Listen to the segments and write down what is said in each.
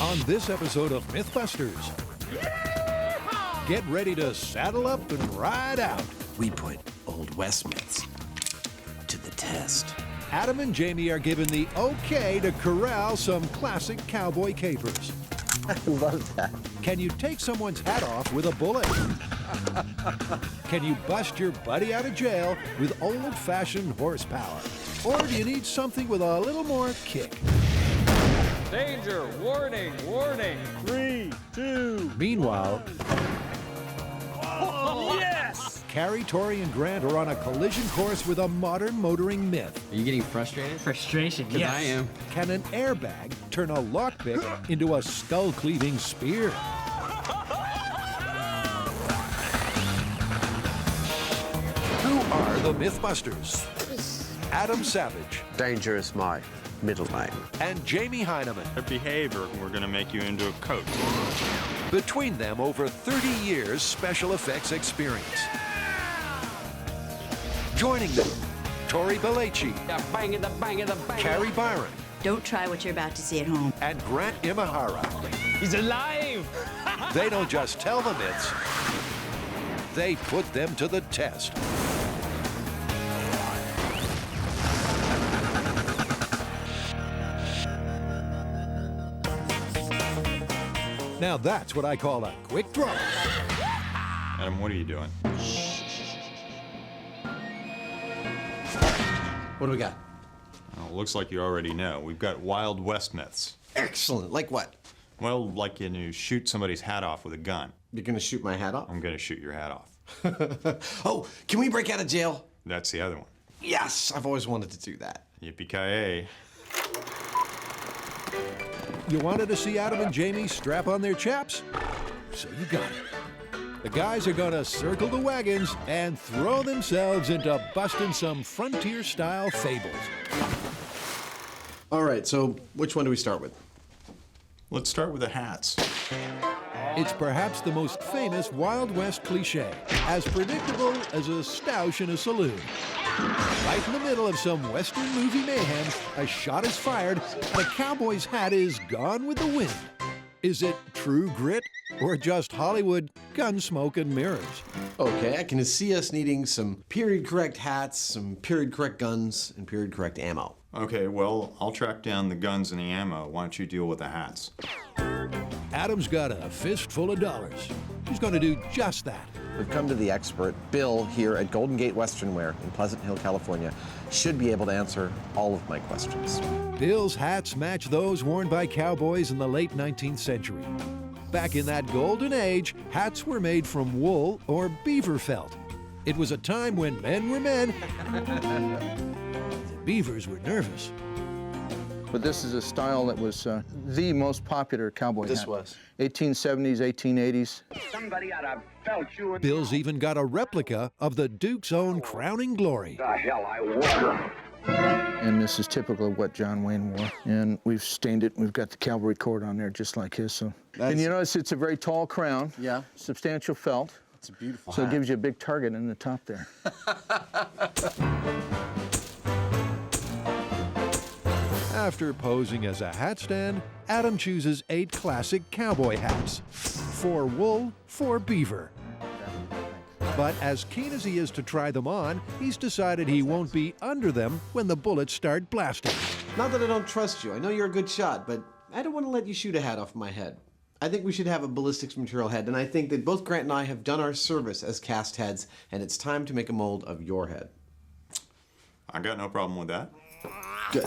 On this episode of MythBusters, get ready to saddle up and ride out. We put Old West myths to the test. Adam and Jamie are given the okay to corral some classic cowboy capers. I love that. Can you take someone's hat off with a bullet? Can you bust your buddy out of jail with old-fashioned horsepower? Or do you need something with a little more kick? Danger! Warning! Warning! 3, 2. Meanwhile, Yes! Carrie, Tori, and Grant are on a collision course with a modern motoring myth. Are you getting frustrated? Frustration, Because I am. Can an airbag turn a lockpick into a skull-cleaving spear? Who are the MythBusters? Adam Savage Danger is my middle name. and Jamie Heineman. Their behavior, we're going to make you into a coat. Between them, over 30 years special effects experience. Joining them, Tori Belleci, Bang it, the bang it, the bang. Carrie Byron, Don't try what you're about to see at home. and Grant Imahara. He's alive! They don't just tell the myths, they put them to the test. Now that's what I call a quick draw. Adam, what are you doing? What do we got? Well, it looks like you already know. We've got Wild West myths. Excellent. Like what? Well, like you shoot somebody's hat off with a gun. You're gonna shoot my hat off? I'm going to shoot your hat off. Oh, can we break out of jail? That's the other one. Yes, I've always wanted to do that. Yippee-ki-yay. You wanted to see Adam and Jamie strap on their chaps? So you got it. The guys are gonna circle the wagons and throw themselves into busting some frontier-style fables. All right, so which one do we start with? Let's start with the hats. It's perhaps the most famous Wild West cliche, as predictable as a stoush in a saloon. Right in the middle of some Western movie mayhem, a shot is fired and a cowboy's hat is gone with the wind. Is it true grit or just Hollywood gun smoke and mirrors? Okay, I can see us needing some period-correct hats, some period-correct guns, and period-correct ammo. Okay, well, I'll track down the guns and the ammo. Why don't you deal with the hats? Adam's got a fistful of dollars. He's going to do just that. We've come to the expert, Bill, here at Golden Gate Western Wear in Pleasant Hill, California. Should be able to answer all of my questions. Bill's hats match those worn by cowboys in the late 19th century. Back in that golden age, hats were made from wool or beaver felt. It was a time when men were men. The beavers were nervous. But this is a style that was the most popular cowboy This hat. was? 1870s, 1880s. Somebody ought to belt you in Bill's even got a replica of the Duke's own crowning glory. the hell I was. And this is typical of what John Wayne wore. And we've stained it. We've got the cavalry cord on there just like his. So. And you notice it's a very tall crown. Yeah. Substantial felt. It's a beautiful So hat. it gives you a big target in the top there. After posing as a hat stand, Adam chooses 8 classic cowboy hats. 4 wool, 4 beaver. But as keen as he is to try them on, he's decided he won't be under them when the bullets start blasting. Not that I don't trust you. I know you're a good shot, but I don't want to let you shoot a hat off my head. I think we should have a ballistics material head, and I think that both Grant and I have done our service as cast heads, and it's time to make a mold of your head. I got no problem with that. Good.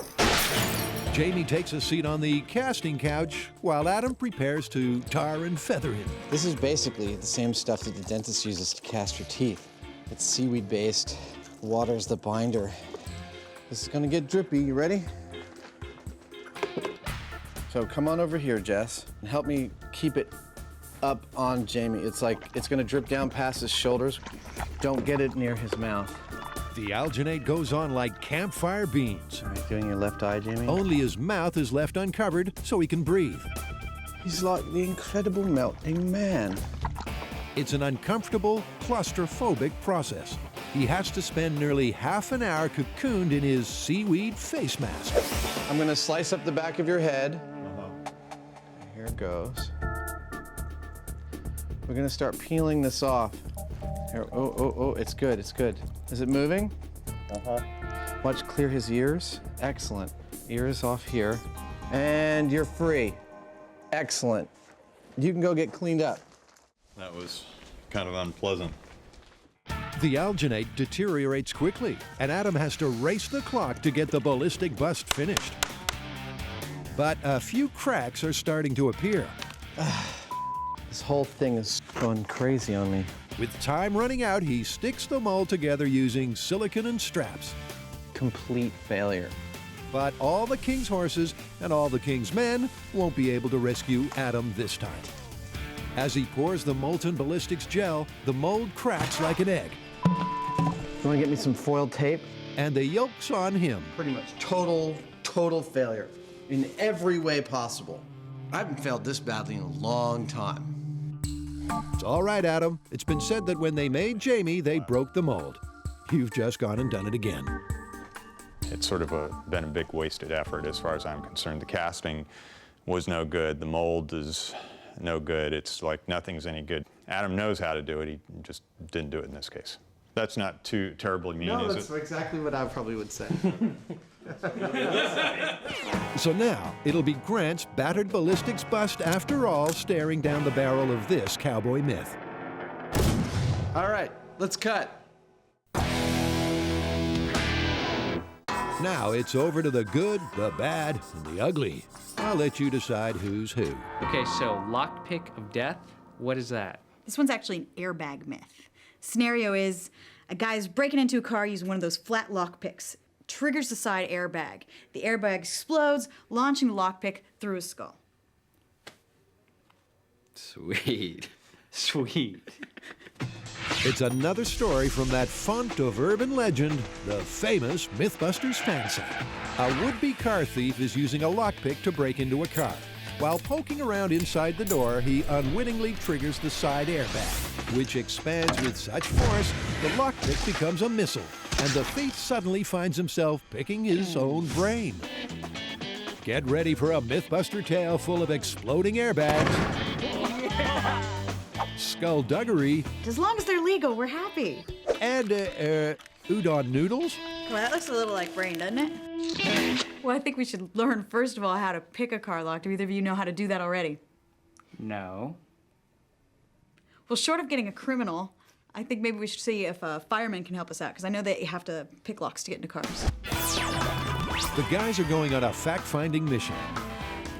Jamie takes a seat on the casting couch while Adam prepares to tar and feather him. This is basically the same stuff that the dentist uses to cast your teeth. It's seaweed-based. Water's the binder. This is gonna get drippy. You ready? So come on over here, Jess, and help me keep it up on Jamie. It's like it's gonna drip down past his shoulders. Don't get it near his mouth. The alginate goes on like campfire beans. All right, doing your left eye, Jamie. Only his mouth is left uncovered so he can breathe. He's like the incredible melting man. It's an uncomfortable, claustrophobic process. He has to spend nearly half an hour cocooned in his seaweed face mask. I'm gonna slice up the back of your head. Here goes. We're gonna start peeling this off. Here, oh, it's good, it's good. Is it moving? Uh-huh. Watch clear his ears. Excellent. Ears off here. And you're free. Excellent. You can go get cleaned up. That was kind of unpleasant. The alginate deteriorates quickly, and Adam has to race the clock to get the ballistic bust finished. But a few cracks are starting to appear. This whole thing is going crazy on me. With time running out, he sticks the mold together using silicone and straps. Complete failure. But all the king's horses and all the king's men won't be able to rescue Adam this time. As he pours the molten ballistics gel, the mold cracks like an egg. You wanna get me some foiled tape? And the yolk's on him. Pretty much total failure in every way possible. I haven't failed this badly in a long time. It's all right, Adam. It's been said that when they made Jamie, they broke the mold. You've just gone and done it again. It's sort of been a big wasted effort as far as I'm concerned. The casting was no good. The mold is no good. It's like nothing's any good. Adam knows how to do it. He just didn't do it in this case. That's not too terribly mean, No, is that's it? exactly what I probably would say. So now, it'll be Grant's battered ballistics bust after all staring down the barrel of this cowboy myth. All right, let's cut. Now it's over to the good, the bad, and the ugly. I'll let you decide who's who. Okay, so lockpick of death, what is that? This one's actually an airbag myth. Scenario is a guy's breaking into a car using one of those flat lockpicks. Triggers the side airbag. The airbag explodes, launching the lockpick through his skull. Sweet. Sweet. It's another story from that font of urban legend, the famous MythBusters fan site. A would-be car thief is using a lockpick to break into a car. While poking around inside the door, he unwittingly triggers the side airbag, which expands with such force, the lockpick becomes a missile, and the thief suddenly finds himself picking his own brain. Get ready for a MythBuster tale full of exploding airbags, skullduggery, As long as they're legal, we're happy. and udon noodles. Well, that looks a little like brain, doesn't it? Well, I think we should learn, first of all, how to pick a car lock. Do either of you know how to do that already? No. Well, short of getting a criminal, I think maybe we should see if a fireman can help us out, because I know they have to pick locks to get into cars. The guys are going on a fact-finding mission.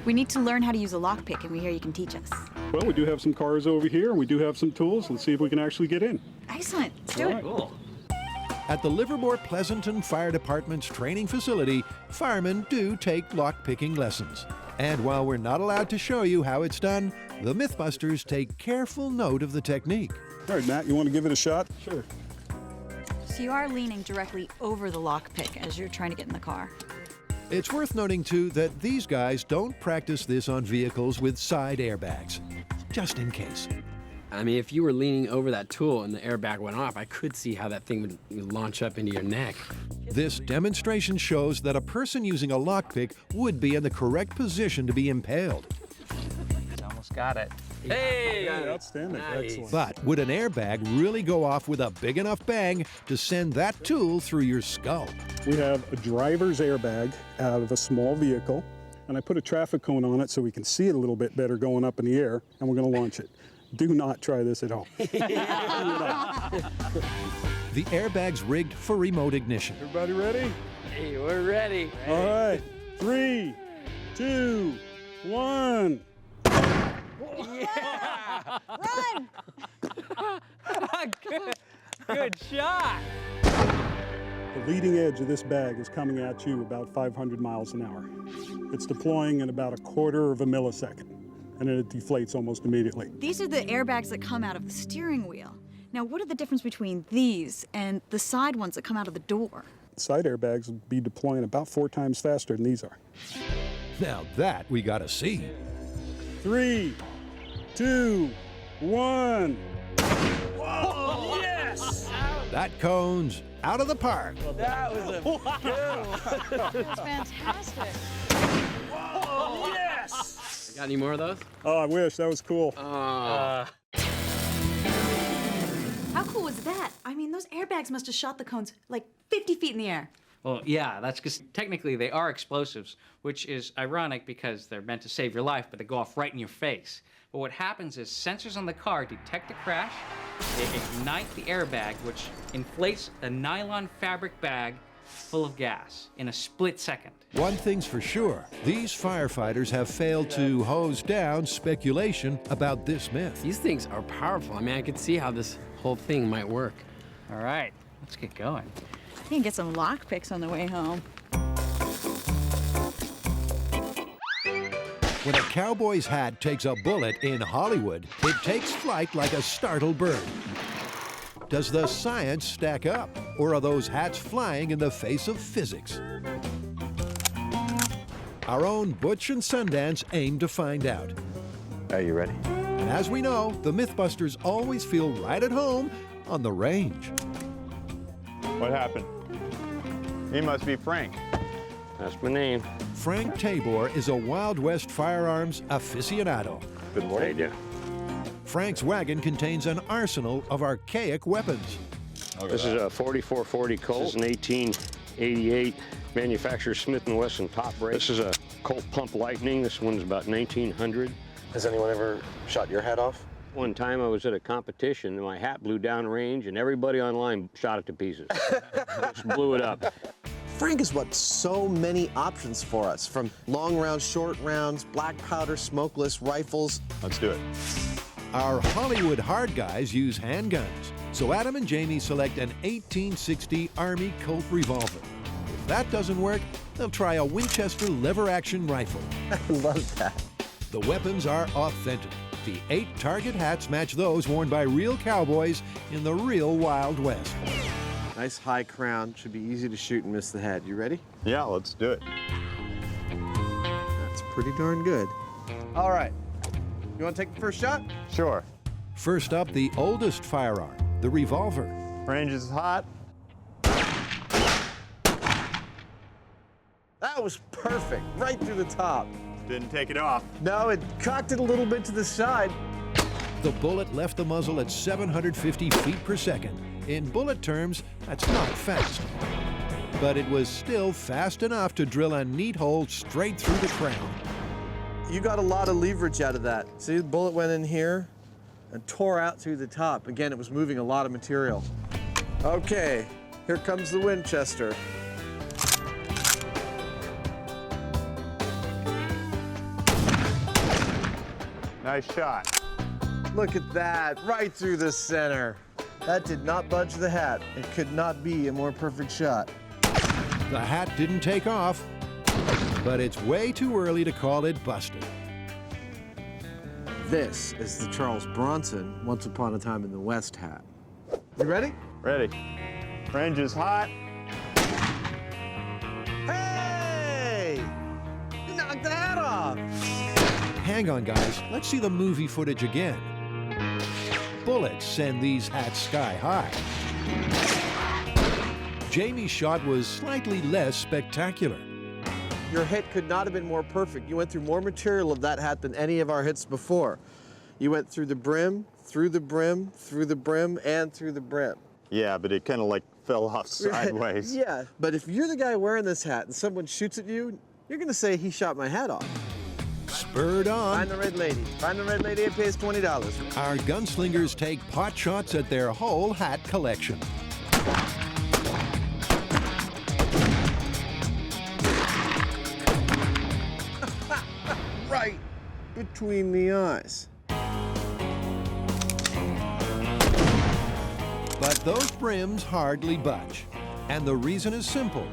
We need to learn how to use a lockpick, and we hear you can teach us. Well, we do have some cars over here, and we do have some tools. Let's see if we can actually get in. Excellent. Let's do it. Cool. At the Livermore Pleasanton Fire Department's training facility, firemen do take lock-picking lessons. And while we're not allowed to show you how it's done, the MythBusters take careful note of the technique. All right, Matt, you want to give it a shot? Sure. So you are leaning directly over the lockpick as you're trying to get in the car. It's worth noting, too, that these guys don't practice this on vehicles with side airbags, just in case. I mean, if you were leaning over that tool and the airbag went off, I could see how that thing would launch up into your neck. This demonstration shows that a person using a lockpick would be in the correct position to be impaled. Almost got it. Hey! Outstanding. Nice. Excellent. But would an airbag really go off with a big enough bang to send that tool through your skull? We have a driver's airbag out of a small vehicle, and I put a traffic cone on it so we can see it a little bit better going up in the air, and we're going to launch it. Do not try this at home. The airbag's rigged for remote ignition. Everybody ready? Hey, we're ready. All right. 3, 2, 1. Run! Good shot. The leading edge of this bag is coming at you about 500 miles an hour. It's deploying in about 1/4 of a millisecond, and then it deflates almost immediately. These are the airbags that come out of the steering wheel. Now, what are the difference between these and the side ones that come out of the door? Side airbags will be deploying about 4 times faster than these are. Now that we gotta see. 3, 2, 1. Oh, yes! That cone's out of the park. That was a good one. It's fantastic. Oh, yes! Got any more of those? Oh, I wish. That was cool. How cool was that? I mean, those airbags must have shot the cones like 50 feet in the air. Well, yeah, that's because technically they are explosives, which is ironic because they're meant to save your life, but they go off right in your face. But what happens is sensors on the car detect a crash, they ignite the airbag, which inflates a nylon fabric bag full of gas in a split second. One thing's for sure, these firefighters have failed to hose down speculation about this myth. These things are powerful. I mean, I could see how this whole thing might work. All right, let's get going. You can get some lockpicks on the way home. When a cowboy's hat takes a bullet in Hollywood, it takes flight like a startled bird. Does the science stack up, or are those hats flying in the face of physics? Our own Butch and Sundance aim to find out. Are you ready? And as we know, the MythBusters always feel right at home on the range. What happened? He must be Frank. That's my name. Frank Tabor is a Wild West firearms aficionado. Good morning. How you Frank's wagon contains an arsenal of archaic weapons. doing? This is a 4440 Colt. This is an 1888 manufacturer Smith & Wesson top brake. This is a Colt Pump Lightning. This one's about 1900. Has anyone ever shot your hat off? One time I was at a competition and my hat blew down range and everybody online shot it to pieces. Just blew it up. Frank has what so many options for us, from long rounds, short rounds, black powder, smokeless, rifles. Let's do it. Our Hollywood hard guys use handguns, so Adam and Jamie select an 1860 Army Colt revolver. If that doesn't work, they'll try a Winchester lever-action rifle. I love that. The weapons are authentic. The 8 target hats match those worn by real cowboys in the real Wild West. Nice high crown. Should be easy to shoot and miss the head. You ready? Yeah, let's do it. That's pretty darn good. All right. You want to take the first shot? Sure. First up, the oldest firearm, the revolver. Range is hot. That was perfect. Right through the top. Didn't take it off. No, it cocked it a little bit to the side. The bullet left the muzzle at 750 feet per second. In bullet terms, that's not fast. But it was still fast enough to drill a neat hole straight through the crown. You got a lot of leverage out of that. See, the bullet went in here and tore out through the top. Again, it was moving a lot of material. Okay, here comes the Winchester. Nice shot. Look at that, right through the center. That did not budge the hat. It could not be a more perfect shot. The hat didn't take off, but it's way too early to call it busted. This is the Charles Bronson Once Upon a Time in the West hat. You ready? Ready. Range is hot. Hey! You knocked the hat off! Hang on, guys. Let's see the movie footage again. Bullets send these hats sky high. Jamie's shot was slightly less spectacular. Your hit could not have been more perfect. You went through more material of that hat than any of our hits before. You went through the brim, through the brim, through the brim, and through the brim. Yeah, but it kind of like fell off sideways. Yeah, but if you're the guy wearing this hat and someone shoots at you, you're gonna say he shot my hat off. Spurred on, Find the red lady. Find the red lady, it pays $20. our gunslingers take pot shots at their whole hat collection. Right between the eyes. But those brims hardly budge. And the reason is simple.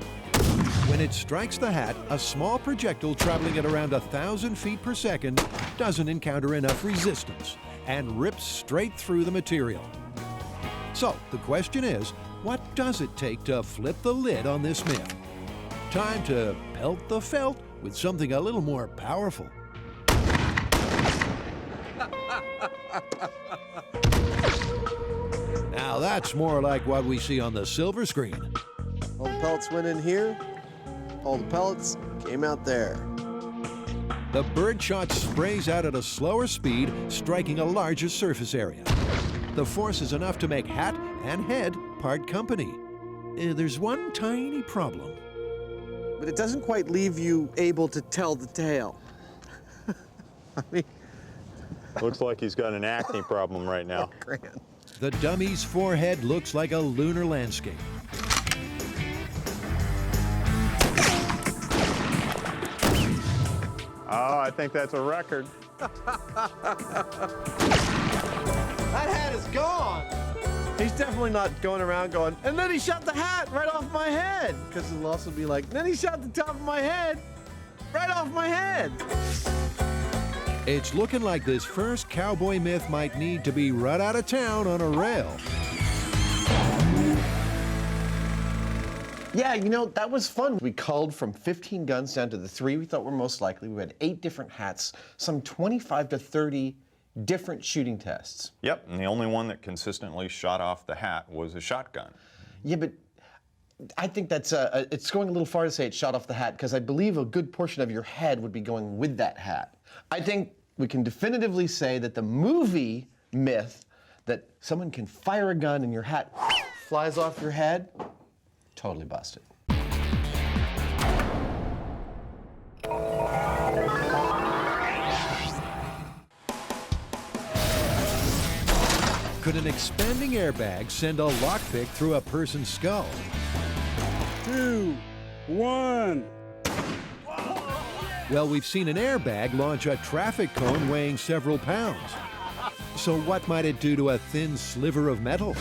When it strikes the hat, a small projectile traveling at around 1,000 feet per second doesn't encounter enough resistance and rips straight through the material. So the question is, what does it take to flip the lid on this myth? Time to pelt the felt with something a little more powerful. Now that's more like what we see on the silver screen. All the pellets went in here. All the pellets came out there. The birdshot sprays out at a slower speed, striking a larger surface area. The force is enough to make hat and head part company. There's one tiny problem. But it doesn't quite leave you able to tell the tale. I mean... Looks like he's got an acne problem right now. Grant. The dummy's forehead looks like a lunar landscape. Oh, I think that's a record. That hat is gone. He's definitely not going around going, and then he shot the hat right off my head. Because it'll also be like, then he shot the top of my head right off my head. It's looking like this first cowboy myth might need to be run out of town on a rail. Yeah, you know, that was fun. We culled from 15 guns down to the 3 we thought were most likely. We had 8 different hats, some 25 to 30 different shooting tests. Yep, and the only one that consistently shot off the hat was a shotgun. Yeah, but I think that's it's going a little far to say it shot off the hat, because I believe a good portion of your head would be going with that hat. I think we can definitively say that the movie myth that someone can fire a gun and your hat flies off your head, totally busted. Could an expanding airbag send a lockpick through a person's skull? 2, 1. Well, we've seen an airbag launch a traffic cone weighing several pounds. So what might it do to a thin sliver of metal?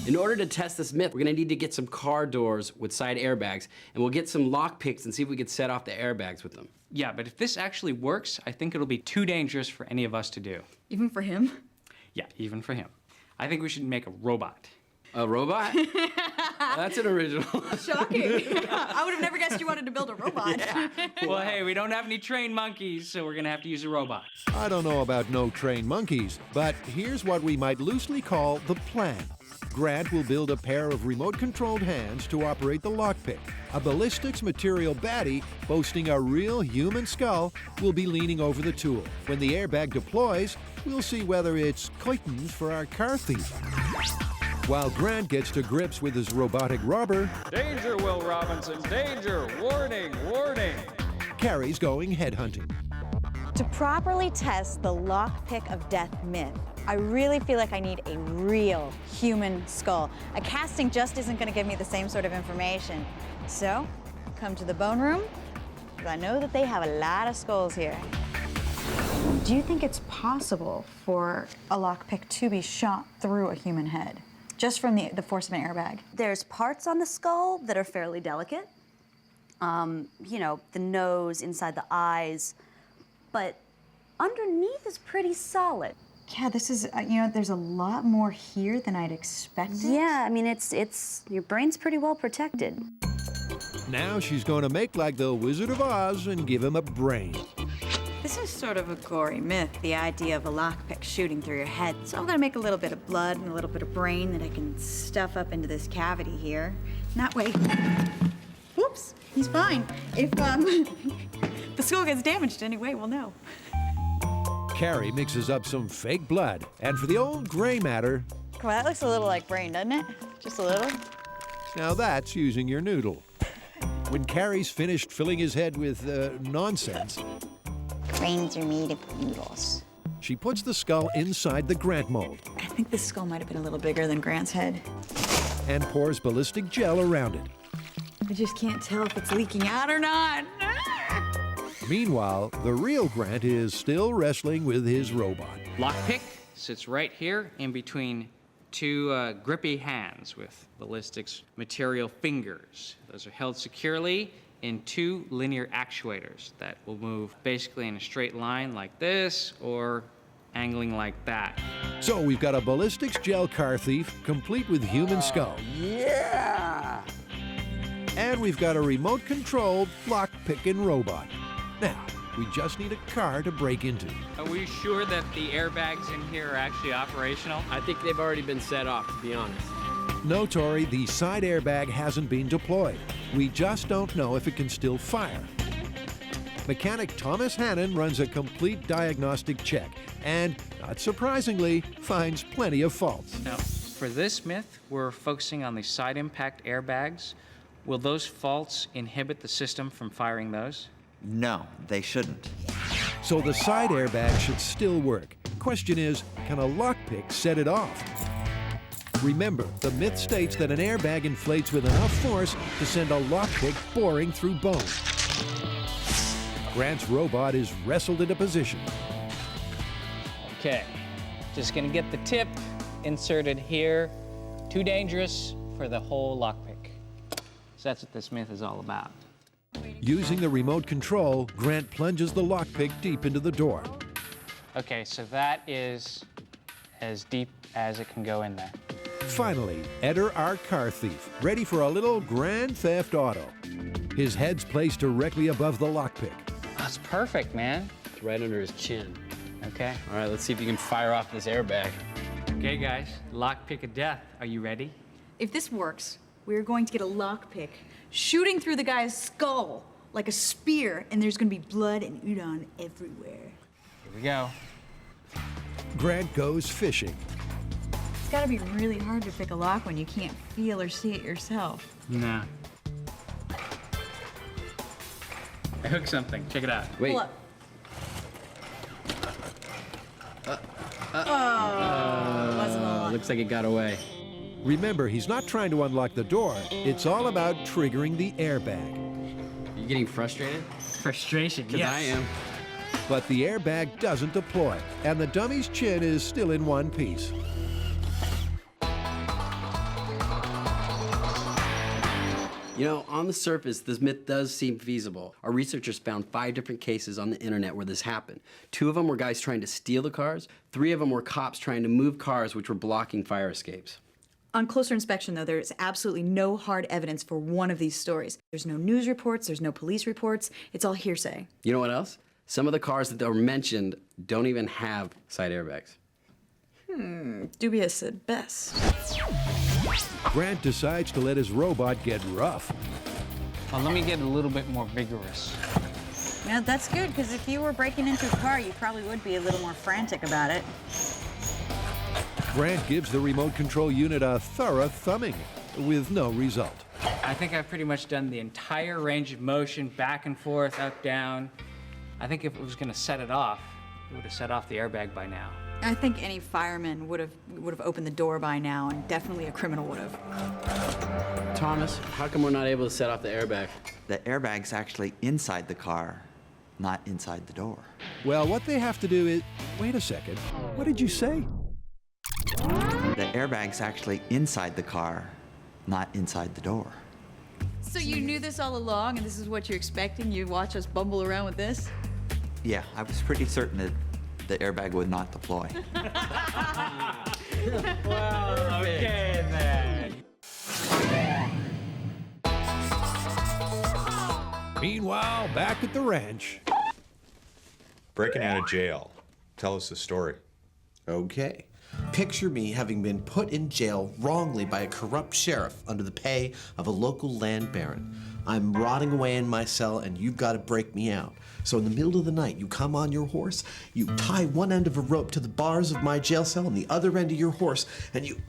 In order to test this myth, we're gonna need to get some car doors with side airbags, and we'll get some lock picks and see if we can set off the airbags with them. Yeah, but if this actually works, I think it'll be too dangerous for any of us to do. Even for him? Yeah, even for him. I think we should make a robot. A robot? That's an original. Shocking. I would have never guessed you wanted to build a robot. Yeah. Well, hey, we don't have any trained monkeys, so we're gonna have to use a robot. I don't know about no trained monkeys, but here's what we might loosely call the plan. Grant will build a pair of remote-controlled hands to operate the lockpick. A ballistics material baddie boasting a real human skull will be leaning over the tool. When the airbag deploys, we'll see whether it's curtains for our car thief. While Grant gets to grips with his robotic robber, Danger, Will Robinson, danger! Warning, warning! Carrie's going headhunting. To properly test the lockpick of death myth, I really feel like I need a real human skull. A casting just isn't going to give me the same sort of information. So, come to the bone room, because I know that they have a lot of skulls here. Do you think it's possible for a lockpick to be shot through a human head, just from the force of an airbag? There's parts on the skull that are fairly delicate. You know, the nose, inside the eyes, but underneath is pretty solid. Yeah, this is, you know, there's a lot more here than I'd expected. Yeah, I mean, your brain's pretty well protected. Now she's going to make like the Wizard of Oz and give him a brain. This is sort of a gory myth, the idea of a lockpick shooting through your head. So I'm gonna make a little bit of blood and a little bit of brain that I can stuff up into this cavity here. And that way, whoops, he's fine. If the skull gets damaged anyway, we'll know. Carrie mixes up some fake blood, and for the old gray matter, Come on, that looks a little like brain, doesn't it? Just a little. now that's using your noodle. When Carrie's finished filling his head with nonsense, Brains are made of noodles. she puts the skull inside the Grant mold I think this skull might have been a little bigger than Grant's head. and pours ballistic gel around it. I just can't tell if it's leaking out or not. Meanwhile, the real Grant is still wrestling with his robot. Lockpick sits right here in between two grippy hands with ballistics material fingers. Those are held securely in 2 linear actuators that will move basically in a straight line like this or angling like that. So we've got a ballistics gel car thief, complete with human skull. Yeah! And we've got a remote-controlled lock-picking robot. Now, we just need a car to break into. Are we sure that the airbags in here are actually operational? I think they've already been set off, to be honest. No, Tori, the side airbag hasn't been deployed. We just don't know if it can still fire. Mechanic Thomas Hannon runs a complete diagnostic check and, not surprisingly, finds plenty of faults. Now, for this myth, we're focusing on the side impact airbags. Will those faults inhibit the system from firing those? No, they shouldn't. So the side airbag should still work. Question is, can a lockpick set it off? Remember, the myth states that an airbag inflates with enough force to send a lockpick boring through bone. Grant's robot is wrestled into position. Okay, just gonna get the tip inserted here. Too dangerous for the whole lockpick. So that's what this myth is all about. Using the remote control, Grant plunges the lockpick deep into the door. Okay, so that is as deep as it can go in there. Finally, Eder, our car thief, ready for a little grand theft auto. His head's placed directly above the lockpick. That's perfect, man. It's right under his chin. Okay. All right, let's see if you can fire off this airbag. Okay, guys, lockpick of death. Are you ready? If this works, we're going to get a lockpick shooting through the guy's skull like a spear, and there's going to be blood and udon everywhere. Here we go. Grant goes fishing. It's got to be really hard to pick a lock when you can't feel or see it yourself. Nah. I hooked something. Check it out. Wait. Pull up. Wasn't a lock. Looks like it got away. Remember, he's not trying to unlock the door. It's all about triggering the airbag. You getting frustrated? Frustration, Because yes. I am. But the airbag doesn't deploy, and the dummy's chin is still in one piece. You know, on the surface, this myth does seem feasible. Our researchers found 5 different cases on the internet where this happened. 2 of them were guys trying to steal the cars. 3 of them were cops trying to move cars which were blocking fire escapes. On closer inspection, though, there's absolutely no hard evidence for one of these stories. There's no news reports, there's no police reports, it's all hearsay. You know what else? Some of the cars that were mentioned don't even have side airbags. Dubious at best. Grant decides to let his robot get rough. Well, let me get a little bit more vigorous. Yeah, that's good, because if you were breaking into a car, you probably would be a little more frantic about it. Grant gives the remote control unit a thorough thumbing, with no result. I think I've pretty much done the entire range of motion, back and forth, up, down. I think if it was gonna set it off, it would have set off the airbag by now. I think any fireman would have opened the door by now, and definitely a criminal would have. Thomas, how come we're not able to set off the airbag? The airbag's actually inside the car, not inside the door. Well, what they have to do is... Wait a second. What did you say? The airbag's actually inside the car, not inside the door. So you knew this all along, and this is what you're expecting? You watch us bumble around with this? Yeah, I was pretty certain that the airbag would not deploy. Well, okay then. Meanwhile, back at the ranch. Breaking out of jail. Tell us the story. Okay. Picture me having been put in jail wrongly by a corrupt sheriff under the pay of a local land baron. I'm rotting away in my cell, and you've got to break me out. So in the middle of the night, you come on your horse, you tie one end of a rope to the bars of my jail cell and the other end of your horse, and you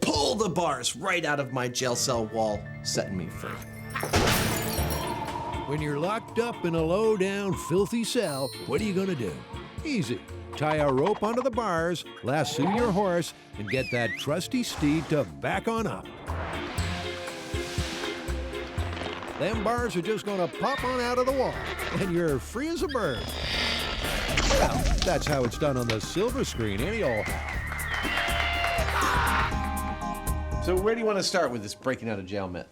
pull the bars right out of my jail cell wall, setting me free. When you're locked up in a low-down, filthy cell, what are you gonna do? Easy. Tie a rope onto the bars, lasso your horse, and get that trusty steed to back on up. Them bars are just gonna pop on out of the wall, and you're free as a bird. Well, that's how it's done on the silver screen, anyhow. So where do you want to start with this breaking out of jail myth?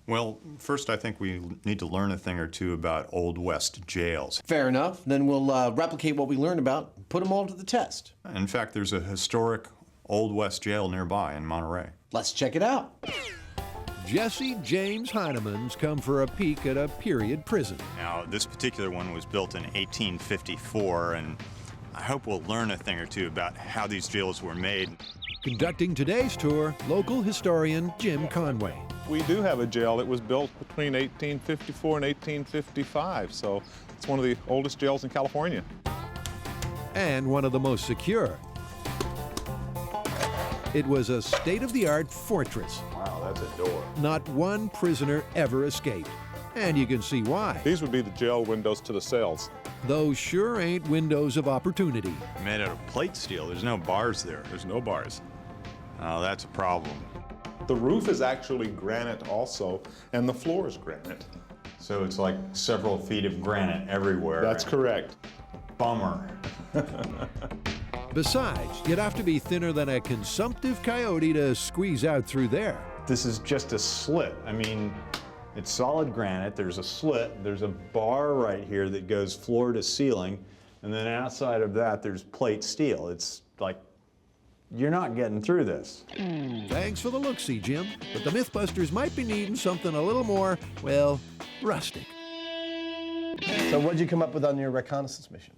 Well, first I think we need to learn a thing or two about Old West jails. Fair enough. Then we'll replicate what we learned about, put them all to the test. In fact, there's a historic Old West jail nearby in Monterey. Let's check it out. Jesse James Heinemann's come for a peek at a period prison. Now, this particular one was built in 1854, and I hope we'll learn a thing or two about how these jails were made. Conducting today's tour, local historian Jim Conway. We do have a jail that was built between 1854 and 1855, so It's one of the oldest jails in California. And one of the most secure. It was a state-of-the-art fortress. Wow, that's a door. Not one prisoner ever escaped. And you can see why. These would be the jail windows to the cells. Those sure ain't windows of opportunity. Made out of plate steel. There's no bars there. There's no bars. Oh, that's a problem. The roof is actually granite also, and the floor is granite. So it's like several feet of granite everywhere. That's correct. Bummer. Besides, you'd have to be thinner than a consumptive coyote to squeeze out through there. This is just a slit. I mean, it's solid granite. There's a slit. There's a bar right here that goes floor to ceiling. And then outside of that, there's plate steel. It's like, you're not getting through this. Thanks for the look-see, Jim. But the MythBusters might be needing something a little more, well, rustic. So what'd you come up with on your reconnaissance mission?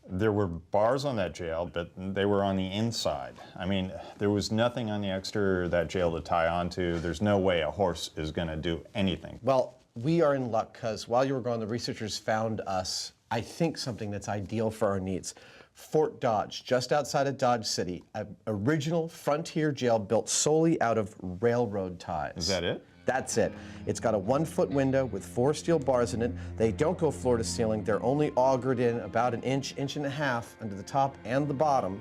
There were bars on that jail, but they were on the inside. I mean, there was nothing on the exterior of that jail to tie onto. There's no way a horse is going to do anything. Well, we are in luck because while you were gone, the researchers found us, I think, something that's ideal for our needs. Fort Dodge, just outside of Dodge City, an original frontier jail built solely out of railroad ties. Is that it? That's it. It's got a 1-foot window with 4 steel bars in it. They don't go floor to ceiling. They're only augured in about an inch, inch and a half under the top and the bottom.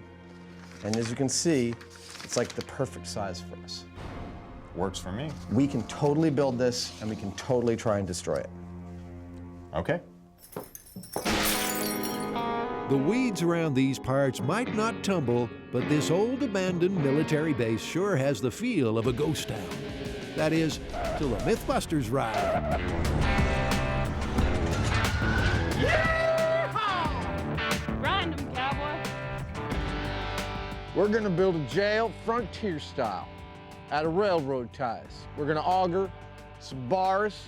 And as you can see, it's like the perfect size for us. Works for me. We can totally build this, and we can totally try and destroy it. Okay. The weeds around these parts might not tumble, but this old abandoned military base sure has the feel of a ghost town. That is, till the MythBusters ride. Yeehaw! Grind 'em, cowboy. We're gonna build a jail frontier style out of railroad ties. We're gonna auger some bars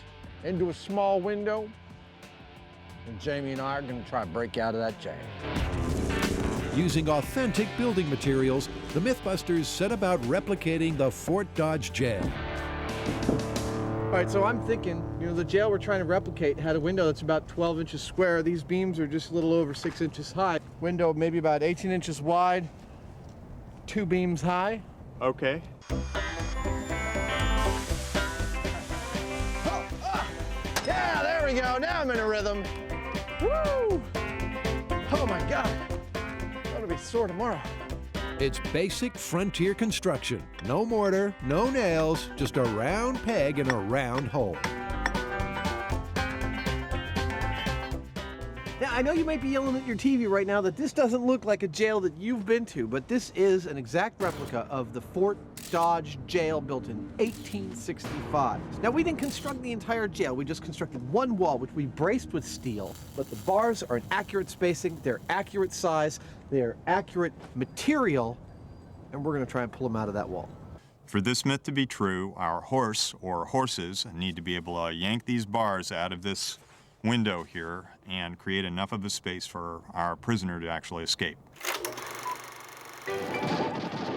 into a small window, and Jamie and I are gonna try to break out of that jail. Using authentic building materials, the MythBusters set about replicating the Fort Dodge jail. All right, so I'm thinking, the jail we're trying to replicate had a window that's about 12 inches square. These beams are just a little over 6 inches high. Window maybe about 18 inches wide, 2 beams high. Okay. Yeah, there we go. Now I'm in a rhythm. Woo! Oh my God. I'm gonna be sore tomorrow. It's basic frontier construction. No mortar, no nails, just a round peg and a round hole. Now, I know you might be yelling at your TV right now that this doesn't look like a jail that you've been to, but this is an exact replica of the Fort Dodge jail built in 1865. Now, we didn't construct the entire jail. We just constructed one wall, which we braced with steel, but the bars are an accurate spacing, they're accurate size, they're accurate material, and we're gonna try and pull them out of that wall. For this myth to be true, our horse or horses need to be able to yank these bars out of this window here and create enough of a space for our prisoner to actually escape.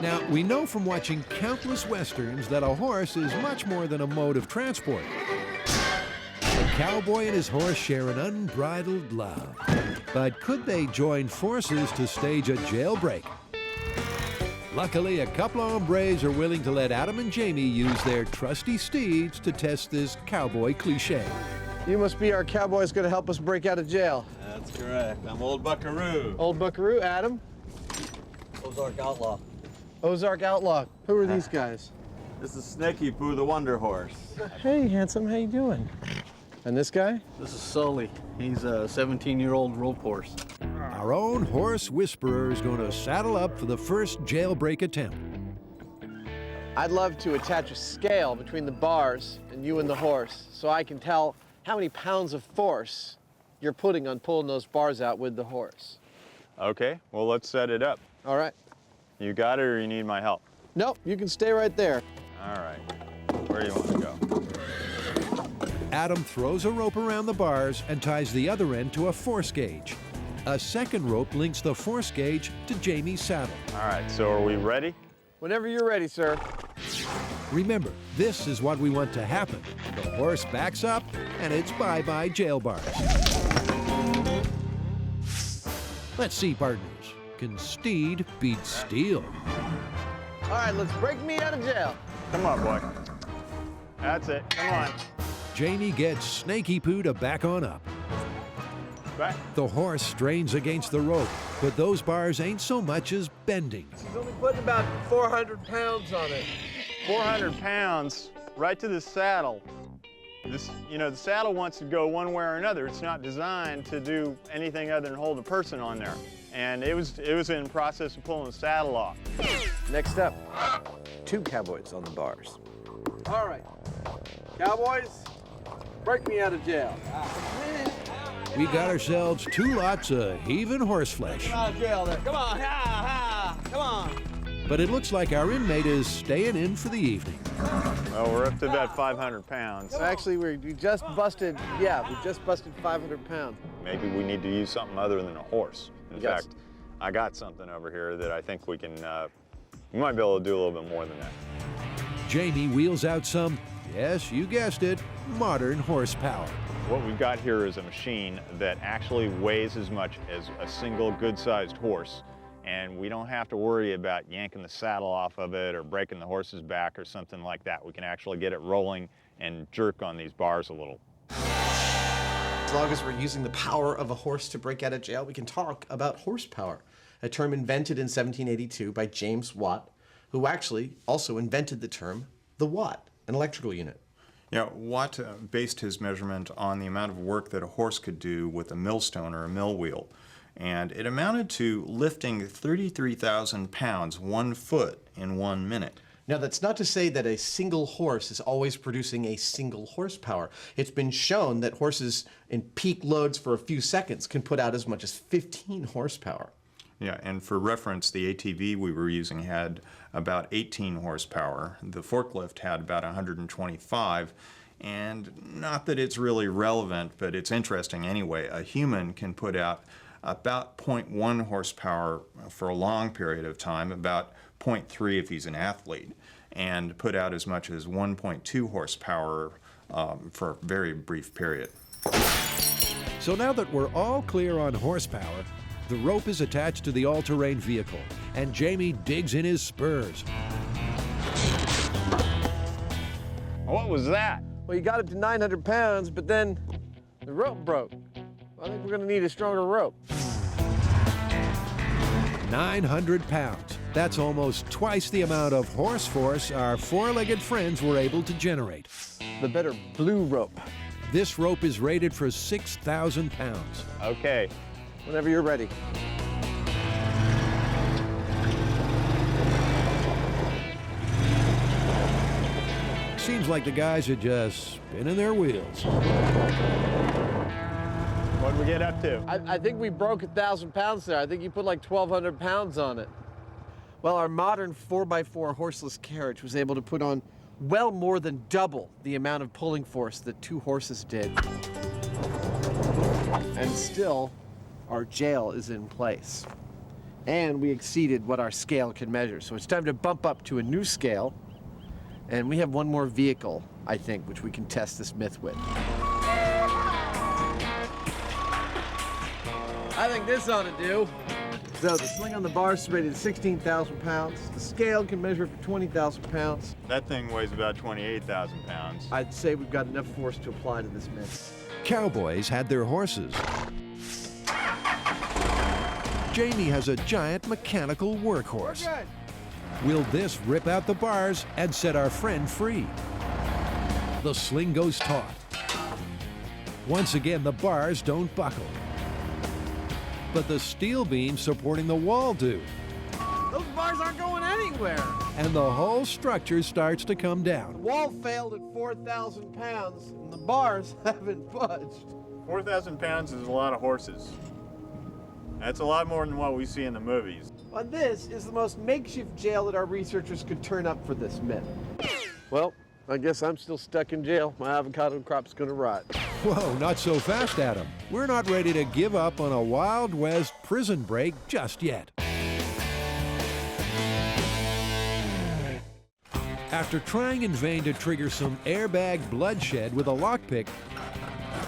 Now, we know from watching countless westerns that a horse is much more than a mode of transport. The cowboy and his horse share an unbridled love. But could they join forces to stage a jailbreak? Luckily, a couple of hombres are willing to let Adam and Jamie use their trusty steeds to test this cowboy cliché. You must be our cowboy that's gonna help us break out of jail. That's correct. I'm Old Buckaroo. Old Buckaroo, Adam? Ozark Outlaw. Ozark Outlaw. Who are these guys? This is Snaky Poo, the Wonder Horse. Hey, handsome, how you doing? And this guy? This is Sully. He's a 17-year-old rope horse. Our own horse whisperer is going to saddle up for the first jailbreak attempt. I'd love to attach a scale between the bars and you and the horse so I can tell how many pounds of force you're putting on pulling those bars out with the horse. Okay, well, let's set it up. All right. You got it, or you need my help? Nope, you can stay right there. All right. Where do you want to go? Adam throws a rope around the bars and ties the other end to a force gauge. A second rope links the force gauge to Jamie's saddle. All right, so are we ready? Whenever you're ready, sir. Remember, this is what we want to happen. The horse backs up, and it's bye-bye jail bars. Let's see, partners. Can steed beat steel? All right, let's break me out of jail. Come on, boy. That's it. Come on. Jamie gets Snaky Poo to back on up. Back. The horse strains against the rope, but those bars ain't so much as bending. She's only putting about 400 pounds on it. 400 pounds right to the saddle. This, the saddle wants to go one way or another. It's not designed to do anything other than hold a person on there. And it was in the process of pulling the saddle off. Next up, 2 cowboys on the bars. All right, cowboys, break me out of jail. We got ourselves 2 lots of heaving horse flesh. Get out of jail there. Come on, come on. But it looks like our inmate is staying in for the evening. Well, we're up to about 500 pounds. Actually, we just busted 500 pounds. Maybe we need to use something other than a horse. In Yes. fact, I got something over here that I think we can, we might be able to do a little bit more than that. Jamie wheels out some, yes, you guessed it, modern horsepower. What we've got here is a machine that actually weighs as much as a single good-sized horse, and we don't have to worry about yanking the saddle off of it or breaking the horse's back or something like that. We can actually get it rolling and jerk on these bars a little. As long as we're using the power of a horse to break out of jail, we can talk about horsepower, a term invented in 1782 by James Watt, who actually also invented the term the watt, an electrical unit. Yeah, Watt based his measurement on the amount of work that a horse could do with a millstone or a mill wheel. And it amounted to lifting 33,000 pounds 1 foot in 1 minute. Now, that's not to say that a single horse is always producing a single horsepower. It's been shown that horses in peak loads for a few seconds can put out as much as 15 horsepower. Yeah, and for reference, the ATV we were using had about 18 horsepower. The forklift had about 125. And not that it's really relevant, but it's interesting anyway. A human can put out about 0.1 horsepower for a long period of time, about 0.3 if he's an athlete, and put out as much as 1.2 horsepower for a very brief period. So now that we're all clear on horsepower, the rope is attached to the all-terrain vehicle, and Jamie digs in his spurs. What was that? Well, you got up to 900 pounds, but then the rope broke. I think we're gonna need a stronger rope. 900 pounds. That's almost twice the amount of horse force our 4-legged friends were able to generate. The better blue rope. This rope is rated for 6,000 pounds. Okay. Whenever you're ready. Seems like the guys are just spinning their wheels. What'd we get up to? I think we broke 1,000 pounds there. I think you put like 1,200 pounds on it. Well, our modern 4x4 horseless carriage was able to put on well more than double the amount of pulling force that 2 horses did. And still, our jail is in place. And we exceeded what our scale can measure. So it's time to bump up to a new scale. And we have one more vehicle, I think, which we can test this myth with. I think this ought to do. So the sling on the bar is rated 16,000 pounds. The scale can measure for 20,000 pounds. That thing weighs about 28,000 pounds. I'd say we've got enough force to apply to this myth. Cowboys had their horses. Jamie has a giant mechanical workhorse. Will this rip out the bars and set our friend free? The sling goes taut. Once again, the bars don't buckle. But the steel beams supporting the wall do. Those bars aren't going anywhere. And the whole structure starts to come The down. wall failed at 4,000 pounds, and the bars haven't budged. 4,000 pounds is a lot of horses. That's a lot more than what we see in the movies. Well, this is the most makeshift jail that our researchers could turn up for this myth. Well, I guess I'm still stuck in jail. My avocado crop's gonna rot. Whoa, not so fast, Adam. We're not ready to give up on a Wild West prison break just yet. After trying in vain to trigger some airbag bloodshed with a lockpick,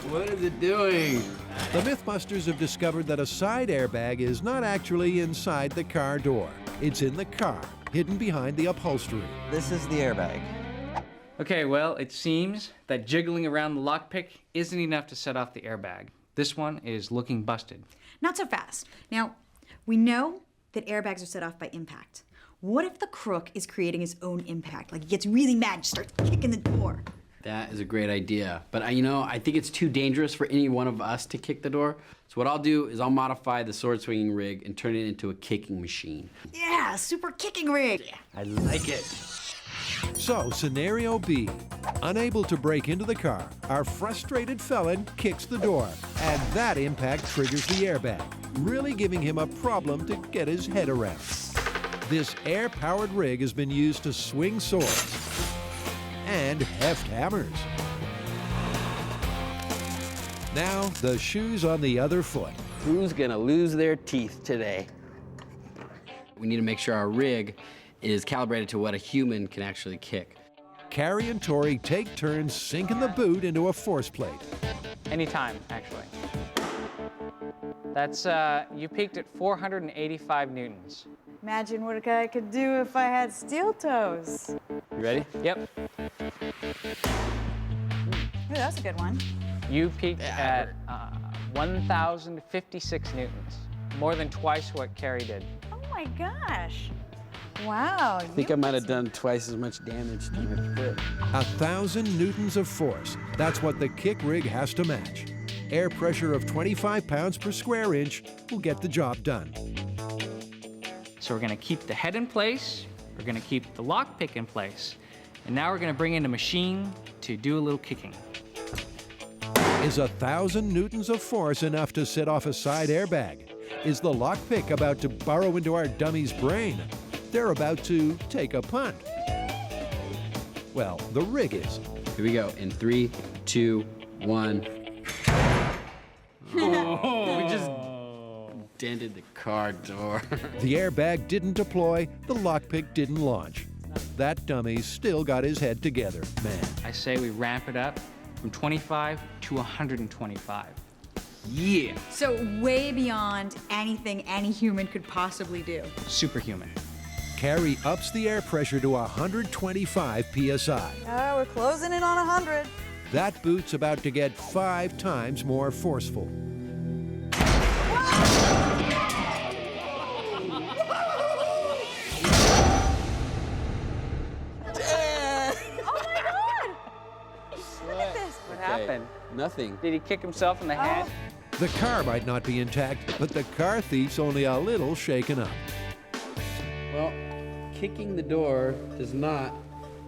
What is it doing? The MythBusters have discovered that a side airbag is not actually inside the car door. It's in the car, hidden behind the upholstery. This is the airbag. Okay, well, it seems that jiggling around the lockpick isn't enough to set off the airbag. This one is looking busted. Not so fast. Now, we know that airbags are set off by impact. What if the crook is creating his own impact? Like he gets really mad and starts kicking the door. That is a great idea. But I think it's too dangerous for any one of us to kick the door. So what I'll do is I'll modify the sword swinging rig and turn it into a kicking machine. Yeah, super kicking rig. I like it. So, scenario B. Unable to break into the car, our frustrated felon kicks the door, and that impact triggers the airbag, really giving him a problem to get his head around. This air-powered rig has been used to swing swords and heft hammers. Now, the shoe's on the other foot. Who's gonna lose their teeth today? We need to make sure our rig is calibrated to what a human can actually kick. Carrie and Tori take turns sinking the boot into a force plate. Anytime, actually. That's, you peaked at 485 newtons. Imagine what a guy could do if I had steel toes. You ready? Yep. Ooh, that's a good one. You peaked at 1,056 newtons, more than twice what Carrie did. Oh my gosh. Wow. I think I might have done twice as much damage to my foot. 1,000 newtons of force. That's what the kick rig has to match. Air pressure of 25 pounds per square inch will get the job done. So we're gonna keep the head in place, we're gonna keep the lockpick in place, and now we're gonna bring in a machine to do a little kicking. Is 1,000 newtons of force enough to set off a side airbag? Is the lockpick about to burrow into our dummy's brain? They're about to take a punt. Well, the rig is. Here we go, in 3, 2, 1. Oh, we just dented the car door. The airbag didn't deploy, the lockpick didn't launch. That dummy's still got his head together, man. I say we ramp it up from 25 to 125. Yeah. So way beyond anything any human could possibly do. Superhuman. Carrie ups the air pressure to 125 psi. Oh, we're closing in on 100. That boot's about to get 5 times more forceful. What happened? Nothing. Did he kick himself in the head? The car might not be intact, but the car thief's only a little shaken up. Well, kicking the door does not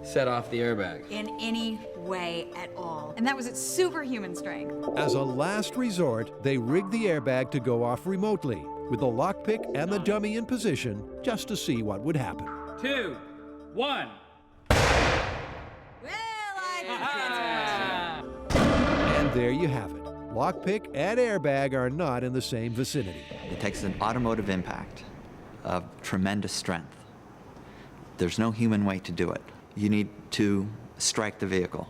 set off the airbag. In any way at all. And that was its superhuman strength. As a last resort, they rigged the airbag to go off remotely, with the lockpick and the dummy in position, just to see what would happen. 2, 1. And there you have it. Lockpick and airbag are not in the same vicinity. It takes an automotive impact of tremendous strength. There's no human way to do it. You need to strike the vehicle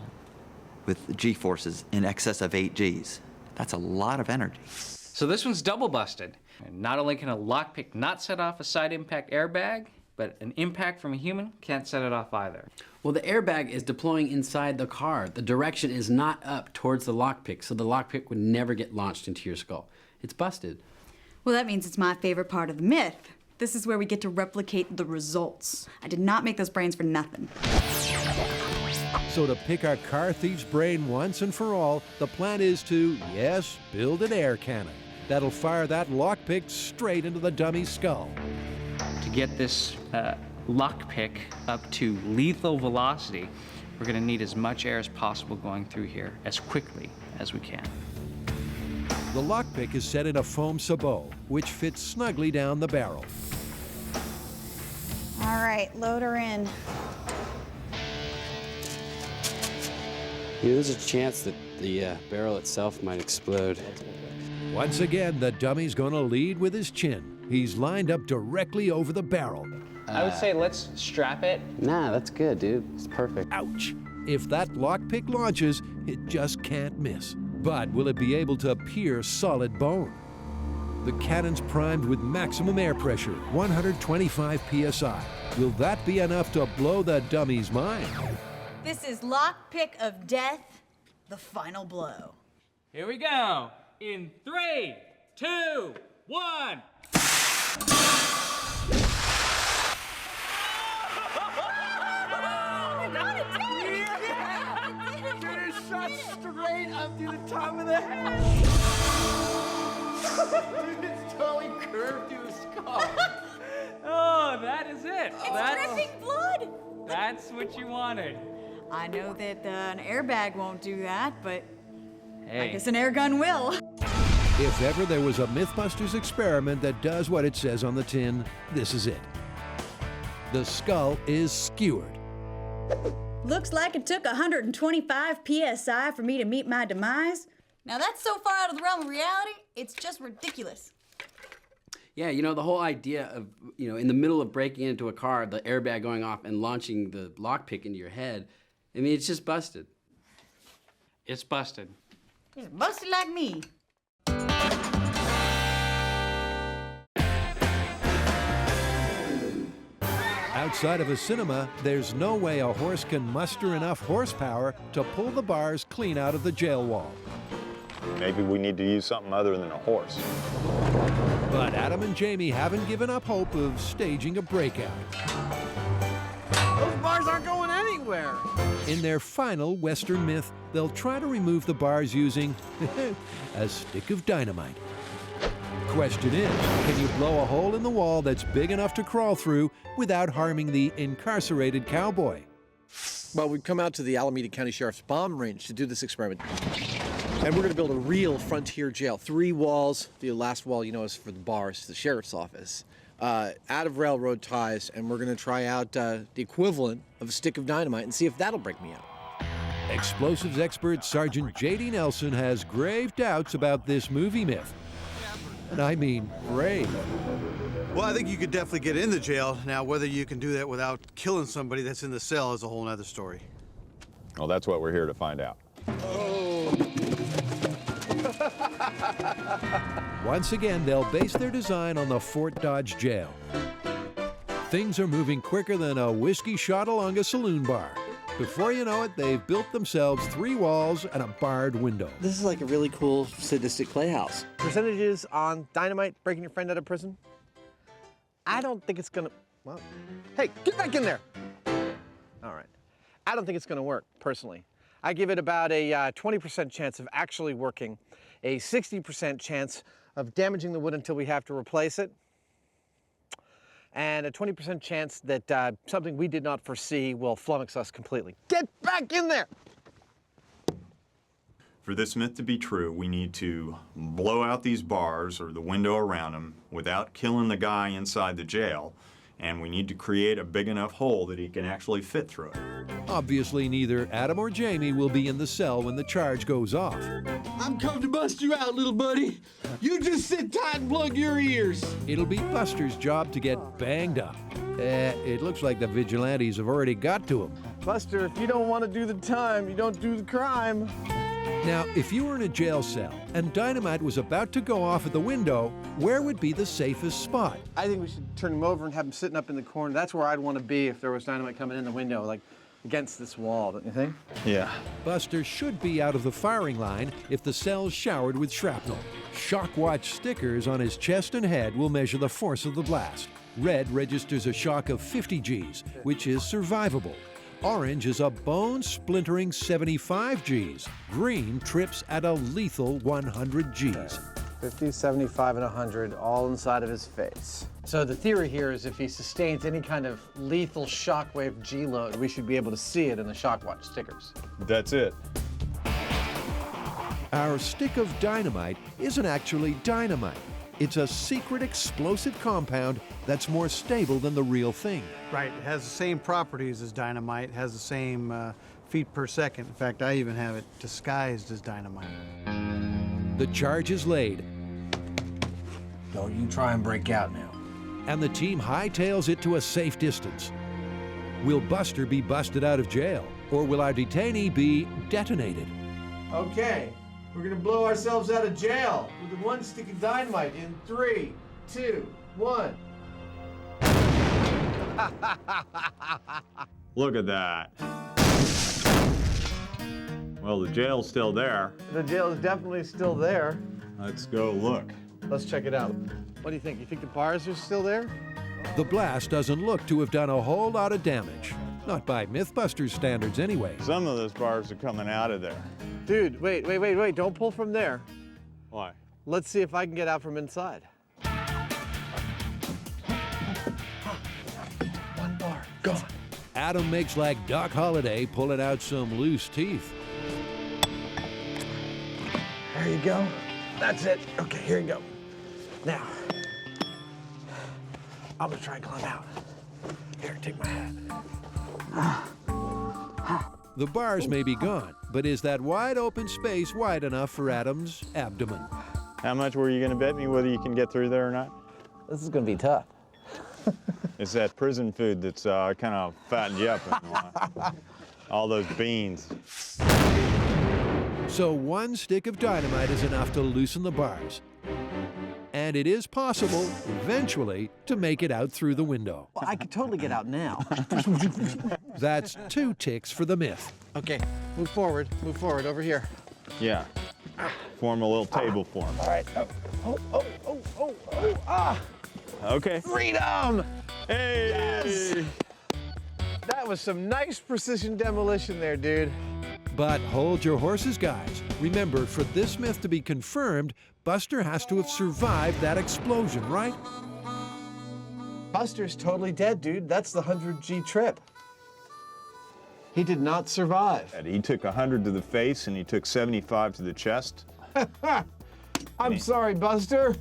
with G-forces in excess of 8 Gs. That's a lot of energy. So this one's double busted. And not only can a lockpick not set off a side impact airbag, but an impact from a human can't set it off either. Well, the airbag is deploying inside the car. The direction is not up towards the lockpick, so the lockpick would never get launched into your skull. It's busted. Well, that means it's my favorite part of the myth. This is where we get to replicate the results. I did not make those brains for nothing. So to pick our car thief's brain once and for all, the plan is to, yes, build an air cannon that'll fire that lockpick straight into the dummy's skull. To get this lockpick up to lethal velocity, we're gonna need as much air as possible going through here as quickly as we can. The lockpick is set in a foam sabot, which fits snugly down the barrel. All right, load her in. There's a chance that the barrel itself might explode. Once again, the dummy's gonna lead with his chin. He's lined up directly over the barrel. I would say let's strap it. Nah, that's good, dude. It's perfect. Ouch! If that lockpick launches, it just can't miss. But will it be able to pierce solid bone? The cannon's primed with maximum air pressure, 125 psi. Will that be enough to blow the dummy's mind? This is lockpick of death, the final blow. Here we go. In 3, 2, 1. Straight up through the top of the head. Dude, it's totally curved to his skull. Oh, that is it. It's dripping blood. That's what you wanted. I know that an airbag won't do that, but I Hey. guess an air gun will. If ever there was a MythBusters experiment that does what it says on the tin, this is it. The skull is skewered. Looks like it took 125 psi for me to meet my demise. Now that's so far out of the realm of reality, it's just ridiculous. Yeah, you know, the whole idea of, you know, in the middle of breaking into a car, the airbag going off and launching the lockpick into your head, I mean, it's just busted. It's busted. It's busted like me. Outside of a cinema, there's no way a horse can muster enough horsepower to pull the bars clean out of the jail wall. Maybe we need to use something other than a horse. But Adam and Jamie haven't given up hope of staging a breakout. Those bars aren't going anywhere. In their final Western myth, they'll try to remove the bars using a stick of dynamite. Question is, can you blow a hole in the wall that's big enough to crawl through without harming the incarcerated cowboy? Well, we've come out to the Alameda County Sheriff's bomb range to do this experiment. And we're going to build a real frontier jail. 3 walls. The last wall, you know, is for the bars, the sheriff's office. Out of railroad ties, and we're going to try out the equivalent of a stick of dynamite and see if that'll break me out. Explosives expert Sergeant J.D. Nelson has grave doubts about this movie myth. And I mean grave. Well, I think you could definitely get in the jail. Now, whether you can do that without killing somebody that's in the cell is a whole other story. Well, that's what we're here to find out. Once again, they'll base their design on the Fort Dodge jail. Things are moving quicker than a whiskey shot along a saloon bar. Before you know it, they've built themselves 3 walls and a barred window. This is like a really cool sadistic playhouse. Percentages on dynamite breaking your friend out of prison? I don't think it's gonna, well, hey, get back in there. All right. I don't think it's gonna work, personally. I give it about a 20% chance of actually working, a 60% chance of damaging the wood until we have to replace it, and a 20% chance that something we did not foresee will flummox us completely. Get back in there! For this myth to be true, we need to blow out these bars or the window around them without killing the guy inside the jail, and we need to create a big enough hole that he can actually fit through it. Obviously, neither Adam or Jamie will be in the cell when the charge goes off. I'm come to bust you out, little buddy. You just sit tight and plug your ears. It'll be Buster's job to get banged up. It looks like the vigilantes have already got to him. Buster, if you don't want to do the time, you don't do the crime. Now, if you were in a jail cell and dynamite was about to go off at the window, where would be the safest spot? I think we should turn him over and have him sitting up in the corner. That's where I'd want to be if there was dynamite coming in the window, like against this wall, don't you think? Yeah. Buster should be out of the firing line if the cell's showered with shrapnel. Shock watch stickers on his chest and head will measure the force of the blast. Red registers a shock of 50 Gs, which is survivable. Orange is a bone-splintering 75 Gs. Green trips at a lethal 100 Gs. 50, 75, and 100, all inside of his face. So the theory here is if he sustains any kind of lethal shockwave G load, we should be able to see it in the shock watch stickers. That's it. Our stick of dynamite isn't actually dynamite. It's a secret explosive compound that's more stable than the real thing. Right, it has the same properties as dynamite, it has the same feet per second. In fact, I even have it disguised as dynamite. The charge is laid. Don't you try and break out now. And the team hightails it to a safe distance. Will Buster be busted out of jail, or will our detainee be detonated? Okay, We're gonna blow ourselves out of jail with one stick of dynamite in 3, 2, 1. Look at that. Well, the jail's still there. The jail is definitely still there. Let's go look. Let's check it out. What do you think? You think the bars are still there? The blast doesn't look to have done a whole lot of damage. Not by MythBusters standards, anyway. Some of those bars are coming out of there. Dude, wait. Don't pull from there. Why? Let's see if I can get out from inside. One bar, gone. Adam makes like Doc Holliday pulling out some loose teeth. There you go. That's it. Okay, here you go. Now, I'm gonna try and climb out. Here, take my hat. The bars may be gone, but is that wide open space wide enough for Adam's abdomen? How much were you going to bet me whether you can get through there or not? This is gonna be tough. It's that prison food that's kind of fattened you up. All those beans. So one stick of dynamite is enough to loosen the bars. And it is possible, eventually, to make it out through the window. Well, I could totally get out now. That's 2 ticks for the myth. Okay, move forward over here. Yeah. Form a little table for him. All right. Okay. Freedom! Hey! Yes! That was some nice precision demolition there, dude. But hold your horses, guys. Remember, for this myth to be confirmed, Buster has to have survived that explosion, right? Buster's totally dead, dude. That's the 100G trip. He did not survive. He took 100 to the face and he took 75 to the chest. I'm sorry, Buster.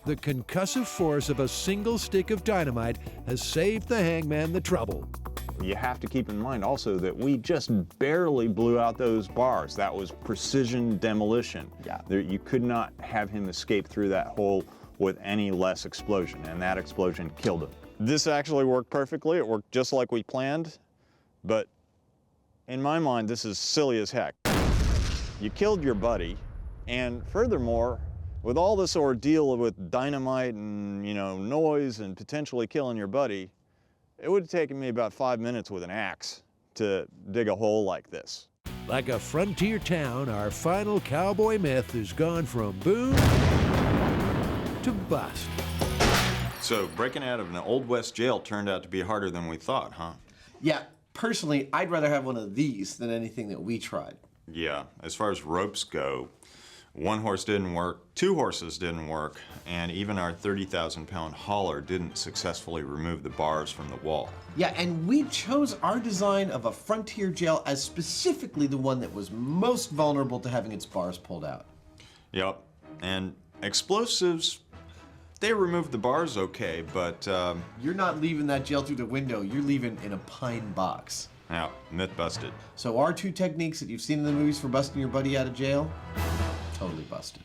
The concussive force of a single stick of dynamite has saved the hangman the trouble. You have to keep in mind also that we just barely blew out those bars. That was precision demolition. Yeah. You could not have him escape through that hole with any less explosion, and that explosion killed him. This actually worked perfectly. It worked just like we planned, but in my mind, this is silly as heck. You killed your buddy, and furthermore, with all this ordeal with dynamite and, noise and potentially killing your buddy, it would have taken me about 5 minutes with an axe to dig a hole like this. Like a frontier town, our final cowboy myth has gone from boom to bust. So breaking out of an Old West jail turned out to be harder than we thought, huh? Yeah, personally, I'd rather have one of these than anything that we tried. Yeah, as far as ropes go, 1 horse didn't work, 2 horses didn't work, and even our 30,000-pound hauler didn't successfully remove the bars from the wall. Yeah, and we chose our design of a frontier jail as specifically the one that was most vulnerable to having its bars pulled out. Yep, and explosives, they removed the bars okay, but... You're not leaving that jail through the window, you're leaving in a pine box. Yeah, myth busted. So our 2 techniques that you've seen in the movies for busting your buddy out of jail, totally busted.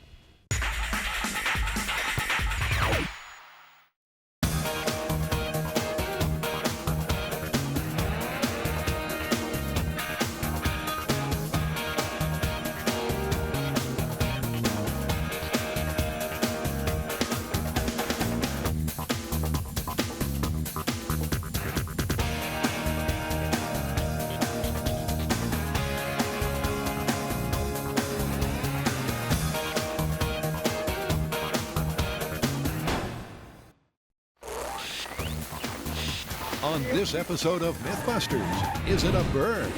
On this episode of MythBusters, is it a bird?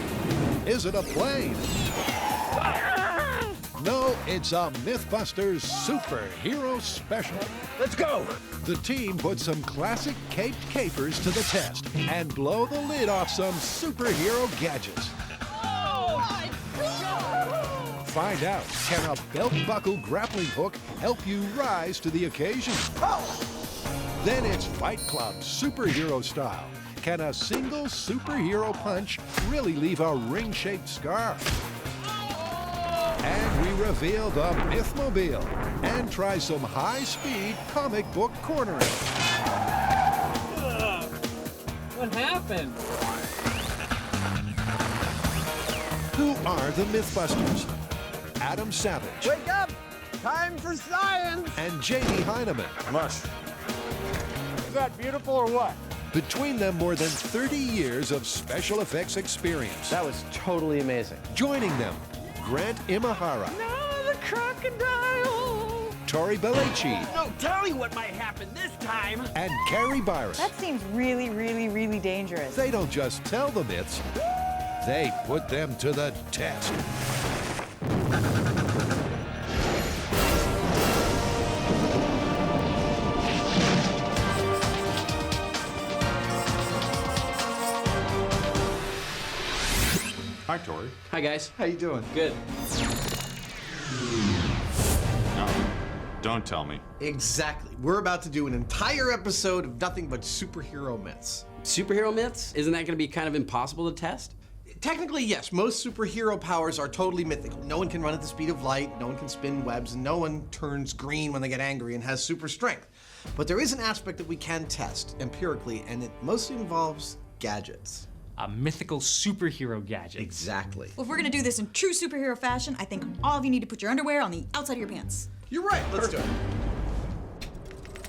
Is it a plane? No, it's a MythBusters superhero special. Let's go! The team puts some classic caped capers to the test and blow the lid off some superhero gadgets. Find out, can a belt-buckle grappling hook help you rise to the occasion? Then it's Fight Club superhero style. Can a single superhero punch really leave a ring-shaped scar? And we reveal the Mythmobile and try some high-speed comic book cornering. What happened? Who are the MythBusters? Adam Savage. Wake up! Time for science! And Jamie Heineman. Mush. Is that beautiful or what? Between them, more than 30 years of special effects experience. That was totally amazing. Joining them, Grant Imahara. No, the crocodile! Tori Belleci. No, tell me what might happen this time. And Carrie Byron. That seems really, really, really dangerous. They don't just tell the myths, they put them to the test. Hi, Tori. Hi, guys. How you doing? Good. No, don't tell me. Exactly. We're about to do an entire episode of nothing but superhero myths. Superhero myths? Isn't that going to be kind of impossible to test? Technically, yes. Most superhero powers are totally mythical. No one can run at the speed of light, no one can spin webs, and no one turns green when they get angry and has super strength. But there is an aspect that we can test empirically, and it mostly involves gadgets. A mythical superhero gadget. Exactly. Well, if we're gonna do this in true superhero fashion, I think all of you need to put your underwear on the outside of your pants. You're right. Let's do it.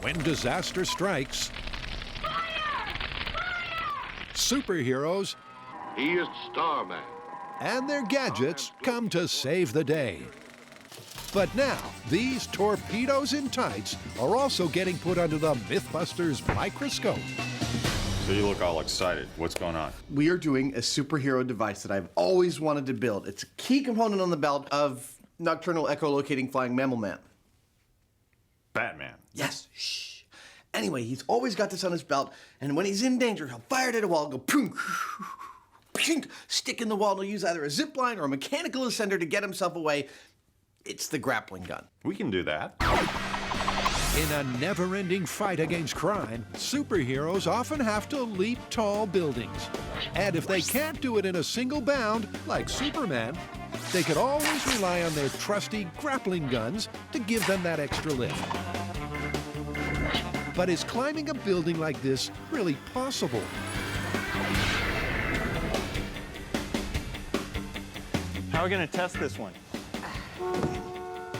When disaster strikes, superheroes He is Starman. and their gadgets come to save the day. But now, these torpedoes in tights are also getting put under the MythBusters microscope. So you look all excited. What's going on? We are doing a superhero device that I've always wanted to build. It's a key component on the belt of nocturnal echolocating flying mammal man. Batman. Yes. Shh. Anyway, he's always got this on his belt, and when he's in danger, he'll fire it at a wall, go boom, stick in the wall, and he'll use either a zip line or a mechanical ascender to get himself away. It's the grappling gun. We can do that. In a never-ending fight against crime, superheroes often have to leap tall buildings. And if they can't do it in a single bound, like Superman, they could always rely on their trusty grappling guns to give them that extra lift. But is climbing a building like this really possible? How are we going to test this one?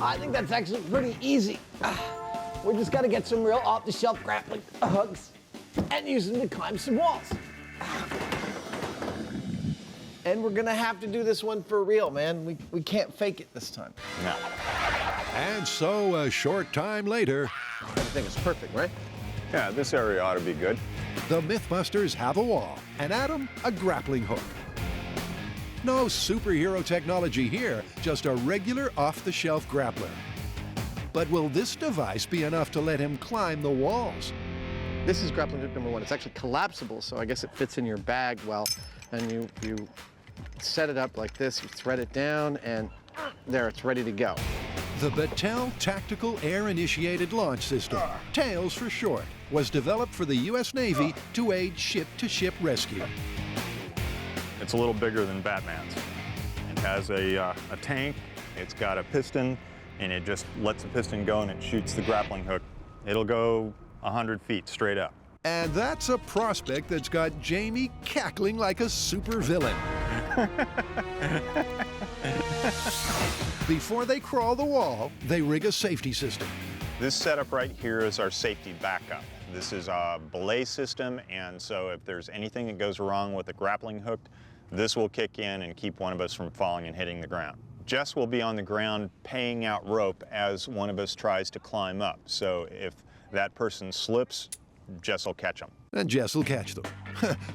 I think that's actually pretty easy. We just gotta get some real off-the-shelf grappling hooks and use them to climb some walls. And we're gonna have to do this one for real, man. We can't fake it this time. No. And so, a short time later, Everything is perfect, right? Yeah, this area ought to be good. the MythBusters have a wall, and Adam a grappling hook. No superhero technology here, just a regular off-the-shelf grappler. But will this device be enough to let him climb the walls? This is grappling hook number 1. It's actually collapsible, so I guess it fits in your bag well. And you set it up like this, you thread it down, and there, it's ready to go. The Battelle Tactical Air-Initiated Launch System, TAILS for short, was developed for the U.S. Navy to aid ship-to-ship rescue. It's a little bigger than Batman's. It has a tank, it's got a piston, and it just lets the piston go and it shoots the grappling hook. It'll go 100 feet straight up. And that's a prospect that's got Jamie cackling like a supervillain. Before they crawl the wall, they rig a safety system. This setup right here is our safety backup. This is a belay system, and so if there's anything that goes wrong with the grappling hook, this will kick in and keep one of us from falling and hitting the ground. Jess will be on the ground paying out rope as one of us tries to climb up. So if that person slips, Jess will catch them. And Jess will catch them.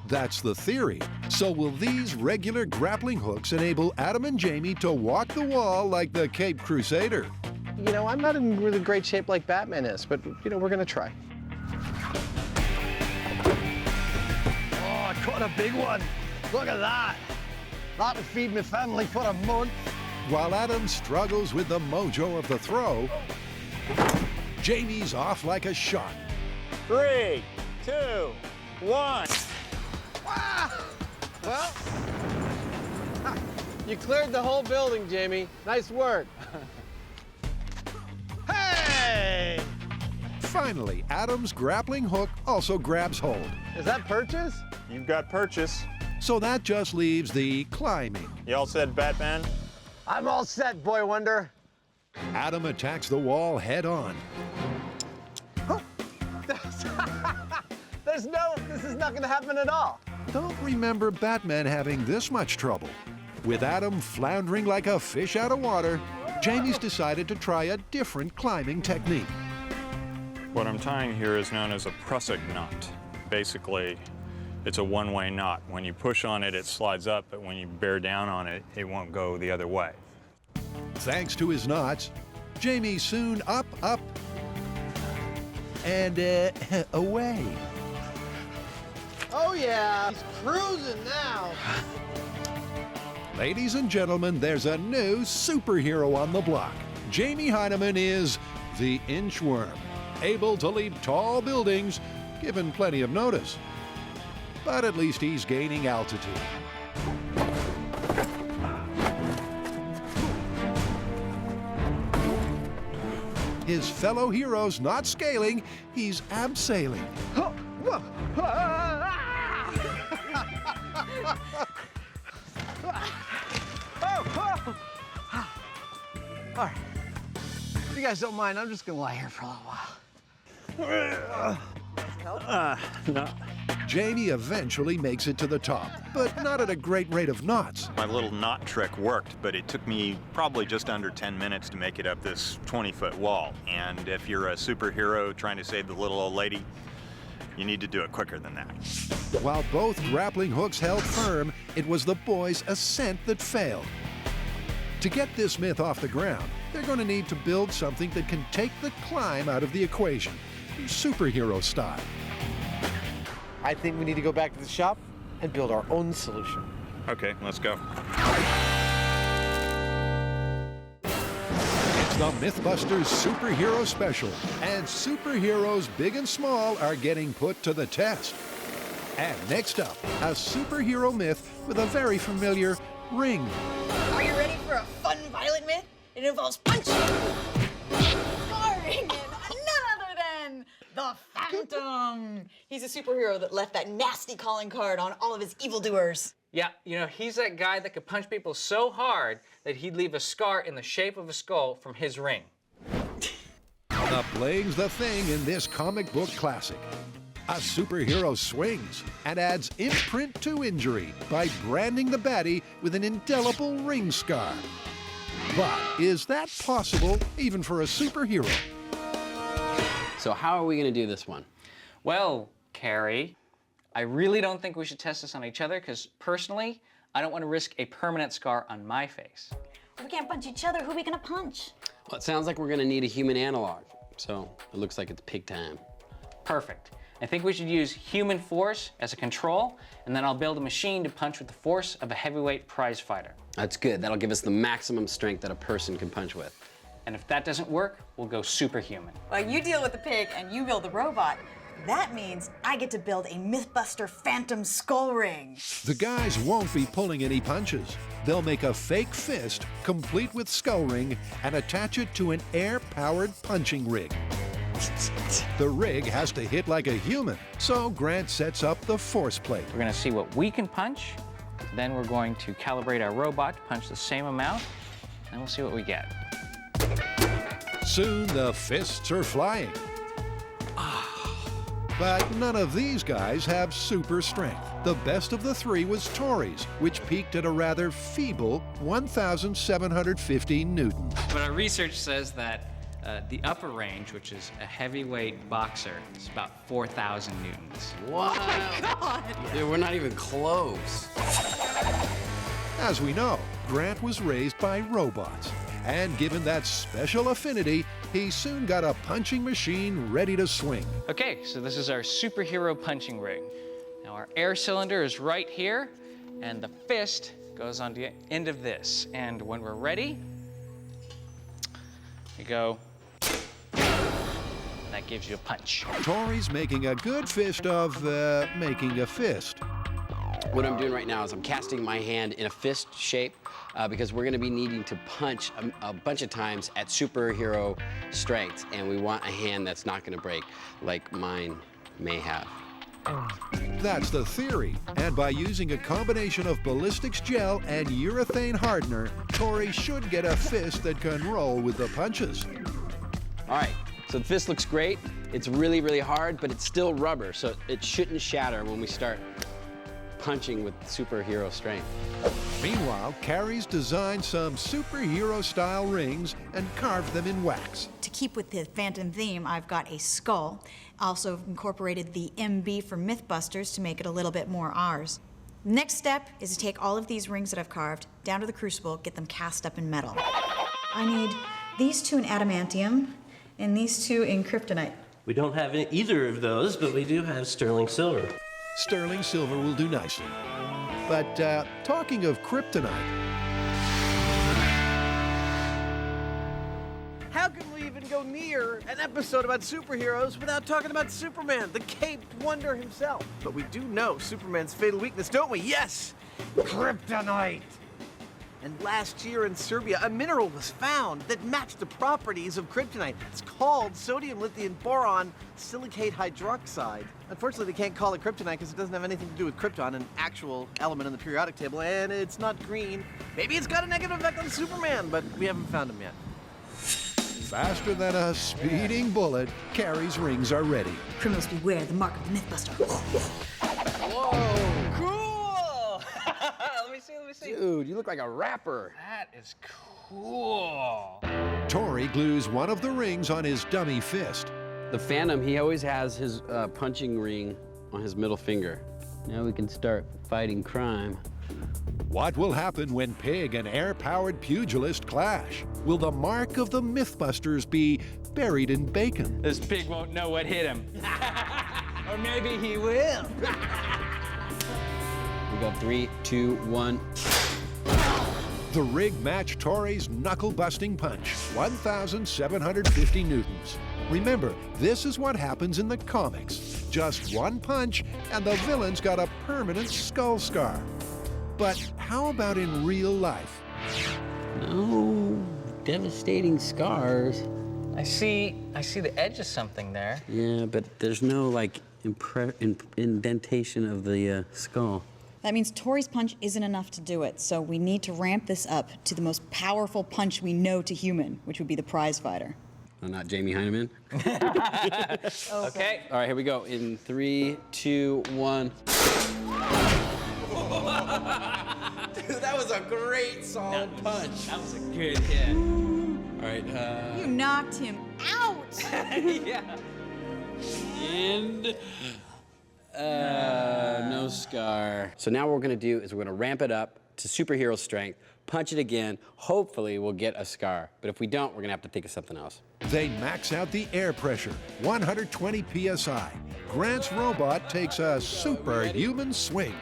That's the theory. So will these regular grappling hooks enable Adam and Jamie to walk the wall like the Cape Crusader? You know, I'm not in really great shape like Batman is, but, you know, we're gonna try. Oh, I caught a big one. Look at that. That'll feed my family for a month. While Adam struggles with the mojo of the throw, Jamie's off like a shot. 3, 2, 1. Well, you cleared the whole building, Jamie. Nice work. Hey! Finally, Adam's grappling hook also grabs hold. Is that purchase? You've got purchase. So that just leaves the climbing. Y'all said Batman? I'm all set, Boy Wonder. Adam attacks the wall head on. This is not gonna happen at all. Don't remember Batman having this much trouble. With Adam floundering like a fish out of water, Jamie's decided to try a different climbing technique. What I'm tying here is known as a prusik knot. Basically, it's a one-way knot. When you push on it, it slides up, but when you bear down on it, it won't go the other way. Thanks to his knots, Jamie soon up, and away. Oh yeah, he's cruising now. Ladies and gentlemen, there's a new superhero on the block. Jamie Heineman is the Inchworm, able to leap tall buildings, given plenty of notice. But at least he's gaining altitude. His fellow hero's not scaling, he's abseiling. All right. If you guys don't mind, I'm just gonna lie here for a little while. No. Jamie eventually makes it to the top, but not at a great rate of knots. My little knot trick worked, but it took me probably just under 10 minutes to make it up this 20-foot wall. And if you're a superhero trying to save the little old lady, you need to do it quicker than that. While both grappling hooks held firm, it was the boys' ascent that failed. To get this myth off the ground, they're going to need to build something that can take the climb out of the equation, superhero style. I think we need to go back to the shop and build our own solution. Okay, let's go. It's the MythBusters Superhero Special, and superheroes big and small are getting put to the test. And next up, a superhero myth with a very familiar ring. Are you ready for a fun, violent myth? It involves punching, sparring, and none other than the Phantom. He's a superhero that left that nasty calling card on all of his evildoers. Yeah, you know, he's that guy that could punch people so hard that he'd leave a scar in the shape of a skull from his ring. The bling's the thing in this comic book classic. A superhero swings and adds imprint to injury by branding the baddie with an indelible ring scar. But is that possible even for a superhero? So how are we going to do this one? Well, Carrie, I really don't think we should test this on each other because personally, I don't want to risk a permanent scar on my face. We can't punch each other. Who are we gonna punch? Well, it sounds like we're going to need a human analog. So it looks like it's pig time. Perfect. I think we should use human force as a control, and then I'll build a machine to punch with the force of a heavyweight prize fighter. That's good. That'll give us the maximum strength that a person can punch with. And if that doesn't work, we'll go superhuman. Well, you deal with the pig and you build the robot. That means I get to build a MythBuster Phantom skull ring. The guys won't be pulling any punches. They'll make a fake fist, complete with skull ring, and attach it to an air-powered punching rig. The rig has to hit like a human, so Grant sets up the force plate. We're gonna see what we can punch, then we're going to calibrate our robot to punch the same amount, and we'll see what we get. Soon the fists are flying. But none of these guys have super strength. The best of the three was Tori's, which peaked at a rather feeble 1,750 newtons. But our research says that the upper range, which is a heavyweight boxer, is about 4,000 newtons. What? Oh my God! Dude, we're not even close. As we know, Grant was raised by robots. And given that special affinity, he soon got a punching machine ready to swing. Okay, so this is our superhero punching rig. Now our air cylinder is right here, and the fist goes on the end of this. And when we're ready, we go, and that gives you a punch. Tori's making a good fist of making a fist. What I'm doing right now is I'm casting my hand in a fist shape because we're gonna be needing to punch a bunch of times at superhero strength, and we want a hand that's not gonna break like mine may have. That's the theory, and by using a combination of ballistics gel and urethane hardener, Tori should get a fist that can roll with the punches. All right, so the fist looks great. It's really, really hard, but it's still rubber, so it shouldn't shatter when we start punching with superhero strength. Meanwhile, Carrie's designed some superhero-style rings and carved them in wax. To keep with the Phantom theme, I've got a skull. Also incorporated the MB from MythBusters to make it a little bit more ours. Next step is to take all of these rings that I've carved down to the crucible, get them cast up in metal. I need these two in adamantium and these two in kryptonite. We don't have either of those, but we do have sterling silver. Sterling silver will do nicely. But talking of kryptonite, How can we even go near an episode about superheroes without talking about Superman, the caped wonder himself? But we do know Superman's fatal weakness, don't we? Yes! Kryptonite! And last year in Serbia, a mineral was found that matched the properties of kryptonite. It's called sodium lithium boron silicate hydroxide. Unfortunately, they can't call it kryptonite because it doesn't have anything to do with krypton, an actual element in the periodic table, and it's not green. Maybe it's got a negative effect on Superman, but we haven't found him yet. faster than a speeding bullet, Carrie's rings are ready. Criminals beware the mark of the Mythbuster. Whoa! Cool! Let me see. Dude, you look like a rapper. That is cool. Tori glues one of the rings on his dummy fist. The Phantom, he always has his punching ring on his middle finger. Now we can start fighting crime. What will happen when Pig and air-powered pugilist clash? Will the mark of the Mythbusters be buried in bacon? This pig won't know what hit him. Or maybe he will. We go 3, 2, 1. The rig matched Tori's knuckle-busting punch, 1,750 newtons. Remember, this is what happens in the comics. Just one punch, and the villain's got a permanent skull scar. But how about in real life? No devastating scars. I see the edge of something there. Yeah, but there's no, like, indentation of the skull. That means Tori's punch isn't enough to do it, so we need to ramp this up to the most powerful punch we know to human, which would be the prize fighter. Oh, not Jamie Heineman? Okay. All right, here we go. In 3, 2, 1. Dude, that was a great solid punch. That was a good hit. All right. You knocked him out! Yeah. And no scar. So now what we're gonna do is we're gonna ramp it up to superhero strength, punch it again, hopefully we'll get a scar. But if we don't, we're gonna have to think of something else. They max out the air pressure, 120 PSI. Grant's robot takes a superhuman swing.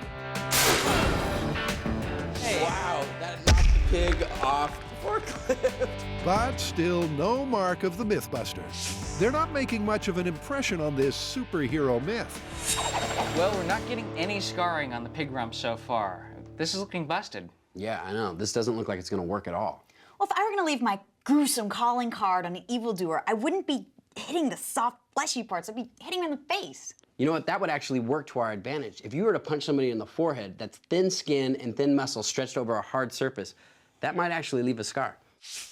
Hey. Wow, that knocked the pig off the forklift. But still no mark of the Mythbusters. They're not making much of an impression on this superhero myth. Well, we're not getting any scarring on the pig rump so far. This is looking busted. Yeah, I know. This doesn't look like it's gonna work at all. Well, if I were gonna leave my gruesome calling card on an evildoer, I wouldn't be hitting the soft, fleshy parts. I'd be hitting them in the face. You know what? That would actually work to our advantage. If you were to punch somebody in the forehead, that's thin skin and thin muscle stretched over a hard surface, that might actually leave a scar.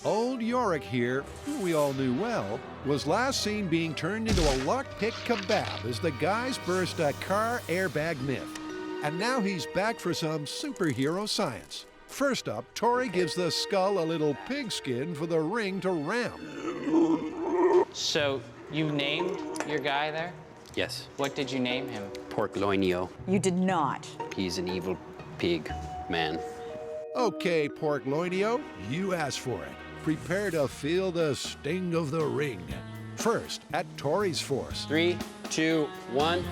Old Yorick here, who we all knew well, was last seen being turned into a lockpick kebab as the guys burst a car airbag myth. And now he's back for some superhero science. First up, Tori gives the skull a little pigskin for the ring to ram. So, you named your guy there? Yes. What did you name him? Porcloinio. You did not. He's an evil pig man. Okay, Porcloinio, you asked for it. Prepare to feel the sting of the ring. First, at Tori's force. 3, 2, 1.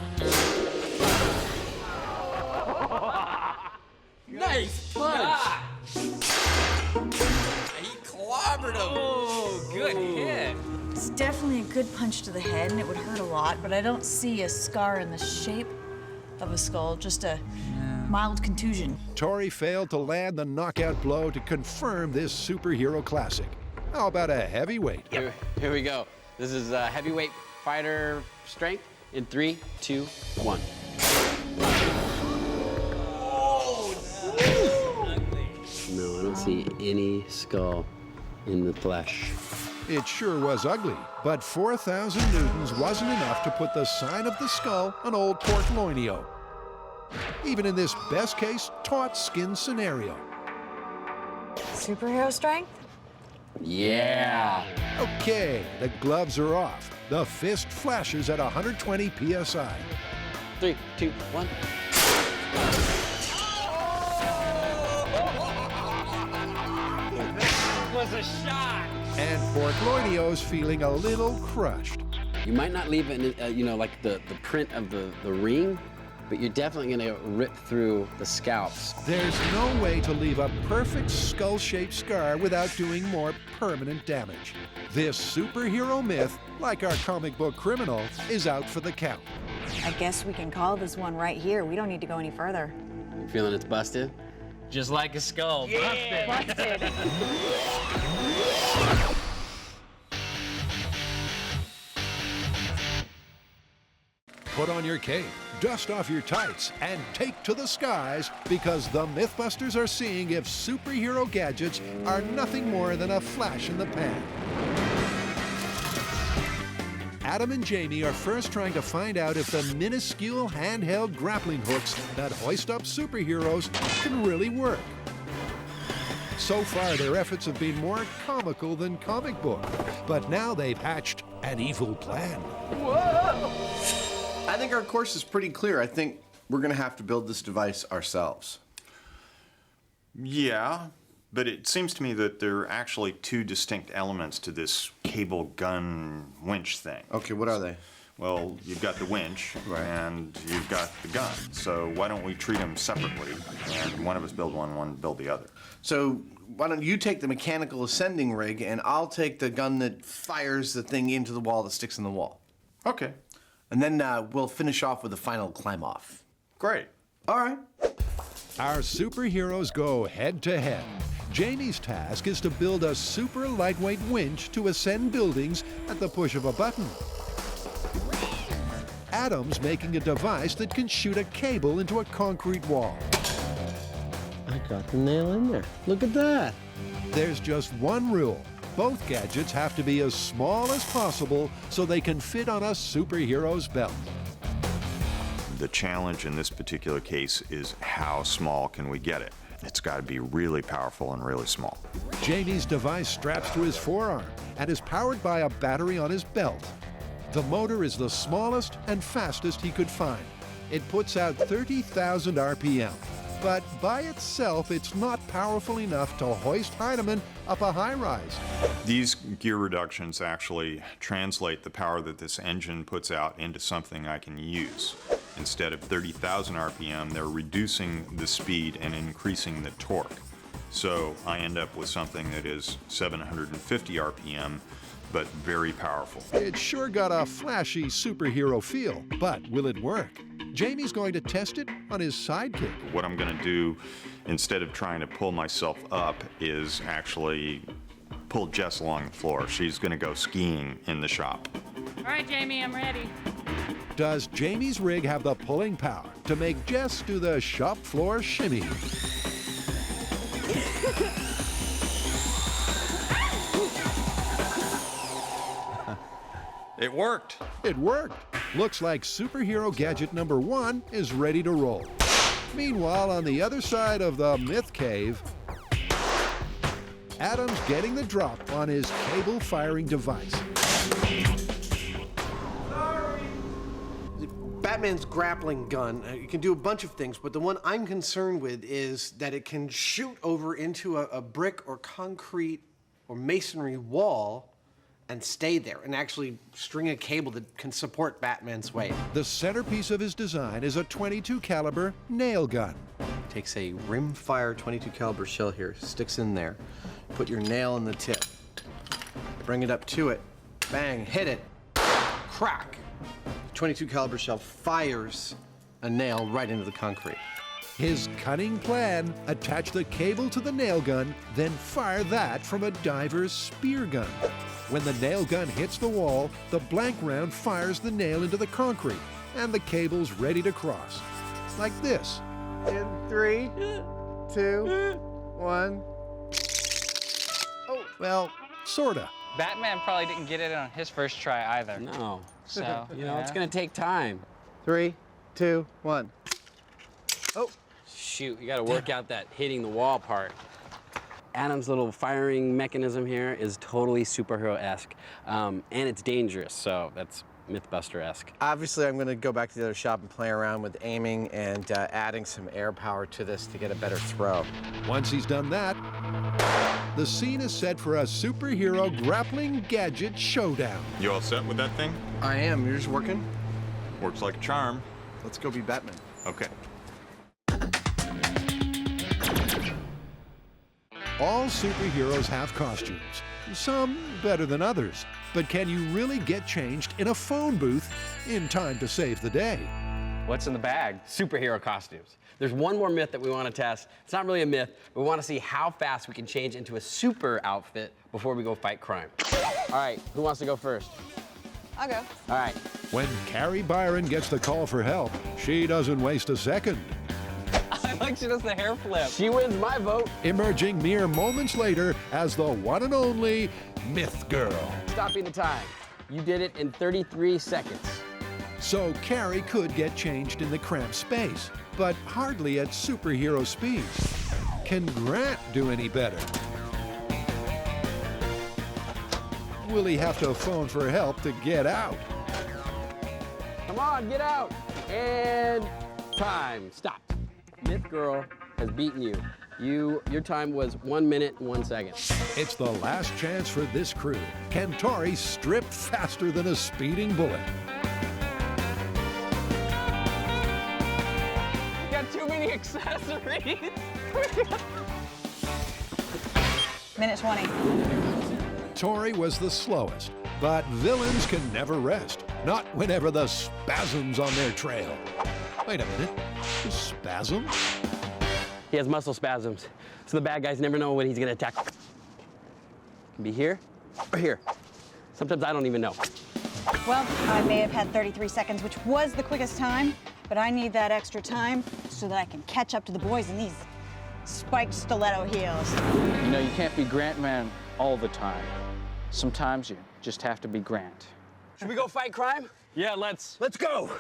Nice punch! He clobbered him! Oh, good hit. It's definitely a good punch to the head, and it would hurt a lot, but I don't see a scar in the shape of a skull, just a mild contusion. Tori failed to land the knockout blow to confirm this superhero classic. How about a heavyweight? Here we go. This is heavyweight fighter strength in 3, 2, 1. see any skull in the flesh. It sure was ugly, but 4,000 newtons wasn't enough to put the sign of the skull on old Portloinio. Even in this best-case taut skin scenario. Superhero strength? Yeah! Okay, the gloves are off. The fist flashes at 120 psi. 3, 2, 1. Was a shot. And Portloinio's feeling a little crushed. You might not leave it, you know, like the print of the ring, but you're definitely gonna rip through the scalps. There's no way to leave a perfect skull-shaped scar without doing more permanent damage. This superhero myth, like our comic book criminal, is out for the count. I guess we can call this one right here. We don't need to go any further. You feeling it's busted? Just like a skull. Yeah, busted. Put on your cape, dust off your tights, and take to the skies, because the MythBusters are seeing if superhero gadgets are nothing more than a flash in the pan. Adam and Jamie are first trying to find out if the minuscule handheld grappling hooks that hoist up superheroes can really work. So far, their efforts have been more comical than comic book, but now they've hatched an evil plan. Whoa! I think our course is pretty clear. I think we're going to have to build this device ourselves. Yeah, but it seems to me that there are actually two distinct elements to this cable gun winch thing. Okay, what are they? Well, you've got the winch, and you've got the gun. So why don't we treat them separately, and one of us build one build the other. So why don't you take the mechanical ascending rig, and I'll take the gun that fires the thing into the wall that sticks in the wall. Okay. And then we'll finish off with the final climb off. Great. All right. Our superheroes go head to head. Jamie's task is to build a super lightweight winch to ascend buildings at the push of a button. Adam's making a device that can shoot a cable into a concrete wall. I got the nail in there. Look at that. There's just one rule. Both gadgets have to be as small as possible so they can fit on a superhero's belt. The challenge in this particular case is how small can we get it? It's got to be really powerful and really small. Jamie's device straps to his forearm and is powered by a battery on his belt. The motor is the smallest and fastest he could find. It puts out 30,000 RPM. But by itself, it's not powerful enough to hoist Heinemann up a high-rise. These gear reductions actually translate the power that this engine puts out into something I can use. Instead of 30,000 RPM, they're reducing the speed and increasing the torque. So I end up with something that is 750 RPM, but very powerful. It's sure got a flashy superhero feel, but will it work? Jamie's going to test it on his sidekick. What I'm going to do, instead of trying to pull myself up, is actually pull Jess along the floor. She's going to go skiing in the shop. All right, Jamie, I'm ready. Does Jamie's rig have the pulling power to make Jess do the shop floor shimmy? It worked. It worked. Looks like superhero gadget number 1 is ready to roll. Meanwhile, on the other side of the myth cave, Adam's getting the drop on his cable-firing device. Batman's grappling gun, it can do a bunch of things, but the one I'm concerned with is that it can shoot over into a brick or concrete or masonry wall and stay there and actually string a cable that can support Batman's weight. The centerpiece of his design is a .22 caliber nail gun. Takes a rimfire .22 caliber shell here, sticks in there, put your nail in the tip, bring it up to it, bang, hit it, crack. .22 caliber shell fires a nail right into the concrete. His cunning plan, attach the cable to the nail gun, then fire that from a diver's spear gun. When the nail gun hits the wall, the blank round fires the nail into the concrete, and the cable's ready to cross. Like this. In 3, 2, 1. Well, sorta. Batman probably didn't get it on his first try either. No. So, It's gonna take time. 3, 2, 1. Oh, shoot, you gotta work out that hitting the wall part. Adam's little firing mechanism here is totally superhero-esque, and it's dangerous, so that's MythBuster-esque. Obviously, I'm going to go back to the other shop and play around with aiming and adding some air power to this to get a better throw. Once he's done that, the scene is set for a superhero grappling gadget showdown. You all set with that thing? I am. You're just working? Works like a charm. Let's go be Batman. Okay. All superheroes have costumes, some better than others. But can you really get changed in a phone booth in time to save the day? What's in the bag? Superhero costumes. There's one more myth that we want to test. It's not really a myth, but we want to see how fast we can change into a super outfit before we go fight crime. All right, who wants to go first? I'll go. All right. When Carrie Byron gets the call for help, she doesn't waste a second. I like she does the hair flip. She wins my vote. Emerging mere moments later as the one and only Myth Girl. Stopping the time. You did it in 33 seconds. So Carrie could get changed in the cramped space, but hardly at superhero speed. Can Grant do any better? Will he have to phone for help to get out? Come on, get out. And time. Stop. Myth Girl has beaten you. Your time was 1 minute, 1 second. It's the last chance for this crew. Can Tori strip faster than a speeding bullet? You got too many accessories. Minute 20. Tori was the slowest, but villains can never rest. Not whenever the spasm's on their trail. Wait a minute, spasm? He has muscle spasms, so the bad guys never know when he's gonna attack. Can be here or here. Sometimes I don't even know. Well, I may have had 33 seconds, which was the quickest time, but I need that extra time so that I can catch up to the boys in these spiked stiletto heels. You know, you can't be Grant Man all the time. Sometimes you just have to be Grant. Should we go fight crime? Yeah, let's. Let's go.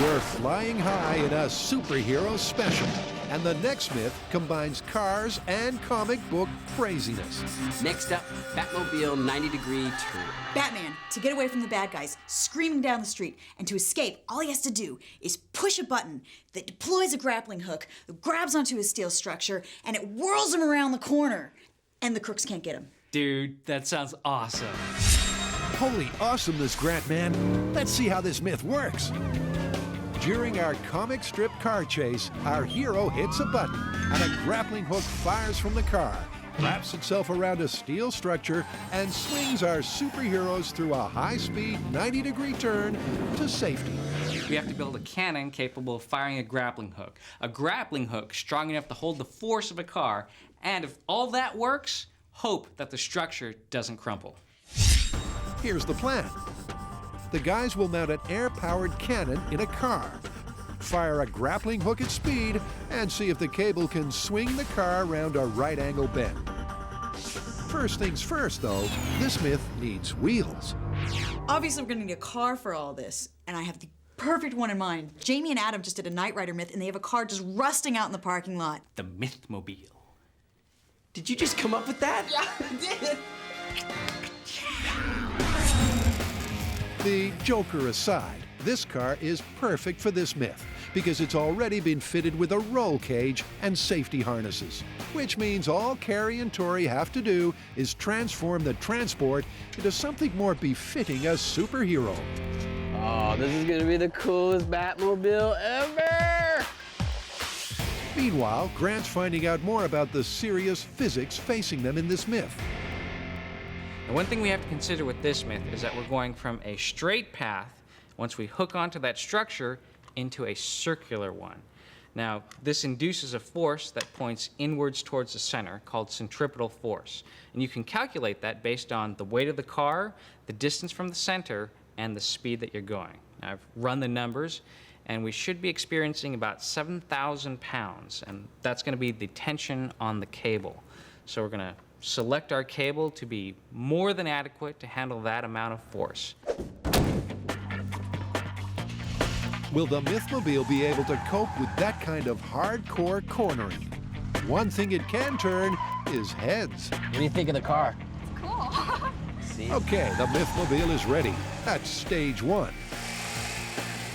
We're flying high in a superhero special, and the next myth combines cars and comic book craziness. Next up, Batmobile 90-degree turn. Batman, to get away from the bad guys screaming down the street, and to escape, all he has to do is push a button that deploys a grappling hook, grabs onto his steel structure, and it whirls him around the corner. And the crooks can't get him. Dude, that sounds awesome. Holy awesomeness, Grant Man. Let's see how this myth works. During our comic strip car chase, our hero hits a button, and a grappling hook fires from the car, wraps itself around a steel structure, and swings our superheroes through a high-speed 90-degree turn to safety. We have to build a cannon capable of firing a grappling hook. A grappling hook strong enough to hold the force of a car, and if all that works, hope that the structure doesn't crumple. Here's the plan. The guys will mount an air-powered cannon in a car, fire a grappling hook at speed, and see if the cable can swing the car around a right-angle bend. First things first, though, this myth needs wheels. Obviously, we're gonna need a car for all this, and I have the perfect one in mind. Jamie and Adam just did a Knight Rider myth, and they have a car just rusting out in the parking lot. The Mythmobile. Did you just come up with that? Yeah, I did. The Joker aside, this car is perfect for this myth because it's already been fitted with a roll cage and safety harnesses, which means all Carrie and Tori have to do is transform the transport into something more befitting a superhero. Oh, this is gonna be the coolest Batmobile ever! Meanwhile, Grant's finding out more about the serious physics facing them in this myth. And one thing we have to consider with this myth is that we're going from a straight path, once we hook onto that structure, into a circular one. Now, this induces a force that points inwards towards the center, called centripetal force. And you can calculate that based on the weight of the car, the distance from the center, and the speed that you're going. I've run the numbers, and we should be experiencing about 7,000 pounds, and that's going to be the tension on the cable. So we're going to select our cable to be more than adequate to handle that amount of force. Will the Mythmobile be able to cope with that kind of hardcore cornering? One thing it can turn is heads. What do you think of the car? Cool. Okay, the Mythmobile is ready. That's stage 1.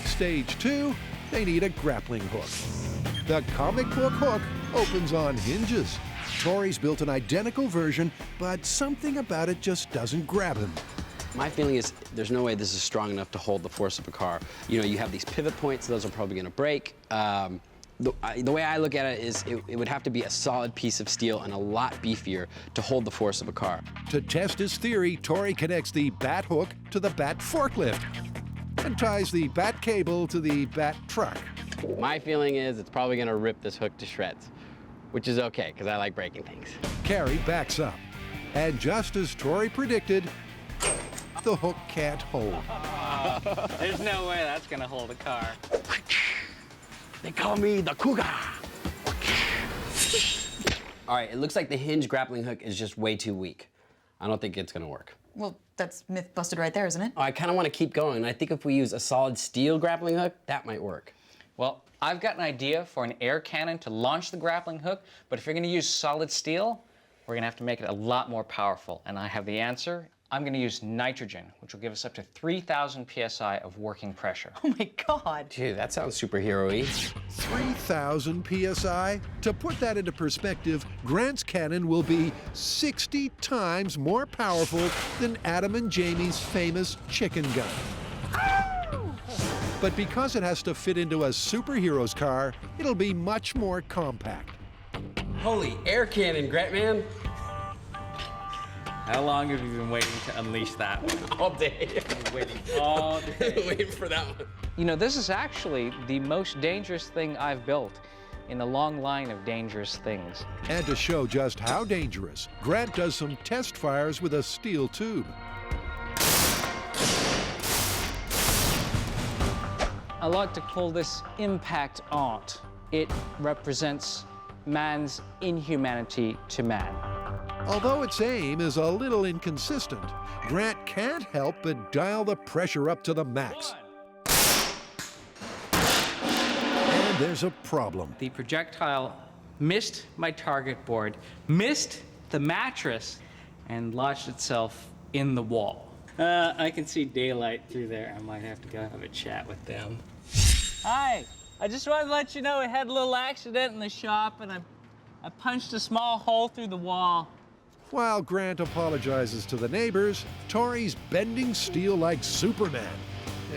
Stage 2, they need a grappling hook. The comic book hook opens on hinges. Tori's built an identical version, but something about it just doesn't grab him. My feeling is there's no way this is strong enough to hold the force of a car. You know, you have these pivot points, those are probably going to break. The way I look at it is it would have to be a solid piece of steel and a lot beefier to hold the force of a car. To test his theory, Tori connects the bat hook to the bat forklift and ties the bat cable to the bat truck. My feeling is it's probably going to rip this hook to shreds, which is okay, because I like breaking things. Carrie backs up. And just as Tori predicted, the hook can't hold. There's no way that's going to hold a car. They call me the cougar. All right, it looks like the hinge grappling hook is just way too weak. I don't think it's going to work. Well, that's myth busted right there, isn't it? Oh, I kind of want to keep going. I think if we use a solid steel grappling hook, that might work. Well, I've got an idea for an air cannon to launch the grappling hook, but if you're going to use solid steel, we're going to have to make it a lot more powerful. And I have the answer. I'm going to use nitrogen, which will give us up to 3,000 psi of working pressure. Oh my God. Dude, that sounds superhero-y. 3,000 psi? To put that into perspective, Grant's cannon will be 60 times more powerful than Adam and Jamie's famous chicken gun. But because it has to fit into a superhero's car, it'll be much more compact. Holy air cannon, Grant man. How long have you been waiting to unleash that one? All day. Waiting all day. Waiting for that one. You know, this is actually the most dangerous thing I've built in a long line of dangerous things. And to show just how dangerous, Grant does some test fires with a steel tube. I like to call this impact art. It represents man's inhumanity to man. Although its aim is a little inconsistent, Grant can't help but dial the pressure up to the max. And there's a problem. The projectile missed my target board, missed the mattress, and lodged itself in the wall. I can see daylight through there. I might have to go have a chat with them. Hi, I just wanted to let you know we had a little accident in the shop, and I punched a small hole through the wall. While Grant apologizes to the neighbors, Tori's bending steel like Superman.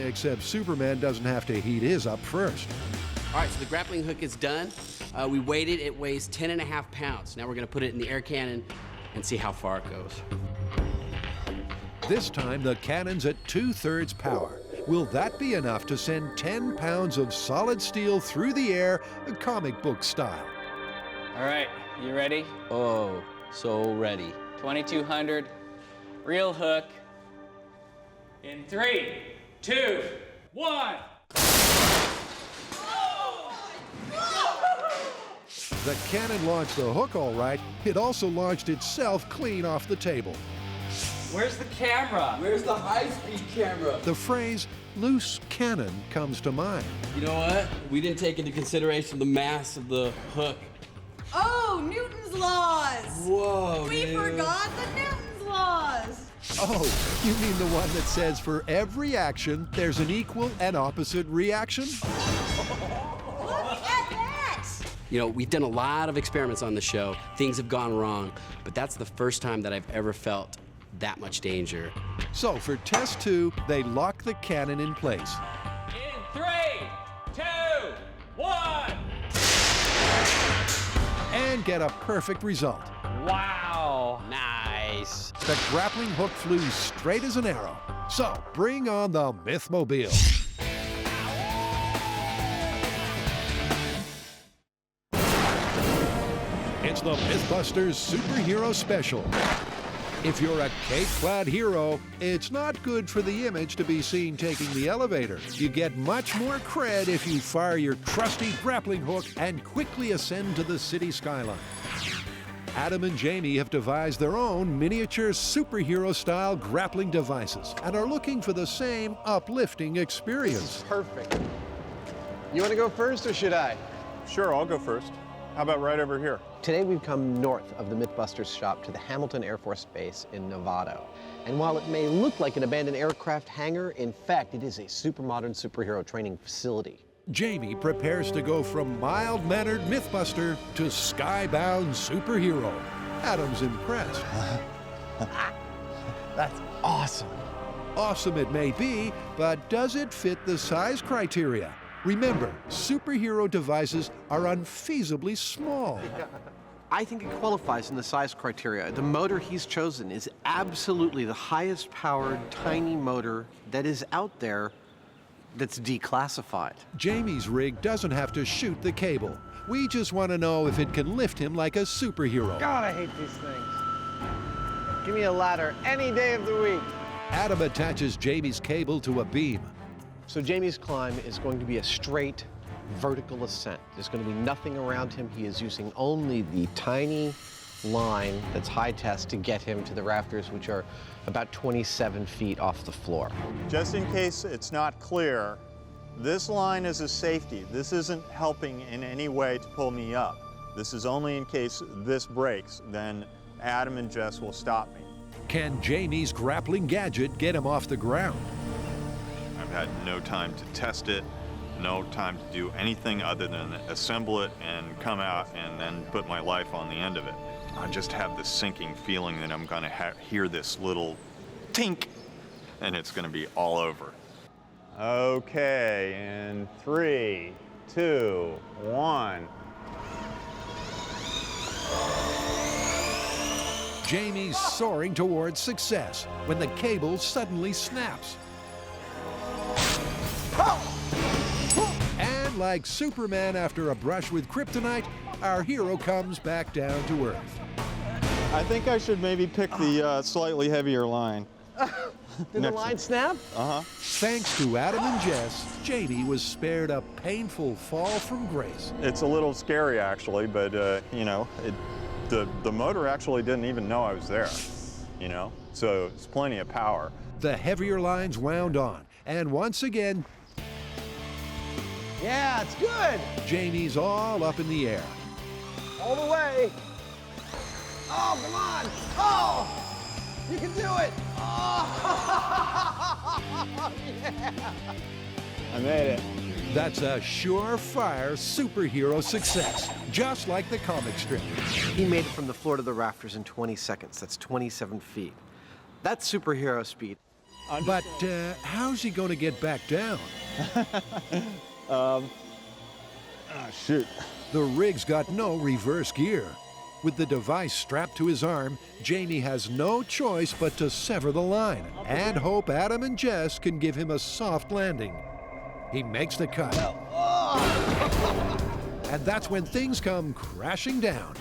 Except Superman doesn't have to heat his up first. All right, so the grappling hook is done. We weighed it. It weighs 10.5 pounds. Now we're going to put it in the air cannon and see how far it goes. This time, the cannon's at 2/3 power. Will that be enough to send 10 pounds of solid steel through the air, comic book style? All right, you ready? Oh, so ready. 2200, real hook. In 3, 2, 1. The cannon launched the hook all right. It also launched itself clean off the table. Where's the camera? Where's the high-speed camera? The phrase loose cannon comes to mind. You know what? We didn't take into consideration the mass of the hook. Oh, Newton's laws. Whoa, We forgot the Newton's laws. Oh, you mean the one that says for every action, there's an equal and opposite reaction? Look at that. You know, we've done a lot of experiments on the show. Things have gone wrong, but that's the first time that I've ever felt that much danger. So for test 2, they lock the cannon in place. In 3, 2, 1. And get a perfect result. Wow. Nice. The grappling hook flew straight as an arrow. So bring on the Mythmobile. It's the MythBusters Superhero Special. If you're a cape-clad hero, it's not good for the image to be seen taking the elevator. You get much more cred if you fire your trusty grappling hook and quickly ascend to the city skyline. Adam and Jamie have devised their own miniature superhero-style grappling devices and are looking for the same uplifting experience. Perfect. You want to go first or should I? Sure, I'll go first. How about right over here? Today we've come north of the MythBusters shop to the Hamilton Air Force Base in Novato. And while it may look like an abandoned aircraft hangar, in fact it is a super modern superhero training facility. Jamie prepares to go from mild-mannered Mythbuster to skybound superhero. Adam's impressed. That's awesome. Awesome it may be, but does it fit the size criteria? Remember, superhero devices are unfeasibly small. I think it qualifies in the size criteria. The motor he's chosen is absolutely the highest powered tiny motor that is out there that's declassified. Jamie's rig doesn't have to shoot the cable. We just want to know if it can lift him like a superhero. God, I hate these things. Give me a ladder any day of the week. Adam attaches Jamie's cable to a beam. So Jamie's climb is going to be a straight vertical ascent. There's going to be nothing around him. He is using only the tiny line that's high test to get him to the rafters, which are about 27 feet off the floor. Just in case it's not clear, this line is a safety. This isn't helping in any way to pull me up. This is only in case this breaks, then Adam and Jess will stop me. Can Jamie's grappling gadget get him off the ground? I've had no time to test it, no time to do anything other than assemble it and come out and then put my life on the end of it. I just have this sinking feeling that I'm gonna hear this little tink and it's gonna be all over. Okay, in 3, 2, 1. Jamie's soaring towards success when the cable suddenly snaps. And like Superman after a brush with kryptonite, our hero comes back down to Earth. I think I should maybe pick the slightly heavier line. Did the line snap? Uh-huh. Thanks to Adam and Jess, Jamie was spared a painful fall from grace. It's a little scary actually, but you know, the motor actually didn't even know I was there, you know? So it's plenty of power. The heavier lines wound on, and once again, Yeah, it's good. Jamie's all up in the air. All the way. Oh, come on. Oh, you can do it. Oh, yeah. I made it. That's a surefire superhero success, just like the comic strip. He made it from the floor to the rafters in 20 seconds. That's 27 feet. That's superhero speed. But how's he going to get back down? Shoot. The rig's got no reverse gear. With the device strapped to his arm, Jamie has no choice but to sever the line and hope Adam and Jess can give him a soft landing. He makes the cut. And that's when things come crashing down.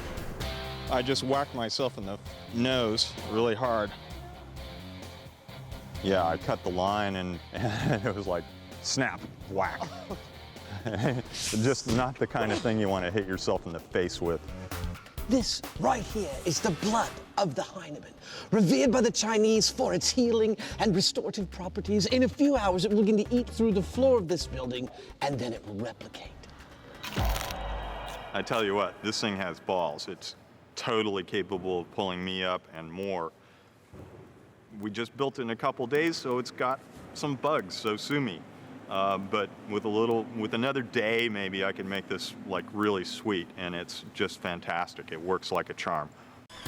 I just whacked myself in the nose really hard. Yeah, I cut the line and it was like snap, whack. Just not the kind of thing you want to hit yourself in the face with. This right here is the blood of the Heinemann, revered by the Chinese for its healing and restorative properties. In a few hours, it will begin to eat through the floor of this building, and then it will replicate. I tell you what, this thing has balls. It's totally capable of pulling me up and more. We just built it in a couple days, so it's got some bugs, so sue me. But with another day, maybe I could make this like really sweet, and it's just fantastic. It works like a charm.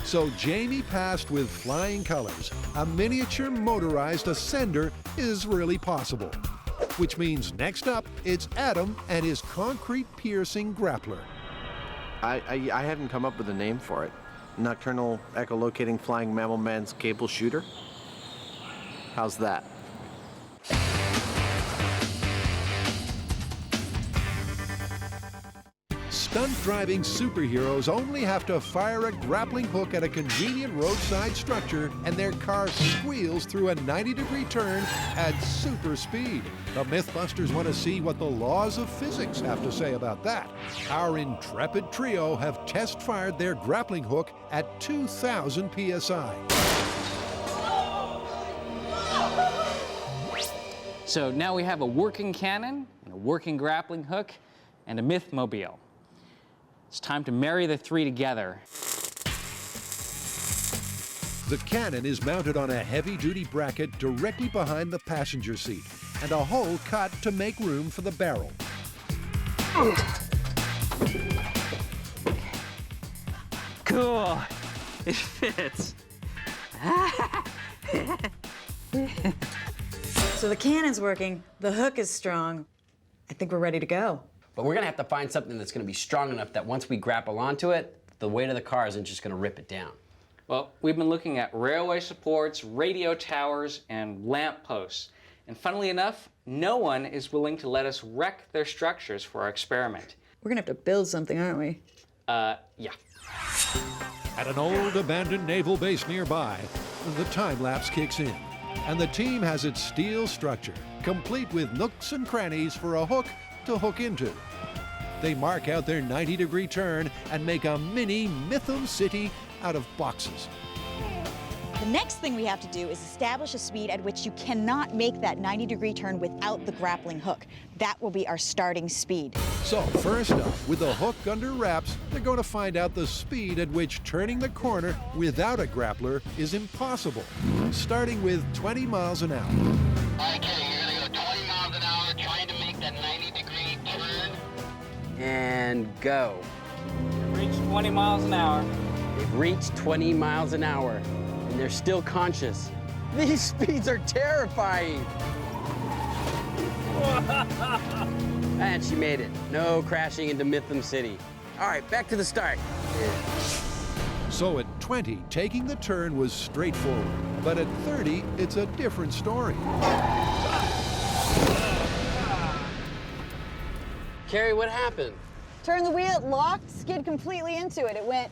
So Jamie passed with flying colors. A miniature motorized ascender is really possible. Which means next up, it's Adam and his concrete-piercing grappler. I hadn't come up with a name for it. Nocturnal echolocating flying mammal man's cable shooter? How's that? stunt-driving superheroes only have to fire a grappling hook at a convenient roadside structure, and their car squeals through a 90-degree turn at super speed. The MythBusters want to see what the laws of physics have to say about that. Our intrepid trio have test-fired their grappling hook at 2,000 psi. So now we have a working cannon, and a working grappling hook, and a Mythmobile. It's time to marry the three together. The cannon is mounted on a heavy-duty bracket directly behind the passenger seat, and a hole cut to make room for the barrel. Cool. It fits. So the cannon's working, the hook is strong. I think we're ready to go. But we're gonna have to find something that's gonna be strong enough that once we grapple onto it, the weight of the car isn't just gonna rip it down. Well, we've been looking at railway supports, radio towers, and lamp posts. And funnily enough, no one is willing to let us wreck their structures for our experiment. We're gonna have to build something, aren't we? Yeah. At an old abandoned naval base nearby, the time-lapse kicks in, and the team has its steel structure, complete with nooks and crannies for a hook to hook into. They mark out their 90-degree turn and make a mini Mythum City out of boxes. The next thing we have to do is establish a speed at which you cannot make that 90-degree turn without the grappling hook. That will be our starting speed. So first up, with the hook under wraps, they're going to find out the speed at which turning the corner without a grappler is impossible, starting with 20 miles an hour. Okay, you're gonna go 20 miles an hour trying to make that 90-degree turn. And go. Reach 20 miles an hour. They've reached 20 miles an hour, and they're still conscious. These speeds are terrifying. And she made it. No crashing into Mythum City. All right, back to the start. So at 20, taking the turn was straightforward. But at 30, it's a different story. Carrie, what happened? Turn the wheel, it locked, skid completely into it. It went.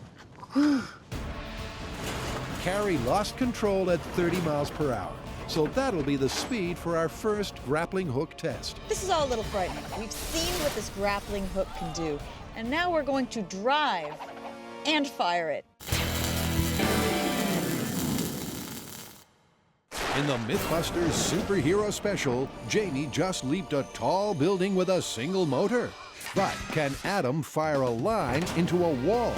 Carrie lost control at 30 miles per hour. So that'll be the speed for our first grappling hook test. This is all a little frightening. We've seen what this grappling hook can do, and now we're going to drive and fire it. In the MythBusters Superhero Special, Jamie just leaped a tall building with a single motor. But can Adam fire a line into a wall?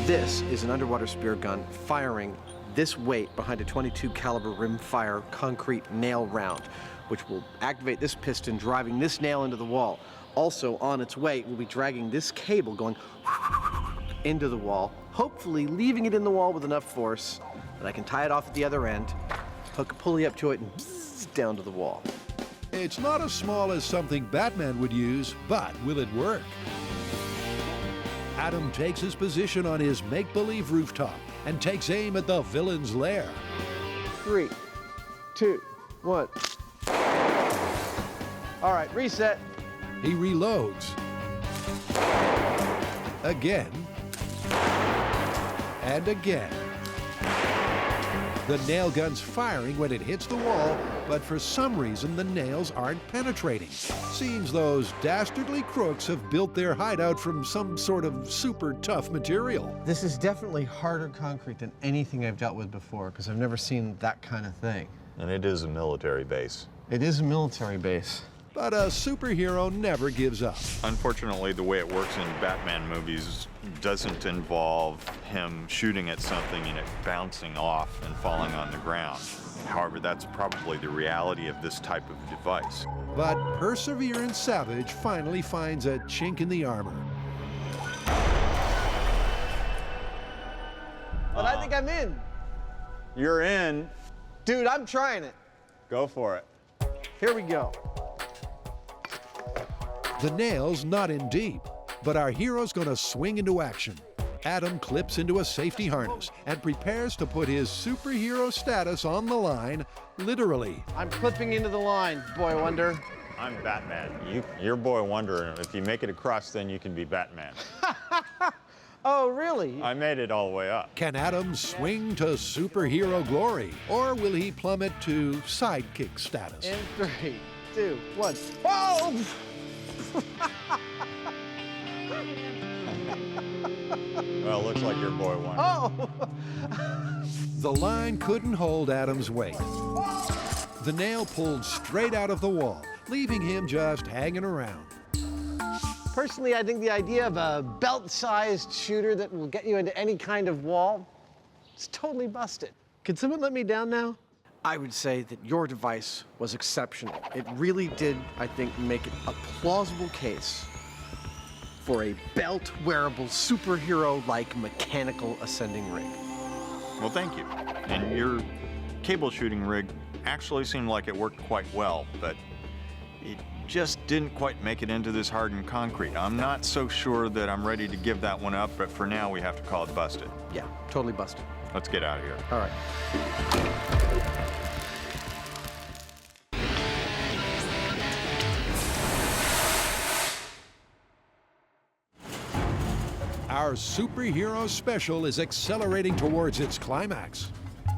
This is an underwater spear gun firing this weight behind a .22 caliber rimfire concrete nail round, which will activate this piston, driving this nail into the wall. Also, on its way, we'll be dragging this cable going into the wall, hopefully leaving it in the wall with enough force that I can tie it off at the other end, hook a pulley up to it, and down to the wall. It's not as small as something Batman would use, but will it work? Adam takes his position on his make-believe rooftop and takes aim at the villain's lair. 3, 2, 1. All right, reset. He reloads. Again. And again. The nail gun's firing when it hits the wall, but for some reason the nails aren't penetrating. Seems those dastardly crooks have built their hideout from some sort of super tough material. This is definitely harder concrete than anything I've dealt with before, because I've never seen that kind of thing. And it is a military base. It is a military base. But a superhero never gives up. Unfortunately, the way it works in Batman movies doesn't involve him shooting at something and it bouncing off and falling on the ground. However, that's probably the reality of this type of device. But Perseverance Savage finally finds a chink in the armor. But I think I'm in. You're in. Dude, I'm trying it. Go for it. Here we go. The nail's not in deep, but our hero's gonna swing into action. Adam clips into a safety harness and prepares to put his superhero status on the line, literally. I'm clipping into the line, boy wonder. I'm Batman. Your boy Wonder, if you make it across, then you can be Batman. Oh, really? I made it all the way up. Can Adam swing to superhero glory, or will he plummet to sidekick status? In 3, 2, 1. Oh! Well, looks like your boy Wonder. Oh! The line couldn't hold Adam's weight. The nail pulled straight out of the wall, leaving him just hanging around. Personally, I think the idea of a belt-sized shooter that will get you into any kind of wall is totally busted. Can someone let me down now? I would say that your device was exceptional. It really did, I think, make it a plausible case for a belt-wearable, superhero-like mechanical ascending rig. Well, thank you. And your cable shooting rig actually seemed like it worked quite well, but it just didn't quite make it into this hardened concrete. I'm not so sure that I'm ready to give that one up, but for now we have to call it busted. Yeah, totally busted. Let's get out of here. All right. Our superhero special is accelerating towards its climax.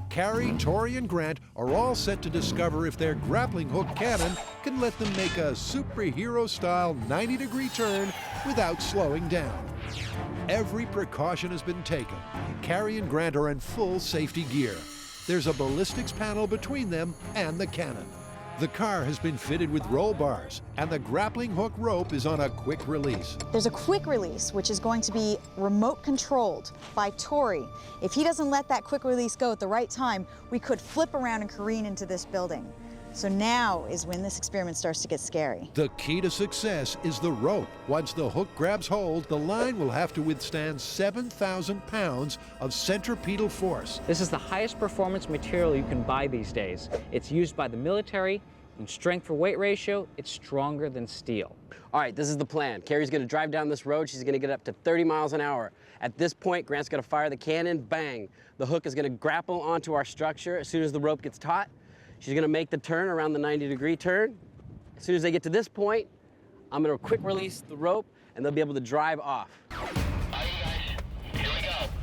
Carrie, Tori, and Grant are all set to discover if their grappling hook cannon can let them make a superhero-style 90-degree turn without slowing down. Every precaution has been taken. Carrie and Grant are in full safety gear. There's a ballistics panel between them and the cannon. The car has been fitted with roll bars, and the grappling hook rope is on a quick release. There's a quick release, which is going to be remote controlled by Tori. If he doesn't let that quick release go at the right time, we could flip around and careen into this building. So now is when this experiment starts to get scary. The key to success is the rope. Once the hook grabs hold, the line will have to withstand 7,000 pounds of centripetal force. This is the highest performance material you can buy these days. It's used by the military. In strength for weight ratio, it's stronger than steel. All right, this is the plan. Carrie's gonna drive down this road. She's gonna get up to 30 miles an hour. At this point, Grant's gonna fire the cannon, bang. The hook is gonna grapple onto our structure. As soon as the rope gets taut, she's gonna make the turn around the 90-degree turn. As soon as they get to this point, I'm gonna quick release the rope and they'll be able to drive off.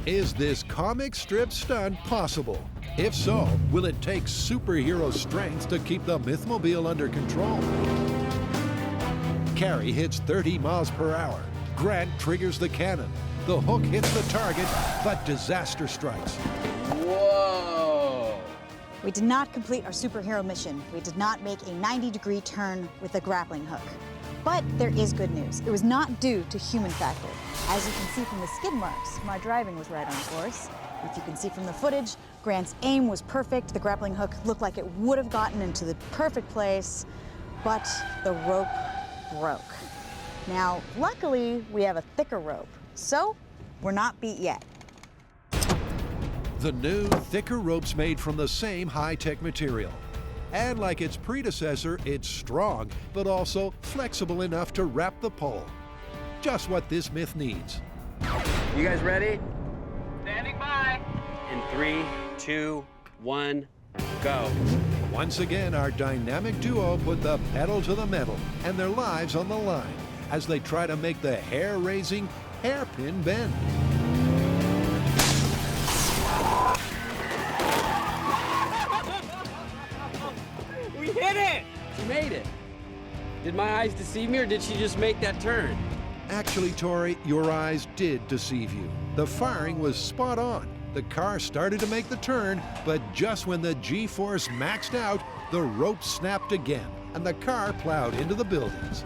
Is this comic strip stunt possible? If so, will it take superhero strength to keep the Mythmobile under control? Carrie hits 30 miles per hour. Grant triggers the cannon. The hook hits the target, but disaster strikes. Whoa! We did not complete our superhero mission. We did not make a 90-degree turn with the grappling hook. But there is good news. It was not due to human factor. As you can see from the skid marks, my driving was right on course. If you can see from the footage, Grant's aim was perfect. The grappling hook looked like it would have gotten into the perfect place, but the rope broke. Now, luckily, we have a thicker rope, so we're not beat yet. The new, thicker rope's made from the same high-tech material. And like its predecessor, it's strong, but also flexible enough to wrap the pole. Just what this myth needs. You guys ready? Standing by. In 3, 2, 1, go. Once again, our dynamic duo put the pedal to the metal and their lives on the line as they try to make the hair-raising hairpin bend. We hit it! She made it. Did my eyes deceive me or did she just make that turn? Actually, Tori, your eyes did deceive you. The firing was spot on. The car started to make the turn, but just when the G-force maxed out, the rope snapped again, and the car plowed into the buildings.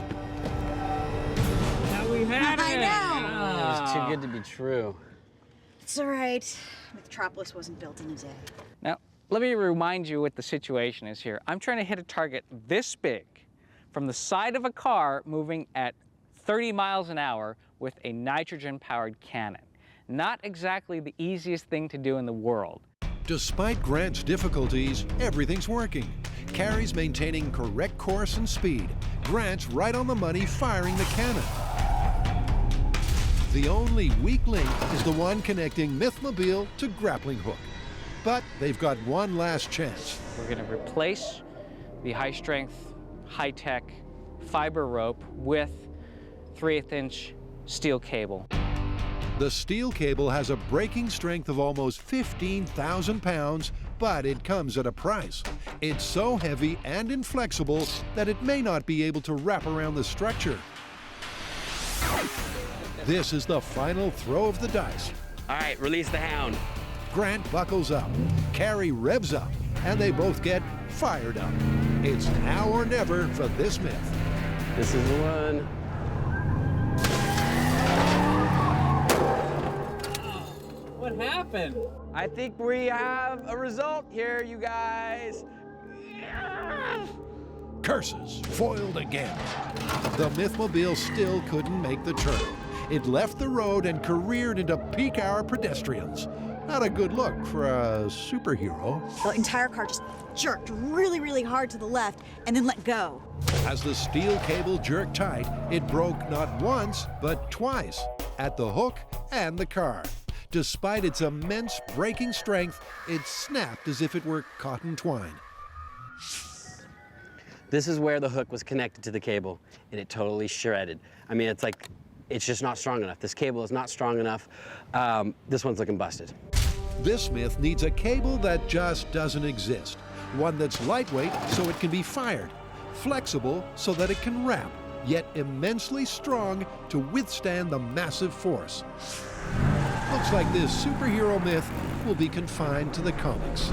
Now we had it! I know! It was too good to be true. It's all right. Metropolis wasn't built in a day. Now, let me remind you what the situation is here. I'm trying to hit a target this big from the side of a car moving at 30 miles an hour with a nitrogen-powered cannon. Not exactly the easiest thing to do in the world. Despite Grant's difficulties, everything's working. Carrie's maintaining correct course and speed. Grant's right on the money firing the cannon. The only weak link is the one connecting Mythmobile to Grappling Hook. But they've got one last chance. We're going to replace the high-strength, high-tech fiber rope with 3/8" steel cable. The steel cable has a breaking strength of almost 15,000 pounds, but it comes at a price. It's so heavy and inflexible that it may not be able to wrap around the structure. This is the final throw of the dice. All right, release the hound. Grant buckles up, Carrie revs up, and they both get fired up. It's now or never for this myth. This is the one. What happened? I think we have a result here, you guys. Curses, foiled again. The Mythmobile still couldn't make the turn. It left the road and careered into peak hour pedestrians. Not a good look for a superhero. The entire car just jerked really, really hard to the left and then let go. As the steel cable jerked tight, it broke not once, but twice, at the hook and the car. Despite its immense braking strength, it snapped as if it were cotton twine. This is where the hook was connected to the cable, and it totally shredded. I mean, it's just not strong enough. This cable is not strong enough. This one's looking busted. This myth needs a cable that just doesn't exist. One that's lightweight so it can be fired, flexible so that it can wrap, yet immensely strong to withstand the massive force. Looks like this superhero myth will be confined to the comics.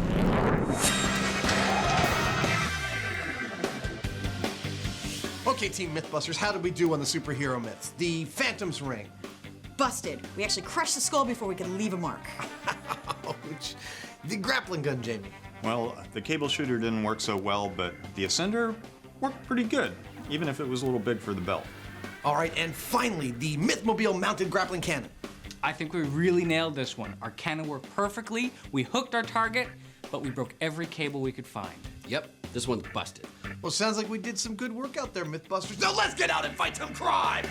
Okay, Team Mythbusters, how did we do on the superhero myths? The Phantom's Ring. Busted. We actually crushed the skull before we could leave a mark. The grappling gun, Jamie. Well, the cable shooter didn't work so well, but the ascender worked pretty good, even if it was a little big for the belt. All right, and finally, the Mythmobile mounted grappling cannon. I think we really nailed this one. Our cannon worked perfectly, we hooked our target, but we broke every cable we could find. Yep, this one's busted. Well, sounds like we did some good work out there, Mythbusters. Now let's get out and fight some crime!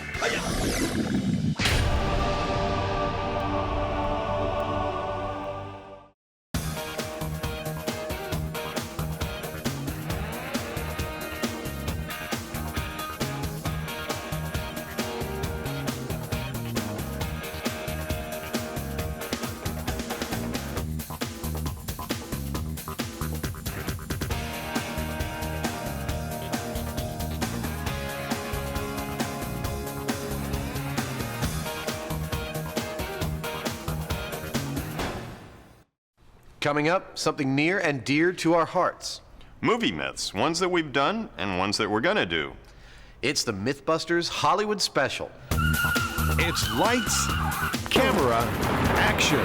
Coming up, something near and dear to our hearts. Movie myths, ones that we've done and ones that we're gonna do. It's the Mythbusters Hollywood Special. It's lights, camera, action.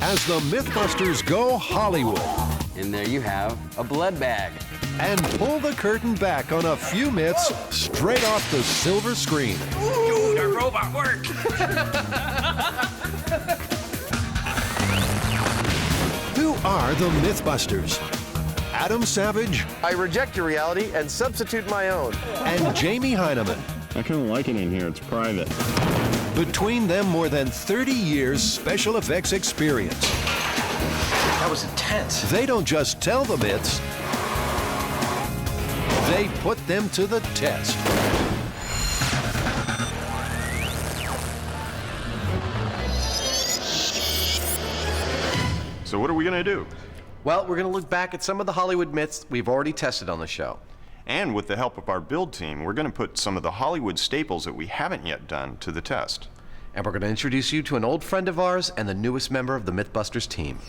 As the Mythbusters go Hollywood. And there you have a blood bag. And pull the curtain back on a few myths straight off the silver screen. Ooh, the robot worked! Who are the Mythbusters? Adam Savage. I reject your reality and substitute my own. And Jamie Heineman. I kind of like it in here, it's private. Between them, more than 30 years special effects experience. That was intense. They don't just tell the myths, they put them to the test. So what are we gonna do? Well, we're going to look back at some of the Hollywood myths we've already tested on the show. And with the help of our build team, we're gonna put some of the Hollywood staples that we haven't yet done to the test. And we're going to introduce you to an old friend of ours and the newest member of the Mythbusters team.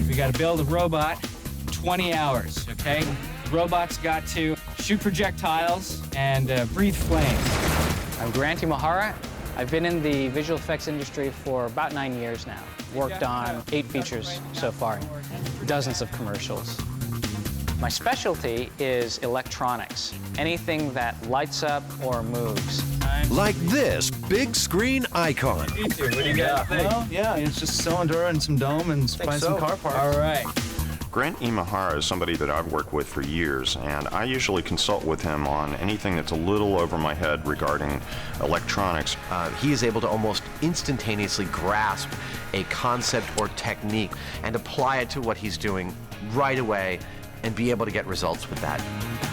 We gotta build a robot, 20 hours, okay? The robot's got to shoot projectiles and breathe flames. I'm Grant Imahara. I've been in the visual effects industry for about 9 years now. Worked on 8 features so far, dozens of commercials. My specialty is electronics, anything that lights up or moves. Like this big screen icon. What do you got? Well, yeah, it's just cylinder and some dome and find some car parts. All right. Grant Imahara is somebody that I've worked with for years, and I usually consult with him on anything that's a little over my head regarding electronics. He is able to almost instantaneously grasp a concept or technique and apply it to what he's doing right away. and be able to get results with that.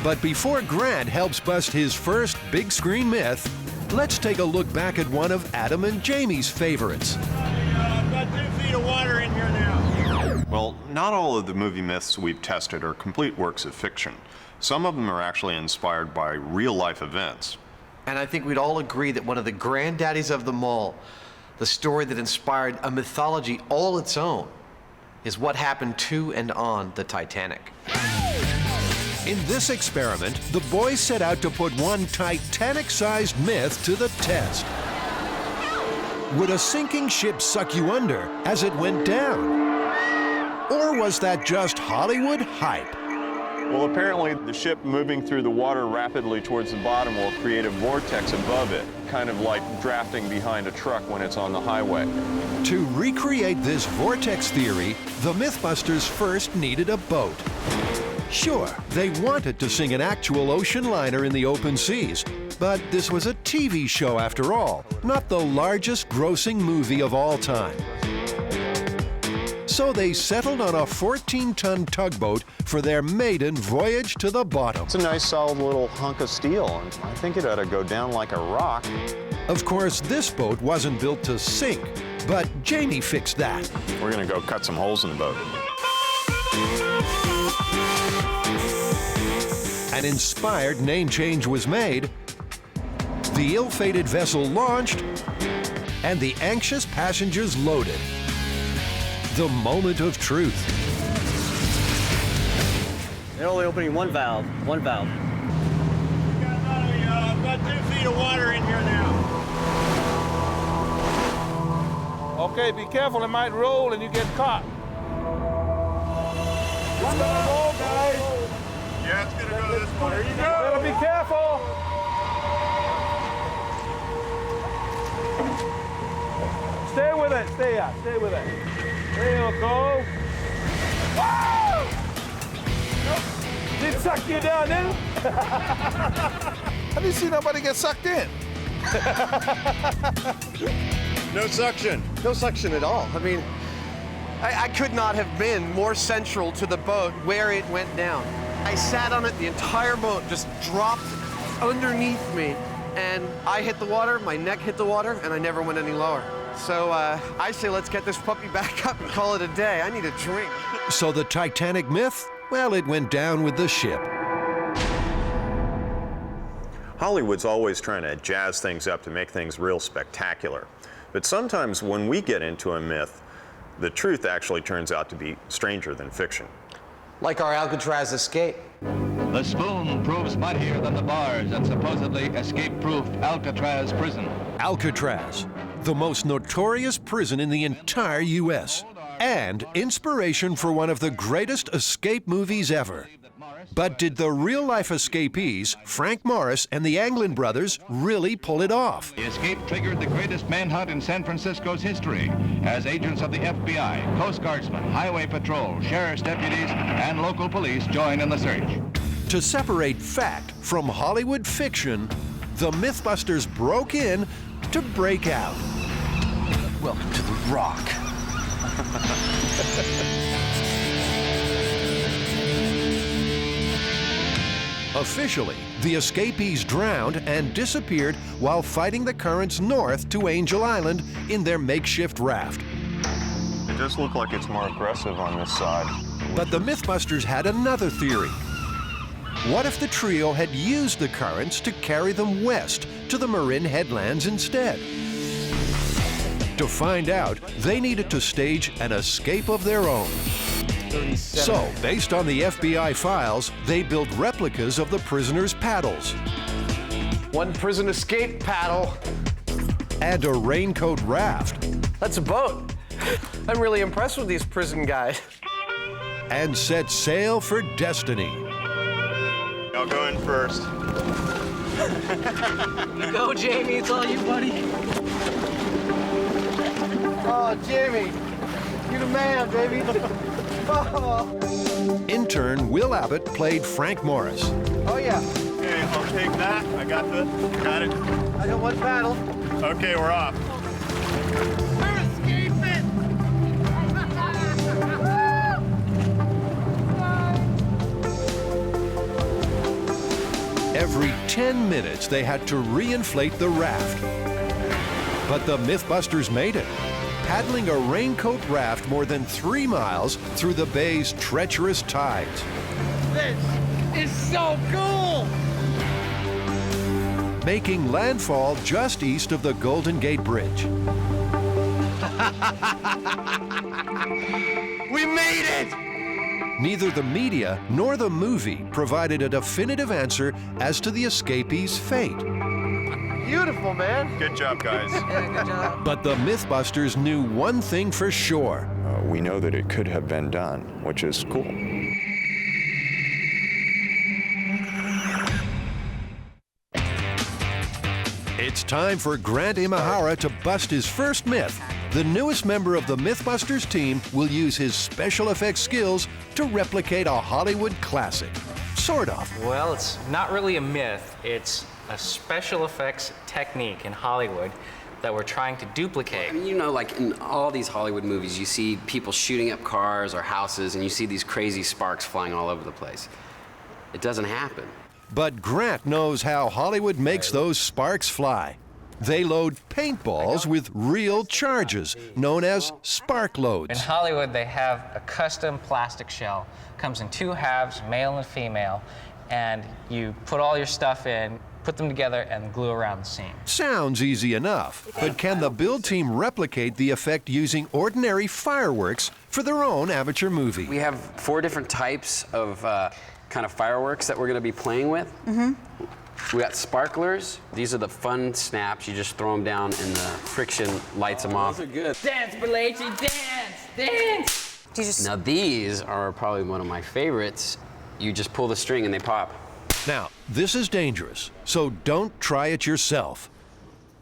But before Grant helps bust his first big screen myth, let's take a look back at one of Adam and Jamie's favorites. I've got 2 feet of water in here now. Well, not all of the movie myths we've tested are complete works of fiction. Some of them are actually inspired by real-life events. And I think we'd all agree that one of the granddaddies of them all, the story that inspired a mythology all its own, is what happened to and on the Titanic. In this experiment, the boys set out to put one Titanic-sized myth to the test. Would a sinking ship suck you under as it went down? Or was that just Hollywood hype? Well, apparently the ship moving through the water rapidly towards the bottom will create a vortex above it, kind of like drafting behind a truck when it's on the highway. To recreate this vortex theory, the MythBusters first needed a boat. Sure, they wanted to sing an actual ocean liner in the open seas, but this was a TV show after all, not the largest grossing movie of all time. So they settled on a 14-ton tugboat for their maiden voyage to the bottom. It's a nice solid little hunk of steel, and I think it ought to go down like a rock. Of course, this boat wasn't built to sink, but Jamie fixed that. We're gonna go cut some holes in the boat. An inspired name change was made, the ill-fated vessel launched, and the anxious passengers loaded. The moment of truth. They're only opening one valve. One valve. I've got 2 feet of water in here now. Okay, be careful, it might roll and you get caught. It's gonna roll, guys. Yeah, it's gonna go this way. There you go. Better be careful. Stay with it, stay with it. There you go. Woo! Did suck you down, didn't it? Have you seen nobody get sucked in? No suction. No suction at all. I mean, I could not have been more central to the boat where it went down. I sat on it, the entire boat just dropped underneath me, and I hit the water, my neck hit the water, and I never went any lower. So I say let's get this puppy back up and call it a day. I need a drink. So the Titanic myth? Well, it went down with the ship. Hollywood's always trying to jazz things up to make things real spectacular. But sometimes when we get into a myth, the truth actually turns out to be stranger than fiction. Like our Alcatraz escape. The spoon proves mightier than the bars at supposedly escape-proof Alcatraz prison. Alcatraz, the most notorious prison in the entire U.S., and inspiration for one of the greatest escape movies ever. But did the real-life escapees, Frank Morris and the Anglin brothers, really pull it off? The escape triggered the greatest manhunt in San Francisco's history, as agents of the FBI, Coast Guardsmen, Highway Patrol, sheriff's deputies, and local police join in the search. To separate fact from Hollywood fiction, the MythBusters broke in to break out. Welcome to the Rock. Officially, the escapees drowned and disappeared while fighting the currents north to Angel Island in their makeshift raft. It does look like it's more aggressive on this side. But the MythBusters had another theory. What if the trio had used the currents to carry them west to the Marin Headlands instead? To find out, they needed to stage an escape of their own. So, based on the FBI files, they built replicas of the prisoners' paddles. One prison escape paddle. And a raincoat raft. That's a boat. I'm really impressed with these prison guys. And set sail for destiny. I'll go in first. You go, Jamie. It's all you, buddy. Oh, Jamie, you're the man, baby. Oh. Intern Will Abbott played Frank Morris. Oh, yeah. Okay, I'll take that. I got it. I got one paddle. Okay, we're off. We're escaping! Every 10 minutes, they had to reinflate the raft. But the MythBusters made it, paddling a raincoat raft more than 3 miles through the bay's treacherous tides. This is so cool! Making landfall just east of the Golden Gate Bridge. We made it! Neither the media nor the movie provided a definitive answer as to the escapees' fate. Beautiful, man. Good job, guys. Good job. But the MythBusters knew one thing for sure. We know that it could have been done, which is cool. It's time for Grant Imahara to bust his first myth. The newest member of the MythBusters team will use his special effects skills to replicate a Hollywood classic. Sort of. Well, it's not really a myth. It's a special effects technique in Hollywood that we're trying to duplicate. I mean, you know, like in all these Hollywood movies, you see people shooting up cars or houses, and you see these crazy sparks flying all over the place. It doesn't happen. But Grant knows how Hollywood makes those sparks fly. They load paintballs with real charges, known as spark In loads. Hollywood, they have a custom plastic shell. Comes in 2 halves, male and female, and you put all your stuff in, put them together, and glue around the seam. Sounds easy enough, but can the build team replicate the effect using ordinary fireworks for their own amateur movie? We have 4 different types of kind of fireworks that we're going to be playing with. We got sparklers. These are the fun snaps. You just throw them down and the friction lights them off. Those are good. Dance, Balaji, dance, dance! Now these are probably one of my favorites. You just pull the string and they pop. Now, this is dangerous, so don't try it yourself.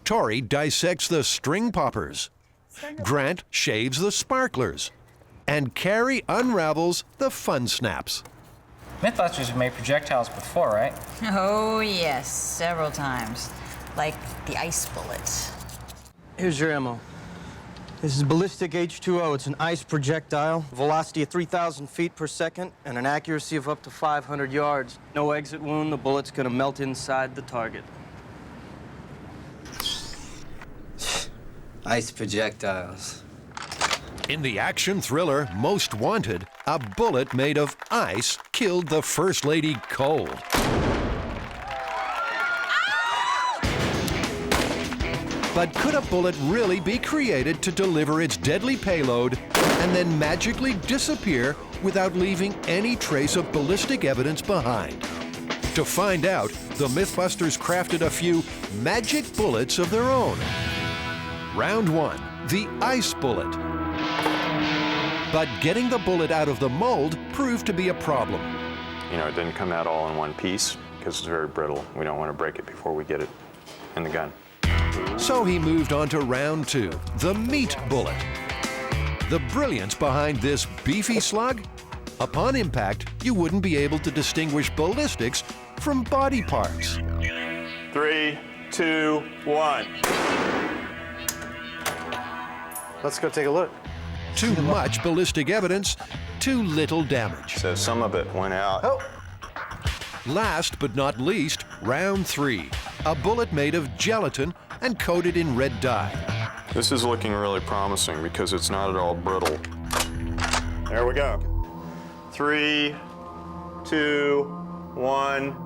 Tori dissects the string poppers. Grant shaves the sparklers. And Carrie unravels the fun snaps. MythBusters have made projectiles before, right? Oh, yes, several times. Like the ice bullets. Here's your ammo. This is ballistic H2O. It's an ice projectile, velocity of 3,000 feet per second, and an accuracy of up to 500 yards. No exit wound. The bullet's gonna melt inside the target. Ice projectiles. In the action thriller Most Wanted, a bullet made of ice killed the First Lady cold. But could a bullet really be created to deliver its deadly payload and then magically disappear without leaving any trace of ballistic evidence behind? To find out, the MythBusters crafted a few magic bullets of their own. Round 1, the ice bullet. But getting the bullet out of the mold proved to be a problem. You know, it didn't come out all in one piece because it's very brittle. We don't want to break it before we get it in the gun. So he moved on to round 2, the meat bullet. The brilliance behind this beefy slug? Upon impact, you wouldn't be able to distinguish ballistics from body parts. 3, 2, 1. Let's go take a look. Too much ballistic evidence, too little damage. So some of it went out. Oh. Last but not least, round 3, a bullet made of gelatin and coated in red dye. This is looking really promising because it's not at all brittle. There we go. 3, 2, 1.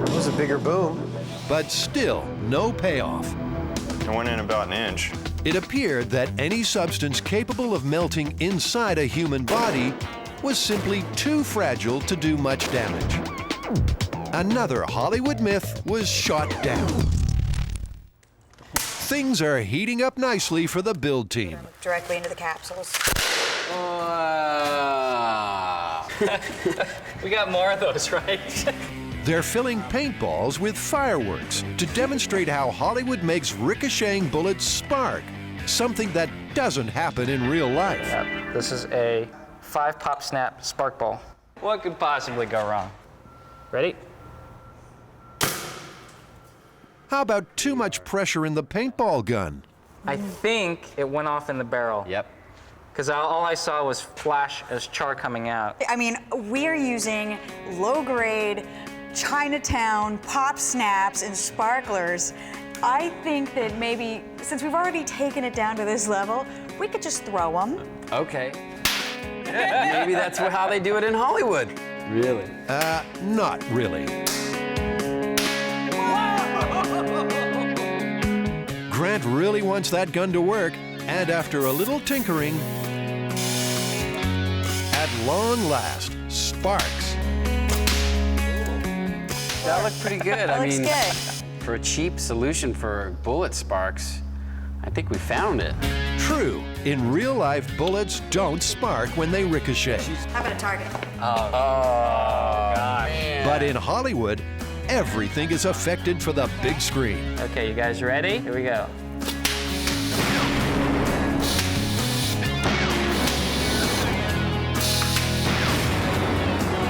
It was a bigger boom. But still, no payoff. It went in about an inch. It appeared that any substance capable of melting inside a human body was simply too fragile to do much damage. Another Hollywood myth was shot down. Things are heating up nicely for the build team. Directly into the capsules. We got more of those, right? They're filling paintballs with fireworks to demonstrate how Hollywood makes ricocheting bullets spark, something that doesn't happen in real life. Yep. This is a 5-pop snap spark ball. What could possibly go wrong? Ready? How about too much pressure in the paintball gun? I think it went off in the barrel. Yep. Because all I saw was flash as char coming out. I mean, we're using low-grade Chinatown pop snaps and sparklers. I think that maybe, since we've already taken it down to this level, we could just throw them. Okay. Maybe that's how they do it in Hollywood. Really? Not really. Grant really wants that gun to work, and after a little tinkering, at long last, sparks. That looked pretty good. That looks good. For a cheap solution for bullet sparks, I think we found it. True, in real life, bullets don't spark when they ricochet. How about a target? Oh, gosh. But in Hollywood, everything is affected for the big screen. Okay, you guys ready? Here we go.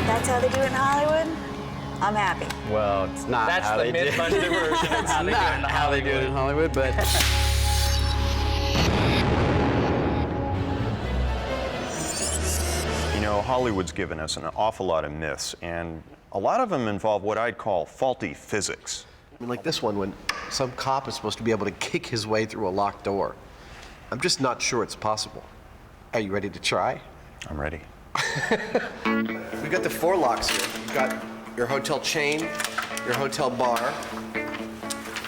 That's how they do it in Hollywood? I'm happy. Well, it's not That's how the they do it. MythBuster version of how they do it in Not how they do it in Hollywood, but... You know, Hollywood's given us an awful lot of myths, and a lot of them involve what I'd call faulty physics. I mean, like this one, when some cop is supposed to be able to kick his way through a locked door. I'm just not sure it's possible. Are you ready to try? I'm ready. We've got the 4 locks here. You've got your hotel chain, your hotel bar,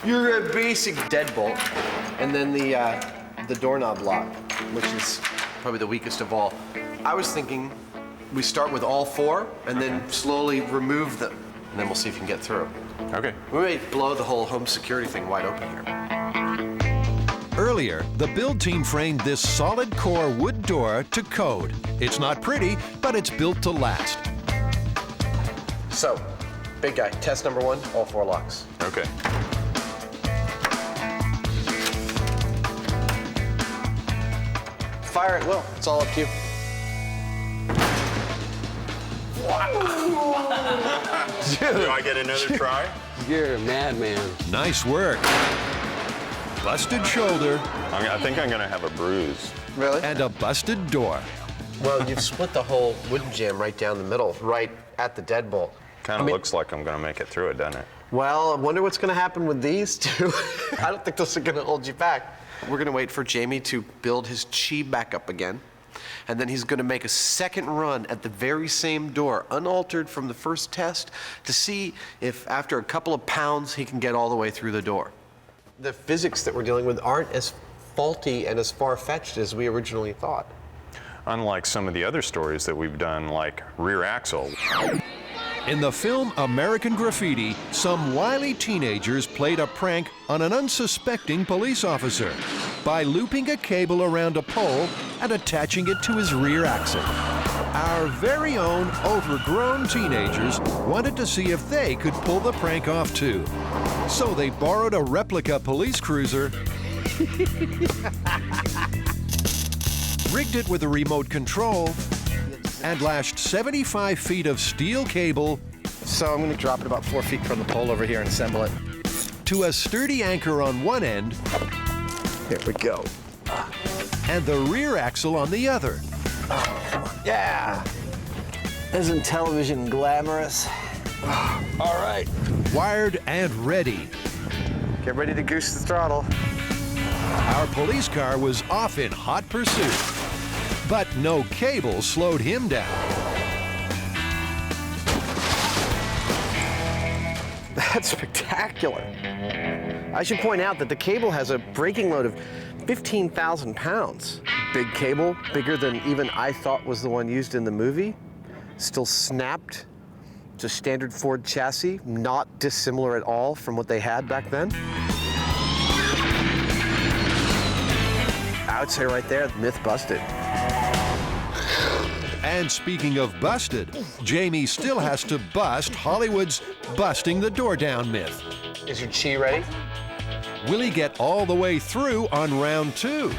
your basic deadbolt, and then the doorknob lock, which is probably the weakest of all. I was thinking we start with all 4 and then slowly remove them, and then we'll see if you can get through. Okay. We may blow the whole home security thing wide open here. Earlier, the build team framed this solid core wood door to code. It's not pretty, but it's built to last. So, big guy, test number 1, all 4 locks. Okay. Fire at will. It's all up to you. Do I get another try? You're a madman. Nice work. Busted shoulder. I think I'm gonna have a bruise. Really? And a busted door. Well, you've split the whole wood jam right down the middle, right at the deadbolt. Kind of looks like I'm gonna make it through it, doesn't it? Well, I wonder what's going to happen with these two. I don't think those are going to hold you back. We're going to wait for Jamie to build his chi back up again. And then he's going to make a second run at the very same door, unaltered from the first test, to see if after a couple of pounds he can get all the way through the door. The physics that we're dealing with aren't as faulty and as far-fetched as we originally thought. Unlike some of the other stories that we've done, like Rear Axle. In the film American Graffiti, some wily teenagers played a prank on an unsuspecting police officer by looping a cable around a pole and attaching it to his rear axle. Our very own overgrown teenagers wanted to see if they could pull the prank off too. So they borrowed a replica police cruiser, rigged it with a remote control, and lashed 75 feet of steel cable. So I'm going to drop it about 4 feet from the pole over here and assemble it. To a sturdy anchor on one end. Here we go. And the rear axle on the other. Yeah. Isn't television glamorous? All right. Wired and ready. Get ready to goose the throttle. Our police car was off in hot pursuit. But no cable slowed him down. That's spectacular. I should point out that the cable has a braking load of 15,000 pounds. Big cable, bigger than even I thought was the one used in the movie. Still snapped. It's a standard Ford chassis, not dissimilar at all from what they had back then. I would say right there, myth busted. And speaking of busted, Jamie still has to bust Hollywood's busting the door down myth. Is your chi ready? Will he get all the way through on round 2?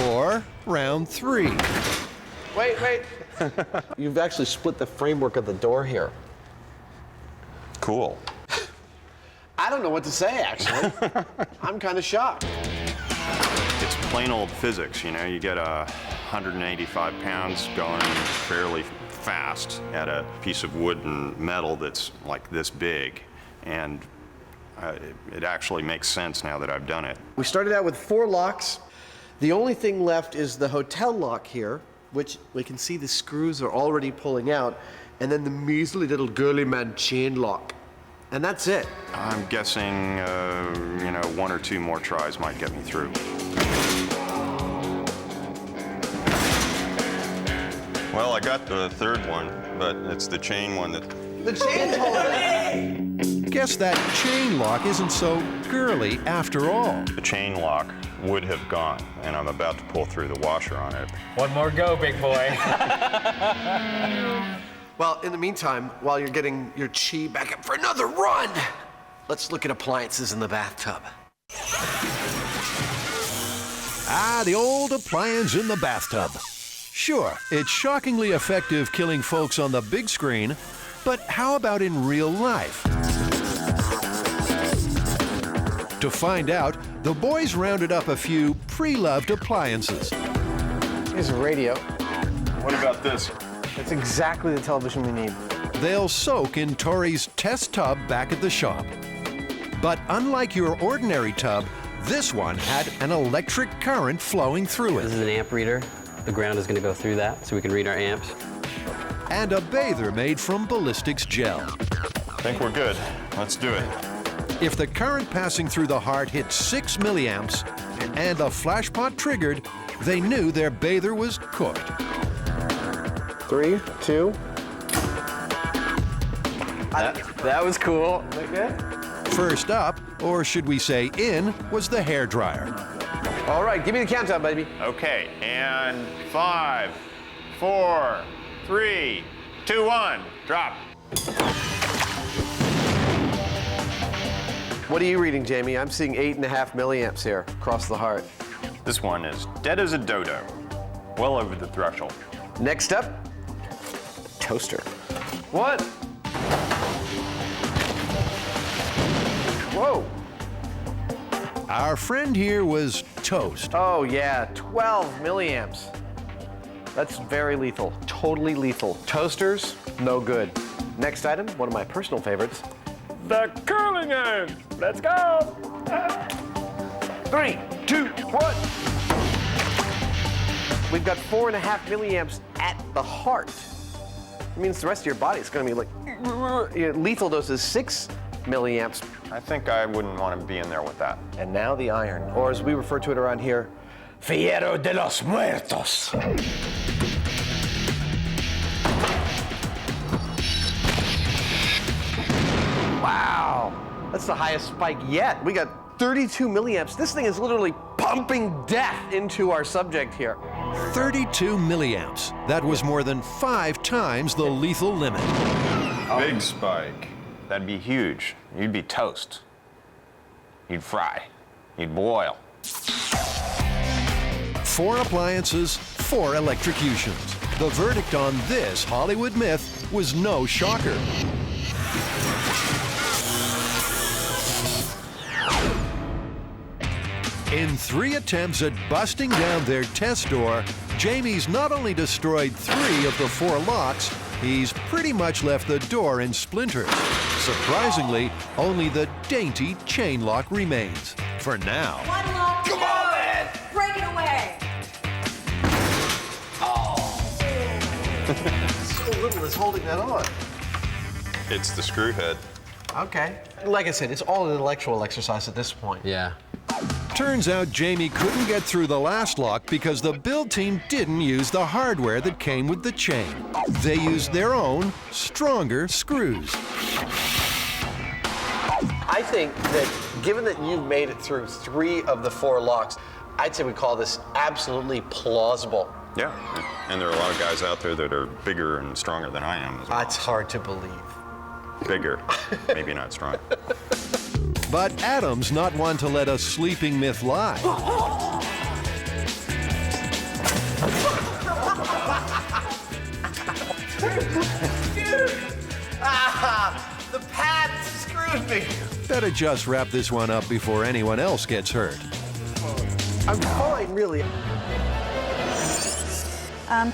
Or round 3? Wait. You've actually split the framework of the door here. Cool. I don't know what to say, actually. I'm kind of shocked. It's plain old physics, you know, you get 185 pounds going fairly fast at a piece of wood and metal that's like this big, and it actually makes sense now that I've done it. We started out with 4 locks. The only thing left is the hotel lock here, which we can see the screws are already pulling out, and then the measly little girly man chain lock. And that's it. I'm guessing, you know, 1 or 2 more tries might get me through. Well, I got the 3rd one, but it's the chain one that... The chain holder! Guess that chain lock isn't so girly after all. The chain lock would have gone, and I'm about to pull through the washer on it. One more go, big boy. Well, in the meantime, while you're getting your chi back up for another run, let's look at appliances in the bathtub. Ah, the old appliance in the bathtub. Sure, it's shockingly effective killing folks on the big screen, but how about in real life? To find out, the boys rounded up a few pre-loved appliances. Here's a radio. What about this? It's exactly the television we need. They'll soak in Tori's test tub back at the shop. But unlike your ordinary tub, this one had an electric current flowing through This it. is an amp reader. The ground is going to go through that so we can read our amps. And a bather made from ballistics gel. I think we're good. Let's do it. If the current passing through the heart hit 6 milliamps and the flash pot triggered, they knew their bather was cooked. 3, 2. That was cool. First up, or should we say in, was the hairdryer. All right, give me the countdown, baby. Okay, and 5, 4, 3, 2, 1, drop. What are you reading, Jamie? I'm seeing 8.5 milliamps here across the heart. This one is dead as a dodo. Well over the threshold. Next up, toaster. What? Whoa. Our friend here was toast. Oh yeah, 12 milliamps. That's very lethal, totally lethal. Toasters, no good. Next item, one of my personal favorites. The curling iron. Let's go. 3, 2, 1. We've got 4.5 milliamps at the heart. It means the rest of your body is going to be like, lethal dose is 6 milliamps. I think I wouldn't want to be in there with that. And now the iron, or as we refer to it around here, Fierro de los Muertos. Wow, that's the highest spike yet. We got 32 milliamps. This thing is literally pumping death into our subject here. 32 milliamps. That was more than 5 times the lethal limit. Big spike. That'd be huge. You'd be toast. You'd fry. You'd boil. 4 appliances, 4 electrocutions. The verdict on this Hollywood myth was no shocker. In 3 attempts at busting down their test door, Jamie's not only destroyed 3 of the 4 locks, he's pretty much left the door in splinters. Surprisingly, only the dainty chain lock remains. For now. One lock. Come on, man. Break it away. So little is holding that on. It's the screw head. Okay. Like I said, it's all an intellectual exercise at this point. Yeah. Turns out Jamie couldn't get through the last lock because the build team didn't use the hardware that came with the chain. They used their own, stronger screws. I think that given that you've made it through 3 of the 4 locks, I'd say we call this absolutely plausible. Yeah, and there are a lot of guys out there that are bigger and stronger than I am as well. That's hard to believe. Bigger, maybe not strong. But Adam's not one to let a sleeping myth lie. The pad screwed me. Better just wrap this one up before anyone else gets hurt. I'm fine, really.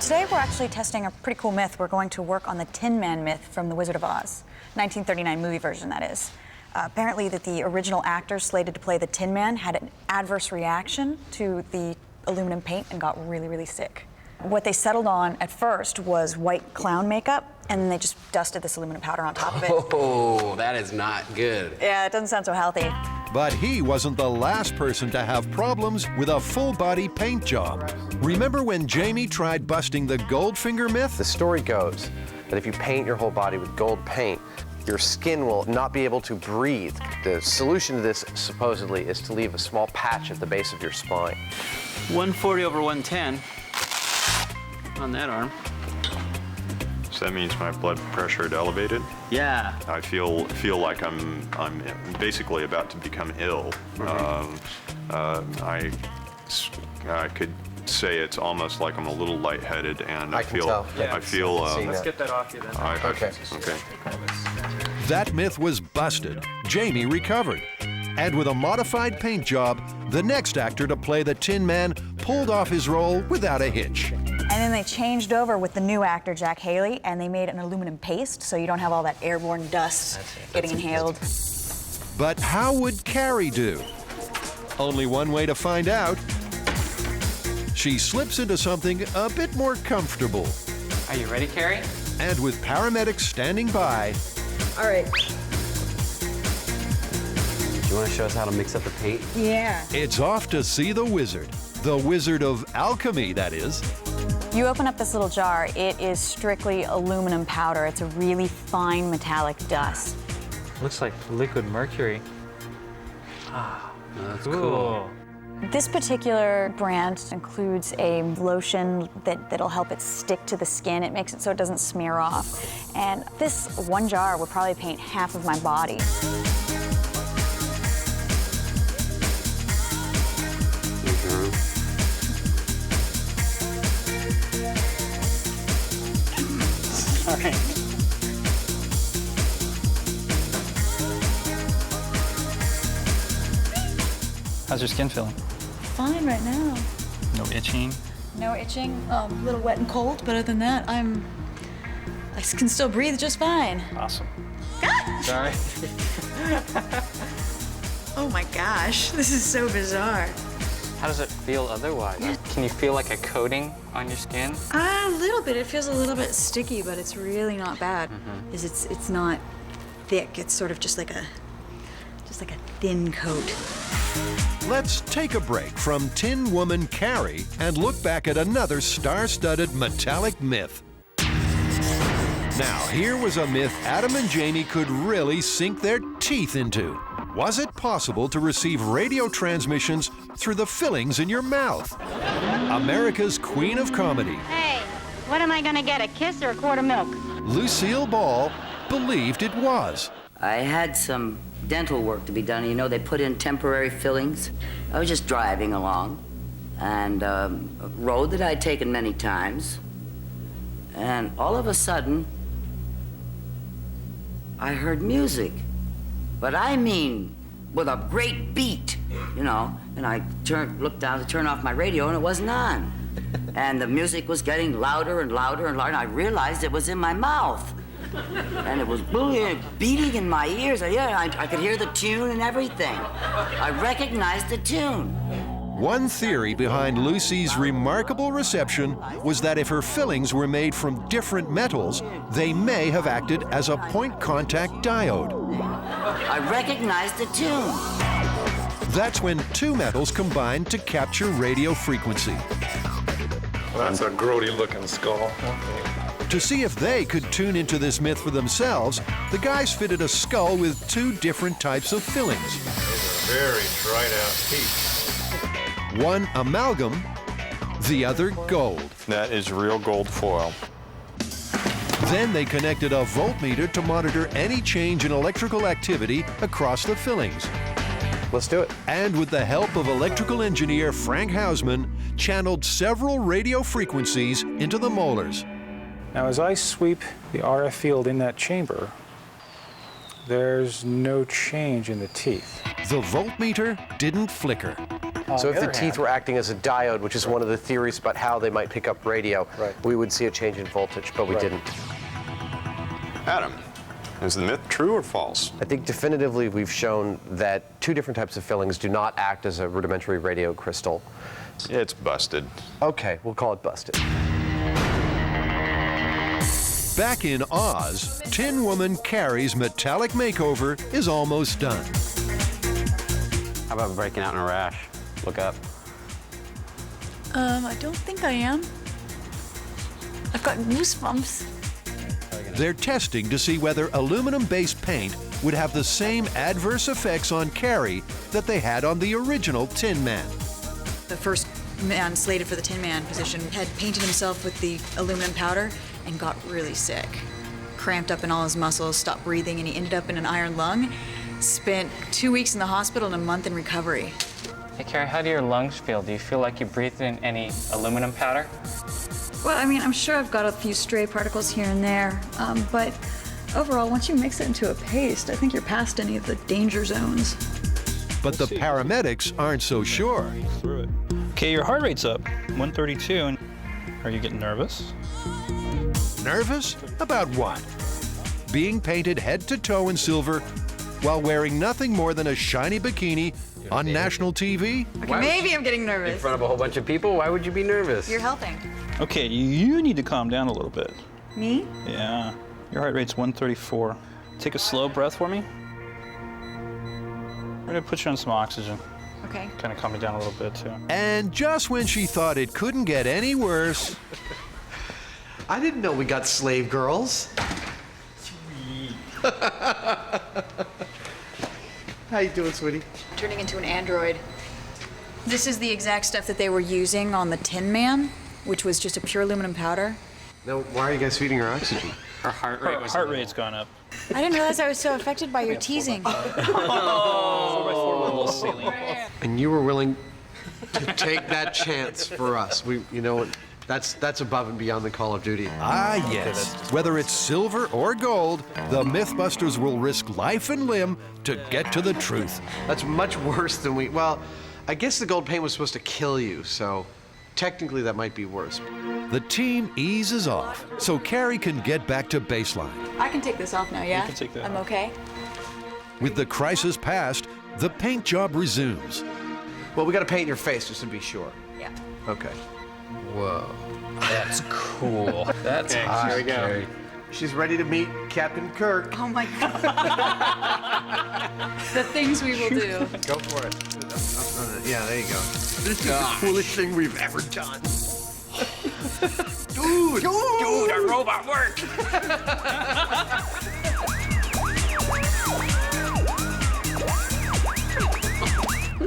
Today we're actually testing a pretty cool myth. We're going to work on the Tin Man myth from The Wizard of Oz, 1939 movie version, that is. Apparently that the original actor slated to play the Tin Man had an adverse reaction to the aluminum paint and got really, really sick. What they settled on at first was white clown makeup, and then they just dusted this aluminum powder on top of it. Oh, that is not good. Yeah, it doesn't sound so healthy. But he wasn't the last person to have problems with a full-body paint job. Remember when Jamie tried busting the Goldfinger myth? The story goes that if you paint your whole body with gold paint, your skin will not be able to breathe. The solution to this, supposedly, is to leave a small patch at the base of your spine. 140 over 110 on that arm. So that means my blood pressure had elevated? Yeah. I feel like I'm basically about to become ill. I could say it's almost like I'm a little lightheaded, and I feel. Let's get that off you then. Okay. That myth was busted. Jamie recovered. And with a modified paint job, the next actor to play the Tin Man pulled off his role without a hitch. And then they changed over with the new actor, Jack Haley, and they made an aluminum paste so you don't have all that airborne dust getting inhaled. But how would Carrie do? Only one way to find out. She slips into something a bit more comfortable. Are you ready, Carrie? And with paramedics standing by. All right. Do you want to show us how to mix up the paint? Yeah. It's off to see the wizard. The Wizard of Alchemy, that is. You open up this little jar, it is strictly aluminum powder. It's a really fine metallic dust. Looks like liquid mercury. Oh, that's Cool. This particular brand includes a lotion that'll help it stick to the skin. It makes it so it doesn't smear off. And this one jar would probably paint half of my body. All right. How's your skin feeling? Fine right now. No itching? No itching. A little wet and cold, but other than that, I can still breathe just fine. Awesome. Sorry. Oh my gosh, this is so bizarre. How does it feel otherwise? Can you feel like a coating on your skin? A little bit. It feels a little bit sticky, but it's really not bad. Is it's not thick. It's sort of just like a thin coat. Let's take a break from Tin Woman Carrie and look back at another star-studded metallic myth. Now, here was a myth Adam and Jamie could really sink their teeth into. Was it possible to receive radio transmissions through the fillings in your mouth? America's queen of comedy, Hey, what am I gonna get, a kiss or a quart of milk? Lucille Ball, believed it was. I had some dental work to be done. You know, they put in temporary fillings. I was just driving along, and a road that I'd taken many times, and all of a sudden, I heard music. But I mean, with a great beat, you know, and I looked down to turn off my radio, and it wasn't on. And the music was getting louder and louder and louder, and I realized it was in my mouth. And it was beating in my ears. I could hear the tune and everything. I recognized the tune. One theory behind Lucy's remarkable reception was that if her fillings were made from different metals, they may have acted as a point contact diode. I recognized the tune. That's when two metals combined to capture radio frequency. That's a grody looking skull. To see if they could tune into this myth for themselves, the guys fitted a skull with two different types of fillings. Those are very dried out teeth. One amalgam, the other gold. That is real gold foil. Then they connected a voltmeter to monitor any change in electrical activity across the fillings. Let's do it. And with the help of electrical engineer Frank Hausman, channeled several radio frequencies into the molars. Now, as I sweep the RF field in that chamber, there's no change in the teeth. The voltmeter didn't flicker. So if the teeth were acting as a diode, which is one of the theories about how they might pick up radio, we would see a change in voltage, but we didn't. Adam, is the myth true or false? I think definitively we've shown that 2 different types of fillings do not act as a rudimentary radio crystal. It's busted. Okay, we'll call it busted. Back in Oz, Tin Woman Carrie's metallic makeover is almost done. How about breaking out in a rash? Look up. I don't think I am. I've got goosebumps. They're testing to see whether aluminum-based paint would have the same adverse effects on Carrie that they had on the original Tin Man. The first man slated for the Tin Man position had painted himself with the aluminum powder and got really sick. Cramped up in all his muscles, stopped breathing, and he ended up in an iron lung. Spent 2 weeks in the hospital and a month in recovery. Hey, Carrie, how do your lungs feel? Do you feel like you breathed in any aluminum powder? Well, I mean, I'm sure I've got a few stray particles here and there, but overall, once you mix it into a paste, I think you're past any of the danger zones. But the paramedics aren't so sure. Okay, your heart rate's up, 132. Are you getting nervous? Nervous? About what? Being painted head to toe in silver while wearing nothing more than a shiny bikini on national TV? Okay, maybe I'm getting nervous. In front of a whole bunch of people? Why would you be nervous? You're helping. Okay, you need to calm down a little bit. Me? Yeah. Your heart rate's 134. Take a slow breath for me. We're gonna put you on some oxygen. Okay. Kind of calm you down a little bit, too. And just when she thought it couldn't get any worse... I didn't know we got slave girls. How you doing, sweetie? Turning into an android. This is the exact stuff that they were using on the Tin Man, which was just a pure aluminum powder. Now, why are you guys feeding her oxygen? Her heart rate was heart rate's gone up. I didn't realize I was so affected by your teasing. And you were willing to take that chance for us. You know, that's above and beyond the Call of Duty. Ah, yes. Whether it's silver or gold, the MythBusters will risk life and limb to get to the truth. That's much worse than well, I guess the gold paint was supposed to kill you, so technically that might be worse. The team eases off, so Carrie can get back to baseline. I can take this off now, yeah? You can take that I'm off. okay? With the crisis past, the paint job resumes. Well, we gotta paint your face just to be sure. Yeah. Okay. Whoa. That's cool. That's hot. Here we go. Carrie. She's ready to meet Captain Kirk. Oh my God. The things we will do. Go for it. Yeah, there you go. This is the coolest thing we've ever done. Dude, our robot worked.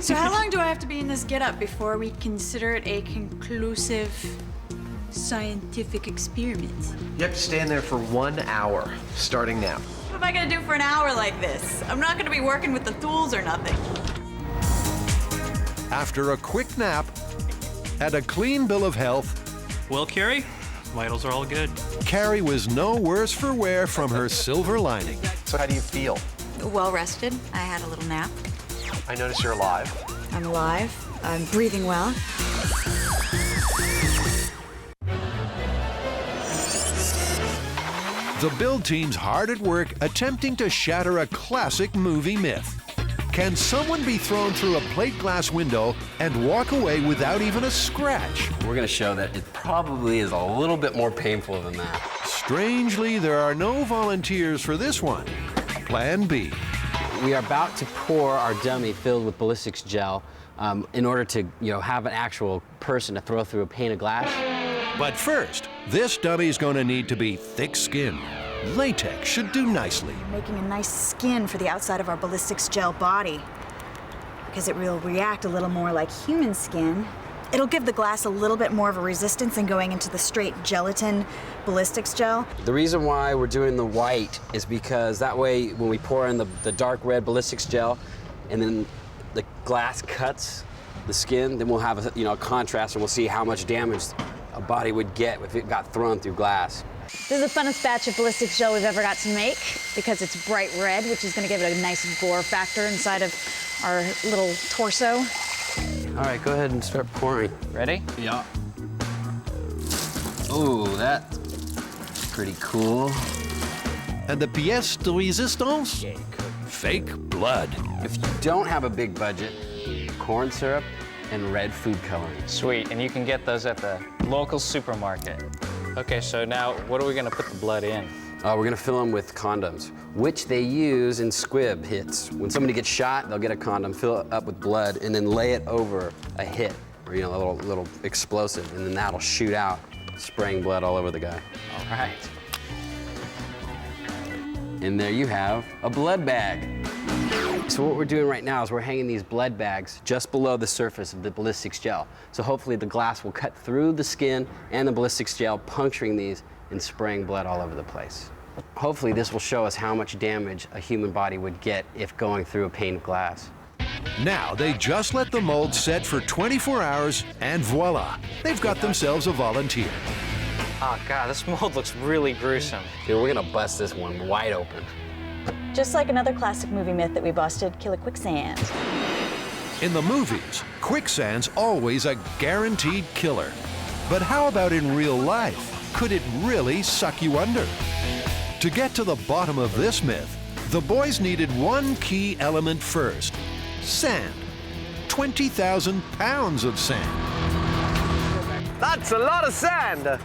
So how long do I have to be in this getup before we consider it a conclusive scientific experiment? You have to stand there for 1 hour, starting now. What am I gonna do for an hour like this? I'm not gonna be working with the tools or nothing. After a quick nap and a clean bill of health, Well, Carrie, vitals are all good. Carrie was no worse for wear from her silver lining. So how do you feel? Well rested. I had a little nap. I notice you're alive. I'm alive. I'm breathing well. The build team's hard at work attempting to shatter a classic movie myth. Can someone be thrown through a plate glass window and walk away without even a scratch? We're gonna show that it probably is a little bit more painful than that. Strangely, there are no volunteers for this one. Plan B. We are about to pour our dummy filled with ballistics gel in order to, have an actual person to throw through a pane of glass. But first, this dummy's gonna need to be thick-skinned. Latex should do nicely. Making a nice skin for the outside of our ballistics gel body. Because it will react a little more like human skin. It'll give the glass a little bit more of a resistance than going into the straight gelatin ballistics gel. The reason why we're doing the white is because that way when we pour in the dark red ballistics gel and then the glass cuts the skin, then we'll have a contrast and we'll see how much damage a body would get if it got thrown through glass. This is the funnest batch of ballistics gel we've ever got to make because it's bright red, which is going to give it a nice gore factor inside of our little torso. All right, go ahead and start pouring. Ready? Yeah. Ooh, that's pretty cool. And the pièce de résistance? Fake blood. If you don't have a big budget, corn syrup and red food coloring. Sweet, and you can get those at the local supermarket. Okay, so now what are we gonna put the blood in? We're gonna fill them with condoms, which they use in squib hits. When somebody gets shot, they'll get a condom, fill it up with blood, and then lay it over a hit, or a little explosive, and then that'll shoot out, spraying blood all over the guy. All right. And there you have a blood bag. So what we're doing right now is we're hanging these blood bags just below the surface of the ballistics gel. So hopefully the glass will cut through the skin and the ballistics gel, puncturing these and spraying blood all over the place. Hopefully this will show us how much damage a human body would get if going through a pane of glass. Now they just let the mold set for 24 hours and voila, they've got themselves a volunteer. Oh God, this mold looks really gruesome. Dude, we're gonna bust this one wide open. Just like another classic movie myth that we busted, Killer Quicksand. In the movies, quicksand's always a guaranteed killer. But how about in real life? Could it really suck you under? To get to the bottom of this myth, the boys needed one key element first: sand. 20,000 pounds of sand. That's a lot of sand.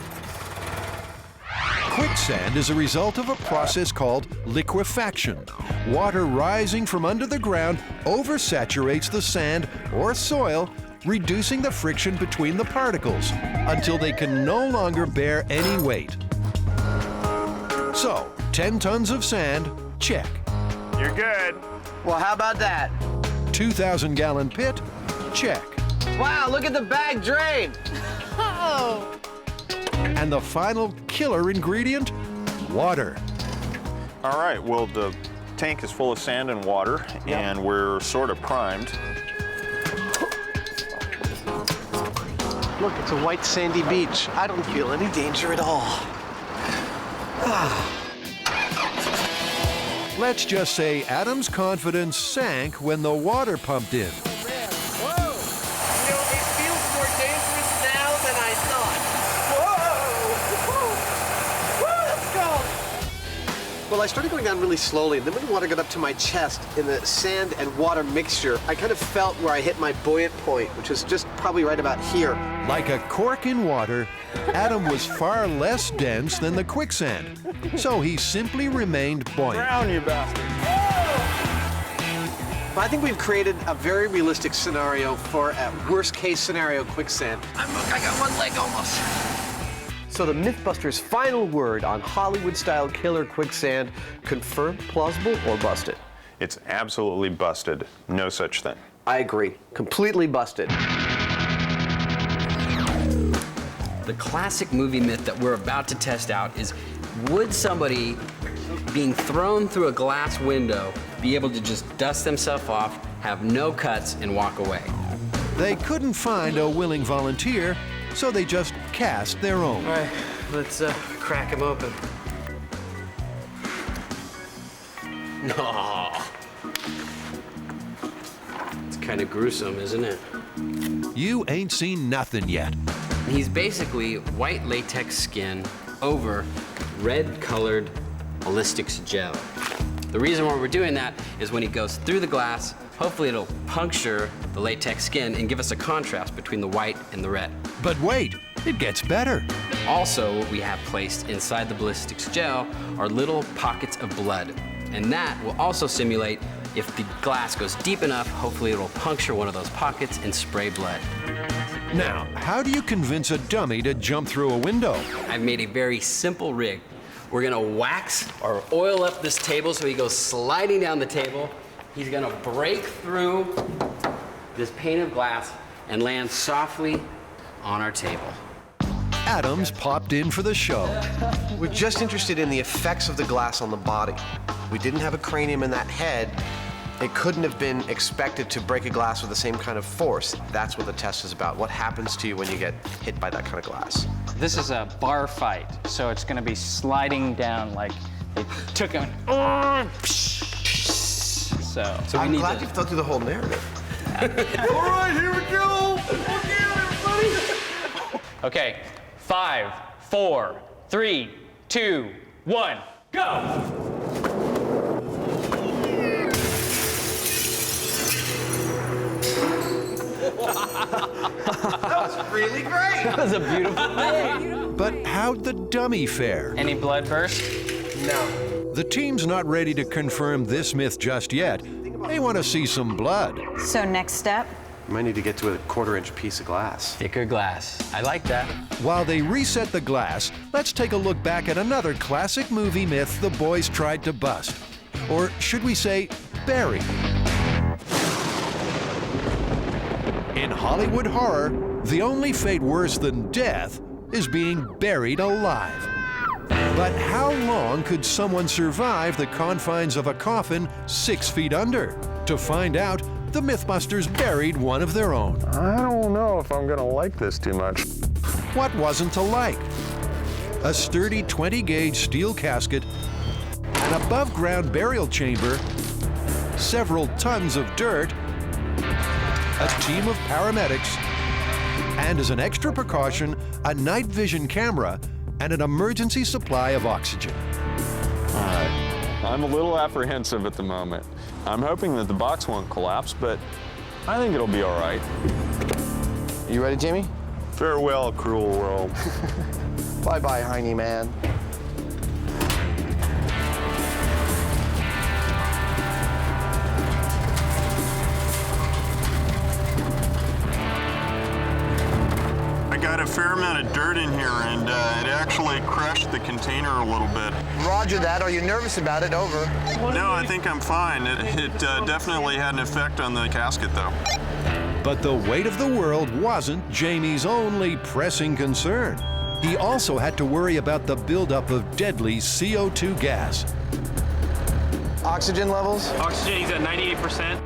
Quicksand is a result of a process called liquefaction. Water rising from under the ground oversaturates the sand or soil, reducing the friction between the particles until they can no longer bear any weight. So, 10 tons of sand, check. You're good. Well, how about that? 2,000-gallon pit, check. Wow, look at the bag drain. Oh. And the final killer ingredient, water. All right, well, the tank is full of sand and water, and we're sort of primed. Look, it's a white sandy beach. I don't feel any danger at all. Let's just say Adam's confidence sank when the water pumped in. Whoa! You know, it feels more dangerous now than I thought. Whoa! Woo, let's go! Well, I started going down really slowly, and then when the water got up to my chest in the sand and water mixture, I kind of felt where I hit my buoyant point, which is just probably right about here. Like a cork in water, Adam was far less dense than the quicksand, so he simply remained buoyant. Drown, you bastard. I think we've created a very realistic scenario for a worst-case scenario quicksand. Look, I got one leg almost. So the MythBusters' final word on Hollywood-style killer quicksand: confirmed, plausible, or busted? It's absolutely busted. No such thing. I agree. Completely busted. The classic movie myth that we're about to test out is, would somebody being thrown through a glass window be able to just dust themselves off, have no cuts, and walk away? They couldn't find a willing volunteer, so they just cast their own. All right, let's crack them open. No. It's kind of gruesome, isn't it? You ain't seen nothing yet. He's basically white latex skin over red-colored ballistics gel. The reason why we're doing that is when he goes through the glass, hopefully it'll puncture the latex skin and give us a contrast between the white and the red. But wait, it gets better. Also, what we have placed inside the ballistics gel are little pockets of blood. And that will also simulate if the glass goes deep enough, hopefully it'll puncture one of those pockets and spray blood. Now, how do you convince a dummy to jump through a window? I've made a very simple rig. We're gonna wax or oil up this table so he goes sliding down the table. He's gonna break through this pane of glass and land softly on our table. Adam's popped in for the show. We're just interested in the effects of the glass on the body. We didn't have a cranium in that head. It couldn't have been expected to break a glass with the same kind of force. That's what the test is about. What happens to you when you get hit by that kind of glass? This is a bar fight, so it's gonna be sliding down like they took him. So I'm glad you thought through the whole narrative. All right, here we go. Okay, everybody. Okay, 5, 4, 3, 2, 1, go! That was really great. That was a beautiful thing. But how'd the dummy fare? Any blood burst? No. The team's not ready to confirm this myth just yet. They want to see some blood. So next step? You might need to get to a 1/4-inch piece of glass. Thicker glass. I like that. While they reset the glass, let's take a look back at another classic movie myth the boys tried to bust. Or should we say, bury? In Hollywood horror, the only fate worse than death is being buried alive. But how long could someone survive the confines of a coffin 6 feet under? To find out, the MythBusters buried one of their own. I don't know if I'm gonna like this too much. What wasn't to like? A sturdy 20-gauge steel casket, an above-ground burial chamber, several tons of dirt, a team of paramedics, and as an extra precaution, a night vision camera and an emergency supply of oxygen. I'm a little apprehensive at the moment. I'm hoping that the box won't collapse, but I think it'll be all right. You ready, Jamie? Farewell, cruel world. Bye-bye, Heine man. I got a fair amount of dirt in here, and it actually crushed the container a little bit. Roger that. Are you nervous about it? Over. No, I think I'm fine. It definitely had an effect on the casket, though. But the weight of the world wasn't Jamie's only pressing concern. He also had to worry about the buildup of deadly CO2 gas. Oxygen levels? Oxygen's at 98%.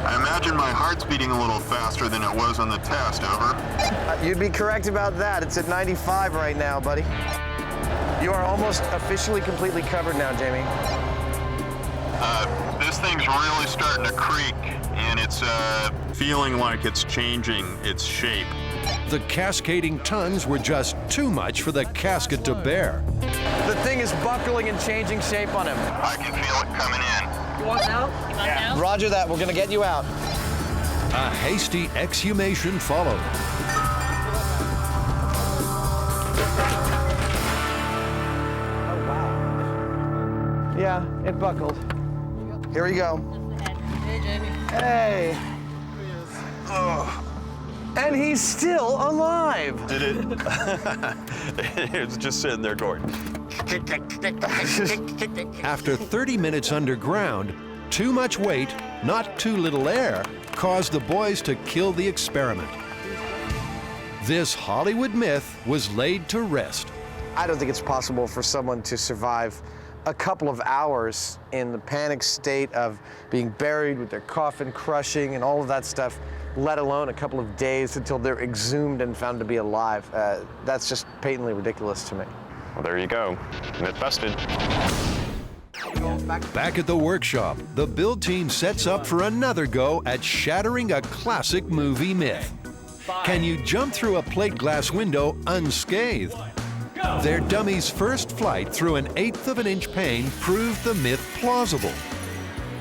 I imagine my heart's beating a little faster than it was on the test, over. You'd be correct about that. It's at 95 right now, buddy. You are almost officially completely covered now, Jamie. This thing's really starting to creak, and it's feeling like it's changing its shape. The cascading tons were just too much for the casket to bear. The thing is buckling and changing shape on him. I can feel it coming in. You want out? You want out? Roger that. We're going to get you out. A hasty exhumation followed. Yeah, it buckled. Here we go. Hey, Jamie. Hey. Oh. And he's still alive. Did it? It's just sitting there going. After 30 minutes underground, too much weight, not too little air, caused the boys to kill the experiment. This Hollywood myth was laid to rest. I don't think it's possible for someone to survive a couple of hours in the panic state of being buried with their coffin crushing and all of that stuff, let alone a couple of days until they're exhumed and found to be alive. That's just patently ridiculous to me. Well, there you go. Myth busted. Back at the workshop, the build team sets up for another go at shattering a classic movie myth. Can you jump through a plate glass window unscathed? Their dummy's first flight through an 1/8 of an inch pane proved the myth plausible,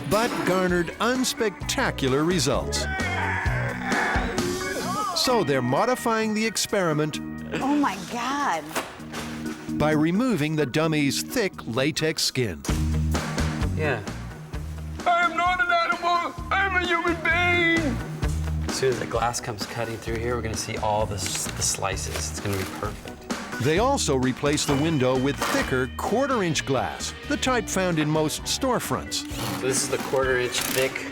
but garnered unspectacular results. So they're modifying the experiment Oh my God. by removing the dummy's thick latex skin. Yeah. I'm not an animal. I'm a human being. As soon as the glass comes cutting through here, we're gonna see all the slices. It's gonna be perfect. They also replaced the window with thicker 1/4 inch glass, the type found in most storefronts. So this is the 1/4 inch thick.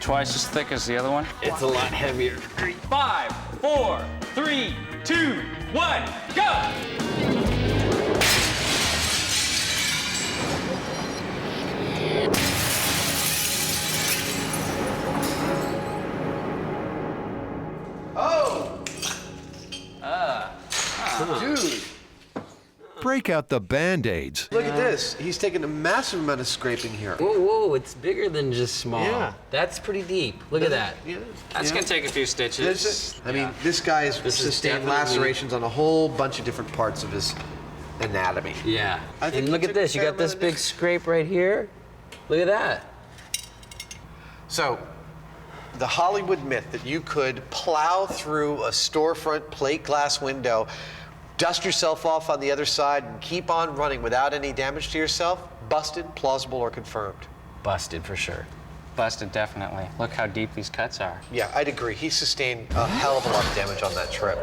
Twice as thick as the other one. It's a lot heavier. 5, 4, 3, 2, 1, go! Oh! Dude! Break out the Band-Aids. Look at this. He's taken a massive amount of scraping here. Whoa, whoa, it's bigger than just small. Yeah. That's pretty deep. Look at that. Yeah. That's gonna take a few stitches. I mean, this guy's This is sustained definitely- lacerations on a whole bunch of different parts of his anatomy. Yeah. I think And look he at took this. a You fair got this amount of big scrape right here. Look at that. So, the Hollywood myth that you could plow through a storefront plate glass window, dust yourself off on the other side, and keep on running without any damage to yourself, busted, plausible, or confirmed? Busted for sure. Busted, definitely. Look how deep these cuts are. Yeah, I'd agree. He sustained a hell of a lot of damage on that trip.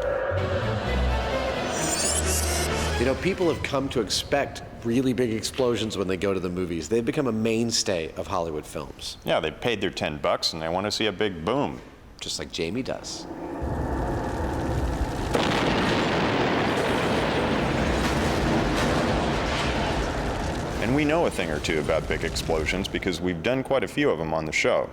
You know, people have come to expect really big explosions when they go to the movies. They've become a mainstay of Hollywood films. Yeah, they paid their $10 and they want to see a big boom. Just like Jamie does. And we know a thing or two about big explosions because we've done quite a few of them on the show.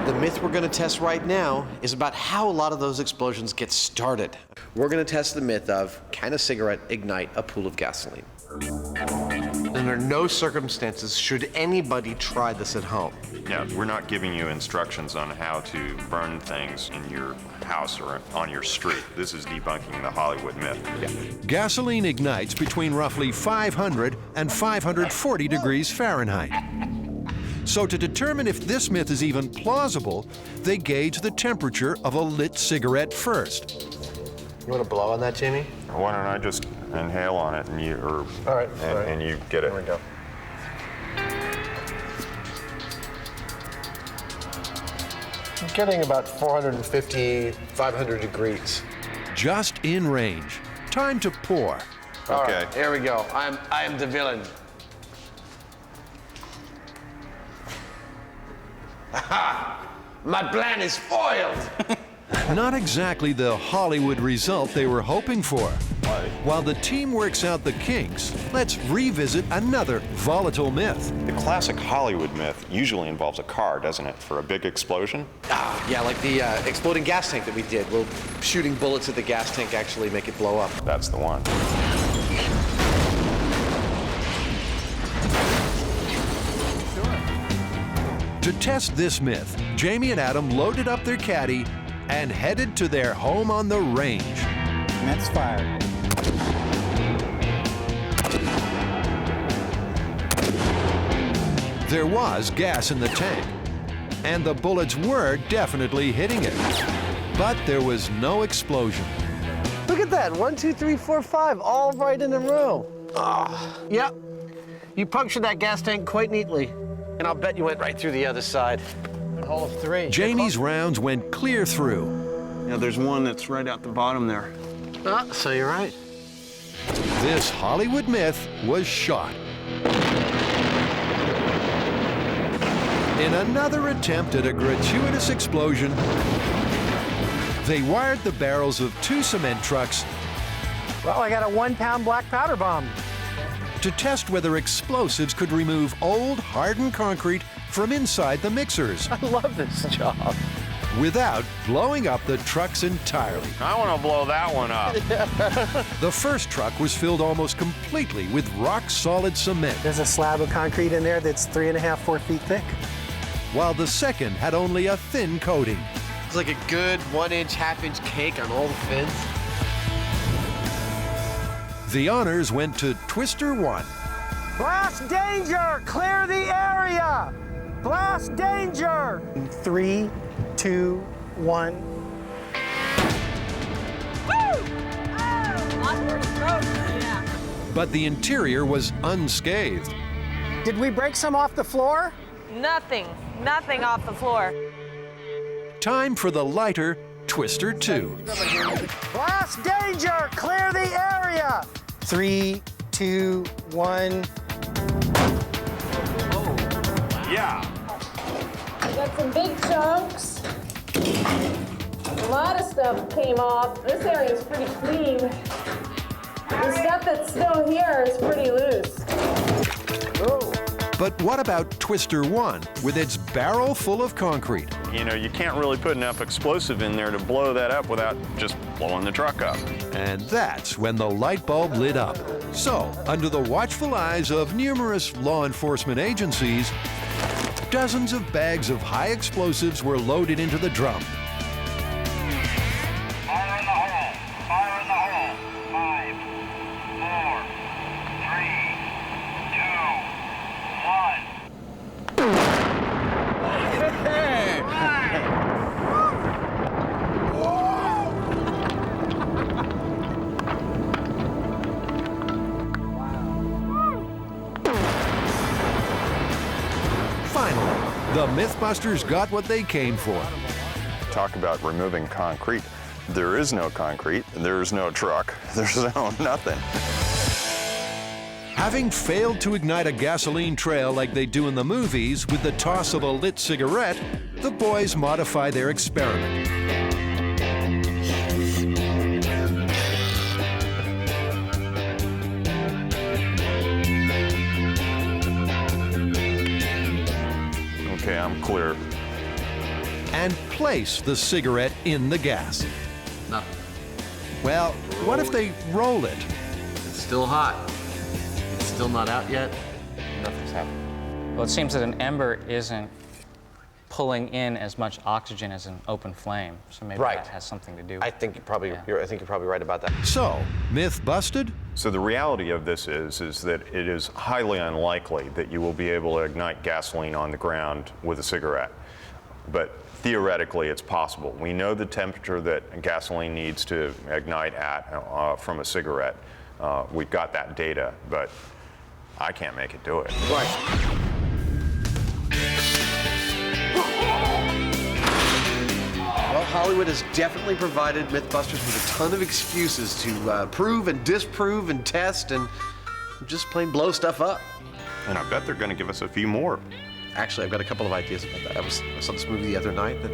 The myth we're going to test right now is about how a lot of those explosions get started. We're going to test the myth of, can a cigarette ignite a pool of gasoline? Under no circumstances should anybody try this at home. Yeah, we're not giving you instructions on how to burn things in your house or on your street. This is debunking the Hollywood myth. Yeah. Gasoline ignites between roughly 500 and 540 degrees Fahrenheit. So to determine if this myth is even plausible, they gauge the temperature of a lit cigarette first. You want to blow on that, Jamie? Why don't I just inhale on it and you, All right. and you get it. Here we go. I'm getting about 450, 500 degrees. Just in range. Time to pour. All Okay. right, here we go. I am the villain. My plan is foiled. Not exactly the Hollywood result they were hoping for. While the team works out the kinks, let's revisit another volatile myth. The classic Hollywood myth usually involves a car, doesn't it, for a big explosion? Yeah, like the exploding gas tank that we did. Will shooting bullets at the gas tank actually make it blow up? That's the one. To test this myth, Jamie and Adam loaded up their caddy and headed to their home on the range. That's fired. There was gas in the tank, and the bullets were definitely hitting it. But there was no explosion. Look at that, 1, 2, 3, 4, 5, all right in a row. Yep. You punctured that gas tank quite neatly. And I'll bet you went right through the other side. Hole of 3. Jamie's rounds went clear through. Yeah, there's one that's right out the bottom there. So you're right. This Hollywood myth was shot. In another attempt at a gratuitous explosion, they wired the barrels of 2 cement trucks. Well, I got a 1-pound black powder bomb. To test whether explosives could remove old, hardened concrete from inside the mixers. I love this job. Without blowing up the trucks entirely. I want to blow that one up. The first truck was filled almost completely with rock-solid cement. There's a slab of concrete in there that's 3.5, 4 feet thick. While the second had only a thin coating. It's like a good 1-inch, half-inch cake on all the fins. The honors went to Twister 1. Blast danger! Clear the area! Blast danger! 3, 2, 1. But the interior was unscathed. Did we break some off the floor? Nothing off the floor. Time for the lighter Twister 2. Blast danger! Clear the area! 3, 2, 1. Yeah. We got some big chunks. A lot of stuff came off. This area is pretty clean. The stuff that's still here is pretty loose. Oh. But what about Twister 1 with its barrel full of concrete? You know, you can't really put enough explosive in there to blow that up without just blowing the truck up. And that's when the light bulb lit up. So, under the watchful eyes of numerous law enforcement agencies, dozens of bags of high explosives were loaded into the drum. Fire in the hole! Fire in the hole! 5, 4, 3, 2, 1. Finally, the MythBusters got what they came for. Talk about removing concrete. There is no concrete, there's no truck, there's no nothing. Having failed to ignite a gasoline trail like they do in the movies with the toss of a lit cigarette, the boys modify their experiment. Okay, I'm clear. And place the cigarette in the gas. Nothing. Well, what if they roll it? It's still hot. It's still not out yet. Nothing's happening. Well, it seems that an ember isn't pulling in as much oxygen as an open flame, so maybe that has something to do with it. I think you're probably right about that. So, myth busted? So the reality of this is that it is highly unlikely that you will be able to ignite gasoline on the ground with a cigarette. But theoretically, it's possible. We know the temperature that gasoline needs to ignite at from a cigarette. We've got that data, but I can't make it do it. Right. Well, Hollywood has definitely provided MythBusters with a ton of excuses to prove and disprove and test and just plain blow stuff up. And I bet they're going to give us a few more. Actually, I've got a couple of ideas about that. I saw this movie the other night that